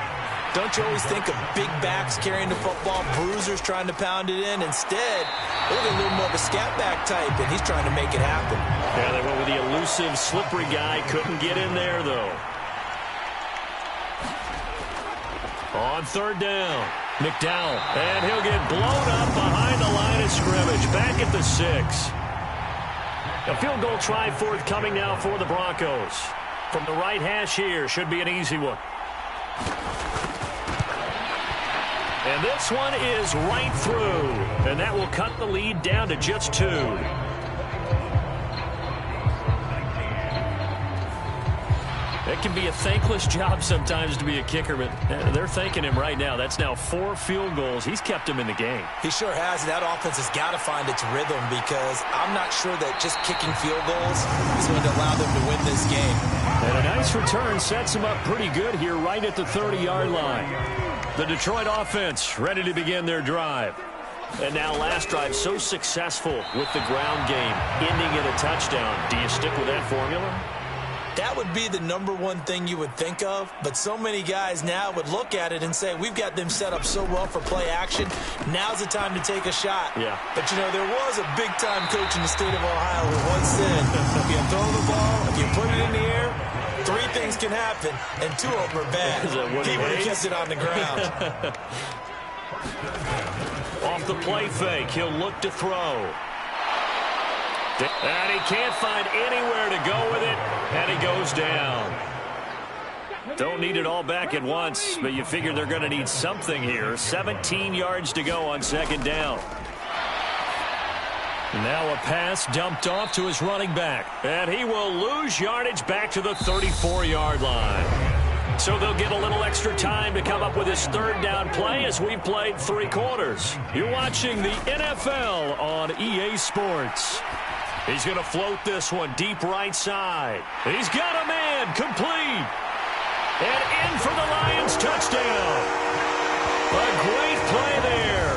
don't you always think of big backs carrying the football, bruisers trying to pound it in? Instead, look at a little more of a scat back type, and he's trying to make it happen. Yeah, they went with the elusive, slippery guy. Couldn't get in there, though. On third down, McDowell. And he'll get blown up behind the line of scrimmage. Back at the 6. A field goal try forthcoming now for the Broncos. From the right hash here, should be an easy one. And this one is right through. And that will cut the lead down to just 2. It can be a thankless job sometimes to be a kicker, but they're thanking him right now. That's now 4 field goals. He's kept him in the game. He sure has. That offense has got to find its rhythm because I'm not sure that just kicking field goals is going to allow them to win this game. And a nice return sets him up pretty good here right at the 30-yard line. The Detroit offense ready to begin their drive. And now last drive so successful with the ground game, ending in a touchdown. Do you stick with that formula? That would be the #1 thing you would think of, but so many guys now would look at it and say, we've got them set up so well for play action, now's the time to take a shot. Yeah. But, you know, there was a big-time coach in the state of Ohio who once said, if you throw the ball, if you put it in the air, 3 things can happen, and 2 of them are bad. He would have kept it on the ground. Off the play fake, he'll look to throw. And he can't find anywhere to go with it, and he goes down. Don't need it all back at once, but you figure they're going to need something here. 17 yards to go on second down. Now a pass dumped off to his running back, and he will lose yardage back to the 34-yard line. So they'll get a little extra time to come up with his third down play as we've played 3 quarters. You're watching the NFL on EA Sports. He's going to float this one deep right side. He's got a man complete. And in for the Lions touchdown. A great play there.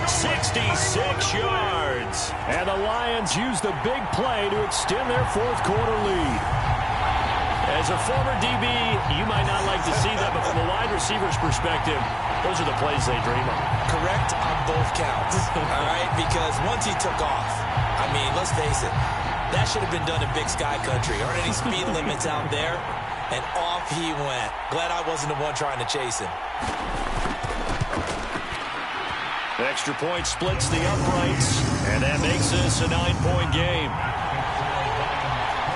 66 yards. And the Lions use the big play to extend their 4th quarter lead. As a former DB, you might not like to see that, but from a wide receiver's perspective, those are the plays they dream of. Correct on both counts, all right? Because once he took off, I mean, let's face it, that should have been done in Big Sky Country. Aren't any speed limits out there? And off he went. Glad I wasn't the one trying to chase him. The extra point splits the uprights, and that makes this a 9-point game.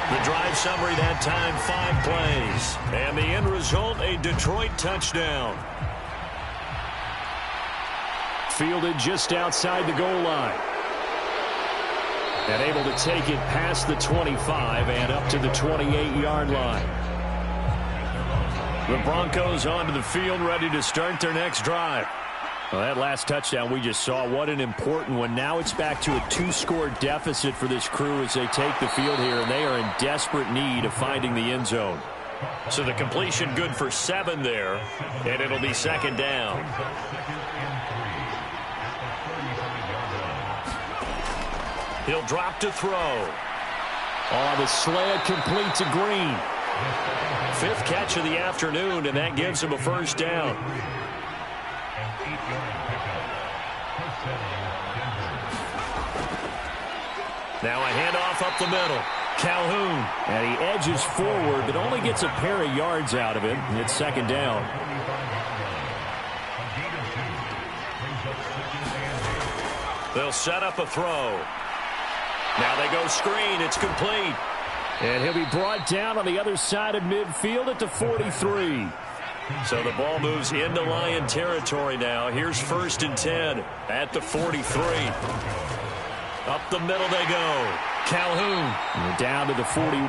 The drive summary that time, 5 plays. And the end result, a Detroit touchdown. Fielded just outside the goal line. And able to take it past the 25 and up to the 28-yard line. The Broncos onto the field, ready to start their next drive. Well, that last touchdown we just saw, what an important one. Now it's back to a 2-score deficit for this crew as they take the field here, and they are in desperate need of finding the end zone. So the completion good for 7 there, and it'll be second down. He'll drop to throw. Oh, the slant complete to Green. 5th catch of the afternoon, and that gives him a first down. Now a handoff up the middle. Calhoun. And he edges forward, but only gets a pair of yards out of it. It's second down. They'll set up a throw. Now they go screen. It's complete. And he'll be brought down on the other side of midfield at the 43. So the ball moves into Lion territory now. Here's 1st and 10 at the 43. Up the middle they go. Calhoun. And they're down to the 41.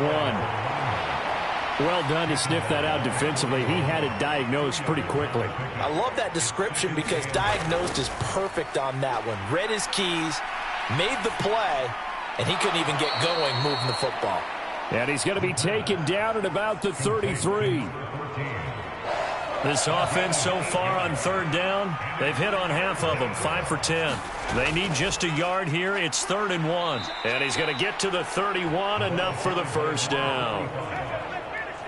Well done to sniff that out defensively. He had it diagnosed pretty quickly. I love that description because diagnosed is perfect on that one. Read his keys, made the play, and he couldn't even get going moving the football. And he's going to be taken down at about the 33. This offense so far on third down, they've hit on half of them, 5 for 10. They need just a yard here. It's 3rd and 1. And he's going to get to the 31, enough for the first down.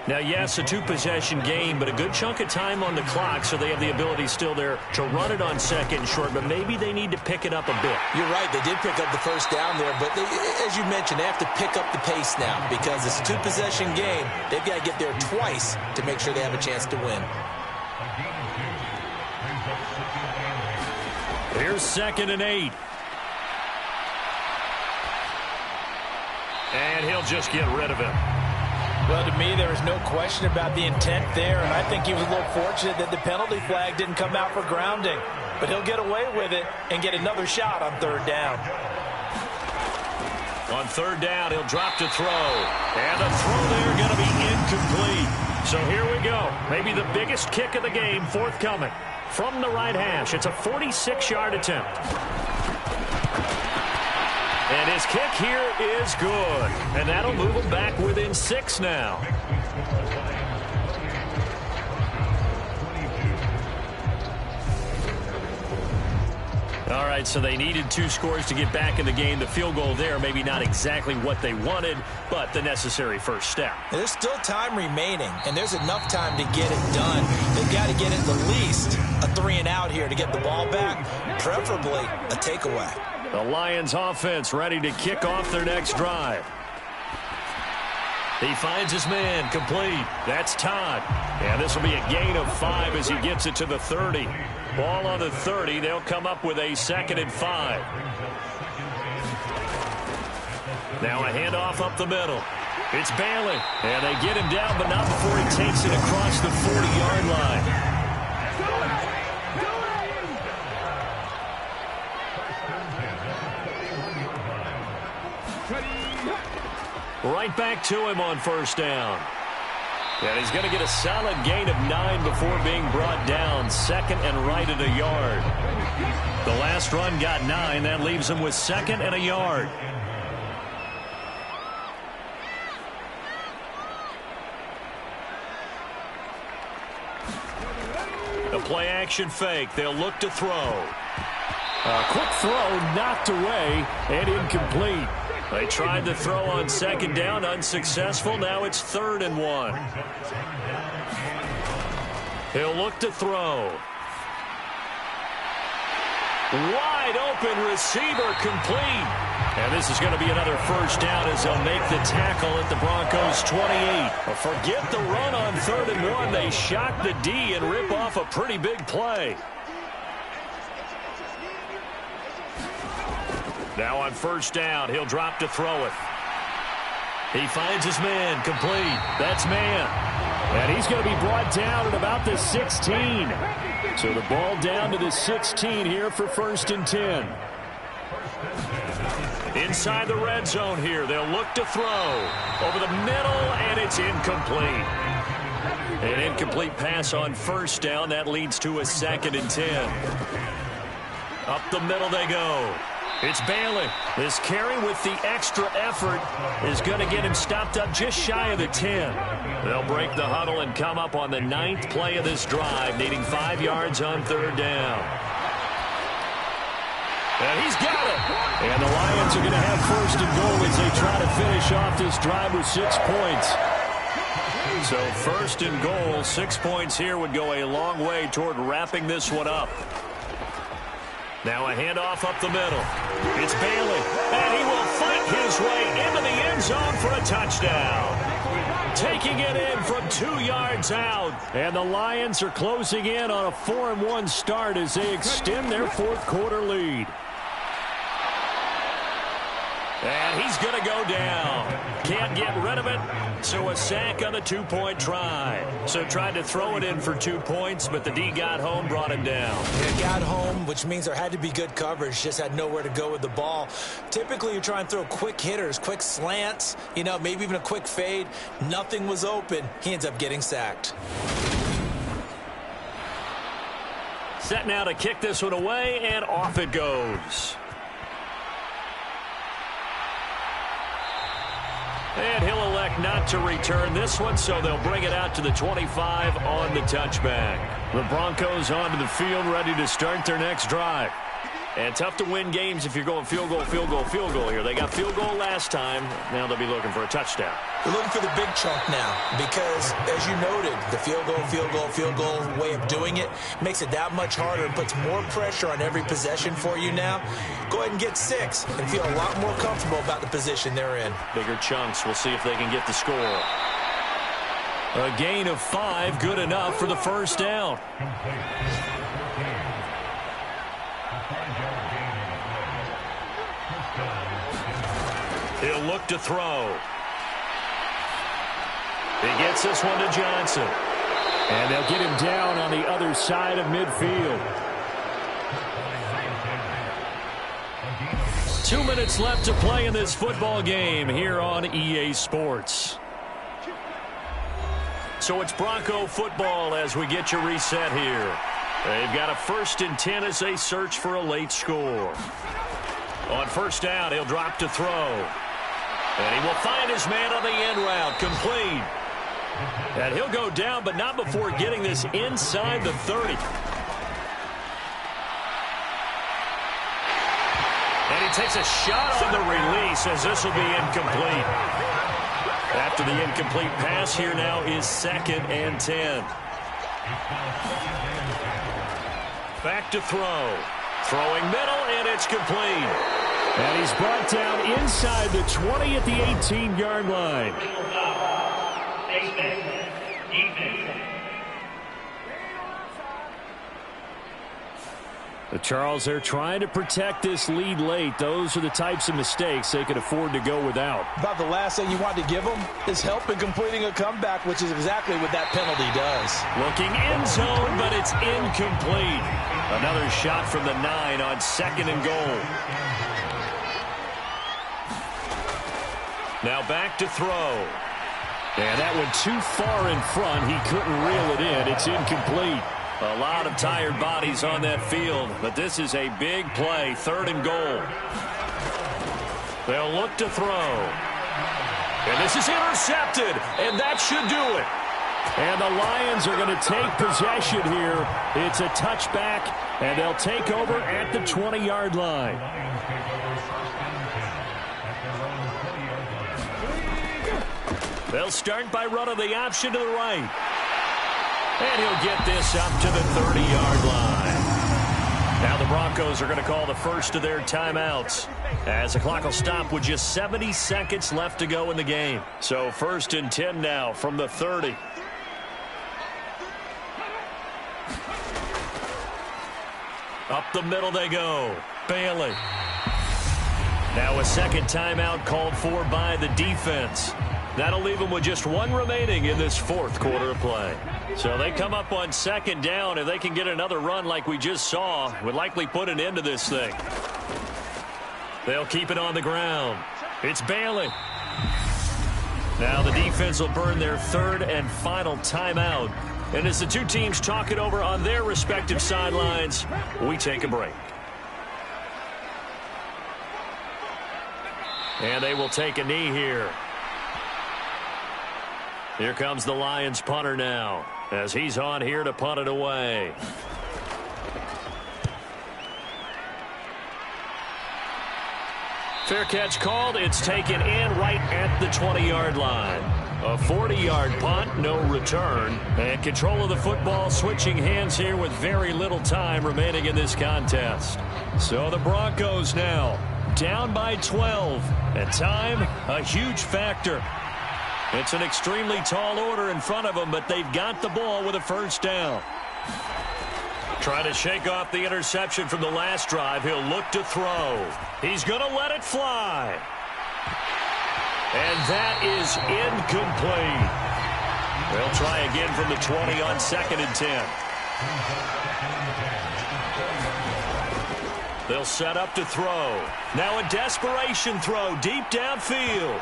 Now, yes, a two-possession game, but a good chunk of time on the clock, so they have the ability still there to run it on second and short, but maybe they need to pick it up a bit. You're right. They did pick up the first down there, but as you mentioned, they have to pick up the pace now because it's a two-possession game. They've got to get there twice to make sure they have a chance to win. Here's 2nd and 8. And he'll just get rid of him. Well, to me, there is no question about the intent there, and I think he was a little fortunate that the penalty flag didn't come out for grounding. But he'll get away with it and get another shot on 3rd down. On 3rd down, he'll drop to throw. And the throw there going to be incomplete. So here we go. Maybe the biggest kick of the game forthcoming. From the right hash, it's a 46-yard attempt. And his kick here is good. And that'll move him back within 6 now. All right, so they needed 2 scores to get back in the game. The field goal there, maybe not exactly what they wanted, but the necessary first step. There's still time remaining, and there's enough time to get it done. They've got to get at the least a 3-and-out here to get the ball back, preferably a takeaway. The Lions offense ready to kick off their next drive. He finds his man, complete. That's Todd. And this will be a gain of 5 as he gets it to the 30. Ball on the 30. They'll come up with a 2nd and 5. Now a handoff up the middle. It's Bailey. And they get him down, but not before he takes it across the 40-yard line. Right back to him on 1st down. And he's going to get a solid gain of 9 before being brought down. 2nd and right at a yard. The last run got 9. That leaves him with 2nd and a yard. The play action fake. They'll look to throw. A quick throw knocked away and incomplete. They tried to throw on 2nd down, unsuccessful. Now it's 3rd and 1. He'll look to throw. Wide open receiver, complete. And this is going to be another first down as they'll make the tackle at the Broncos' 28. Forget the run on 3rd and 1. They shock the D and rip off a pretty big play. Now on 1st down, he'll drop to throw it. He finds his man, complete. That's man. And he's going to be brought down at about the 16. So the ball down to the 16 here for 1st and 10. Inside the red zone here, they'll look to throw. Over the middle, and it's incomplete. An incomplete pass on 1st down. That leads to a 2nd and 10. Up the middle they go. It's Bailey. This carry with the extra effort is going to get him stopped up just shy of the 10. They'll break the huddle and come up on the 9th play of this drive, needing 5 yards on 3rd down. And he's got it. And the Lions are going to have 1st and goal as they try to finish off this drive with 6 points. So 1st and goal, 6 points here would go a long way toward wrapping this one up. Now a handoff up the middle. It's Bailey, and he will fight his way into the end zone for a touchdown. Taking it in from 2 yards out. And the Lions are closing in on a 4-1 start as they extend their 4th quarter lead. And he's going to go down. can't get rid of it, so a sack on the two-point try. So tried to throw it in for 2 points, but the D got home, brought him down. It got home, which means there had to be good coverage, just had nowhere to go with the ball. Typically, you try and throw quick hitters, quick slants, maybe even a quick fade. Nothing was open. He ends up getting sacked. Set now to kick this one away, and off it goes. And he'll elect not to return this one, so they'll bring it out to the 25 on the touchback. The Broncos onto the field, ready to start their next drive. And tough to win games if you're going field goal, field goal, field goal here. They got field goal last time. Now they'll be looking for a touchdown. They're looking for the big chunk now because, as you noted, the field goal way of doing it makes it that much harder and puts more pressure on every possession for you now. Go ahead and get 6 and feel a lot more comfortable about the position they're in. Bigger chunks. We'll see if they can get the score. A gain of 5, good enough for the first down. He'll look to throw. He gets this one to Johnson. And they'll get him down on the other side of midfield. 2 minutes left to play in this football game here on EA Sports. So it's Bronco football as we get you reset here. They've got a 1st and 10 as they search for a late score. On first down, he'll drop to throw. And he will find his man on the end route, complete. And he'll go down, but not before getting this inside the 30. And he takes a shot on the release as this will be incomplete. After the incomplete pass, here now is 2nd and 10. Back to throw. Throwing middle, and it's complete. And he's brought down inside the 20 at the 18-yard line. The Charles, they're trying to protect this lead late. Those are the types of mistakes they can afford to go without. About the last thing you want to give them is help in completing a comeback, which is exactly what that penalty does. Looking in zone, but it's incomplete. Another shot from the 9 on 2nd and goal. Now back to throw. And that one too far in front. He couldn't reel it in. It's incomplete. A lot of tired bodies on that field, but this is a big play, 3rd and goal. They'll look to throw. And this is intercepted, and that should do it. And the Lions are going to take possession here. It's a touchback, and they'll take over at the 20-yard line. They'll start by running the option to the right. And he'll get this up to the 30-yard line. Now the Broncos are going to call the first of their timeouts, as the clock will stop with just 70 seconds left to go in the game. So 1st and 10 now from the 30. Up the middle they go. Bailey. Now a second timeout called for by the defense. That'll leave them with just 1 remaining in this 4th quarter of play. So they come up on 2nd down. If they can get another run like we just saw, would likely put an end to this thing. They'll keep it on the ground. It's Bailey. Now the defense will burn their 3rd and final timeout. And as the two teams talk it over on their respective sidelines, we take a break. And they will take a knee here. Here comes the Lions punter now, as he's on here to punt it away. Fair catch called. It's taken in right at the 20-yard line. A 40-yard punt, no return. And control of the football switching hands here with very little time remaining in this contest. So the Broncos now down by 12. And time, a huge factor. It's an extremely tall order in front of them, but they've got the ball with a first down. Trying to shake off the interception from the last drive. He'll look to throw. He's going to let it fly. And that is incomplete. They'll try again from the 20 on 2nd and 10. They'll set up to throw. Now a desperation throw deep downfield.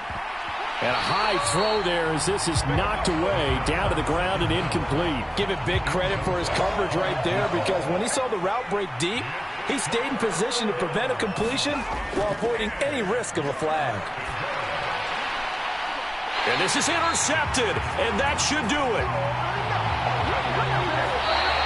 And a high throw there as this is knocked away, down to the ground and incomplete. Give it big credit for his coverage right there, because when he saw the route break deep, he stayed in position to prevent a completion while avoiding any risk of a flag. And this is intercepted, and that should do it.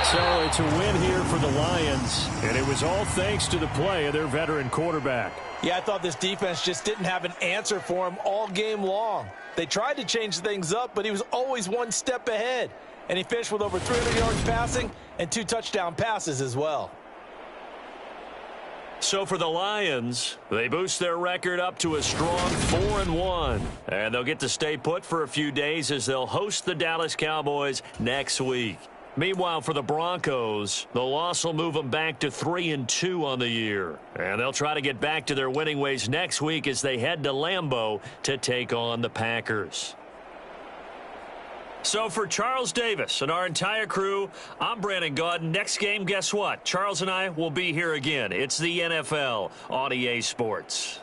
So it's a win here for the Lions, and it was all thanks to the play of their veteran quarterback. Yeah, I thought this defense just didn't have an answer for him all game long. They tried to change things up, but he was always one step ahead. And he finished with over 300 yards passing and 2 touchdown passes as well. So for the Lions, they boost their record up to a strong 4-1. And they'll get to stay put for a few days as they'll host the Dallas Cowboys next week. Meanwhile, for the Broncos, the loss will move them back to 3-2 on the year. And they'll try to get back to their winning ways next week as they head to Lambeau to take on the Packers. So for Charles Davis and our entire crew, I'm Brandon Gaudin. Next game, guess what? Charles and I will be here again. It's the NFL on EA Sports.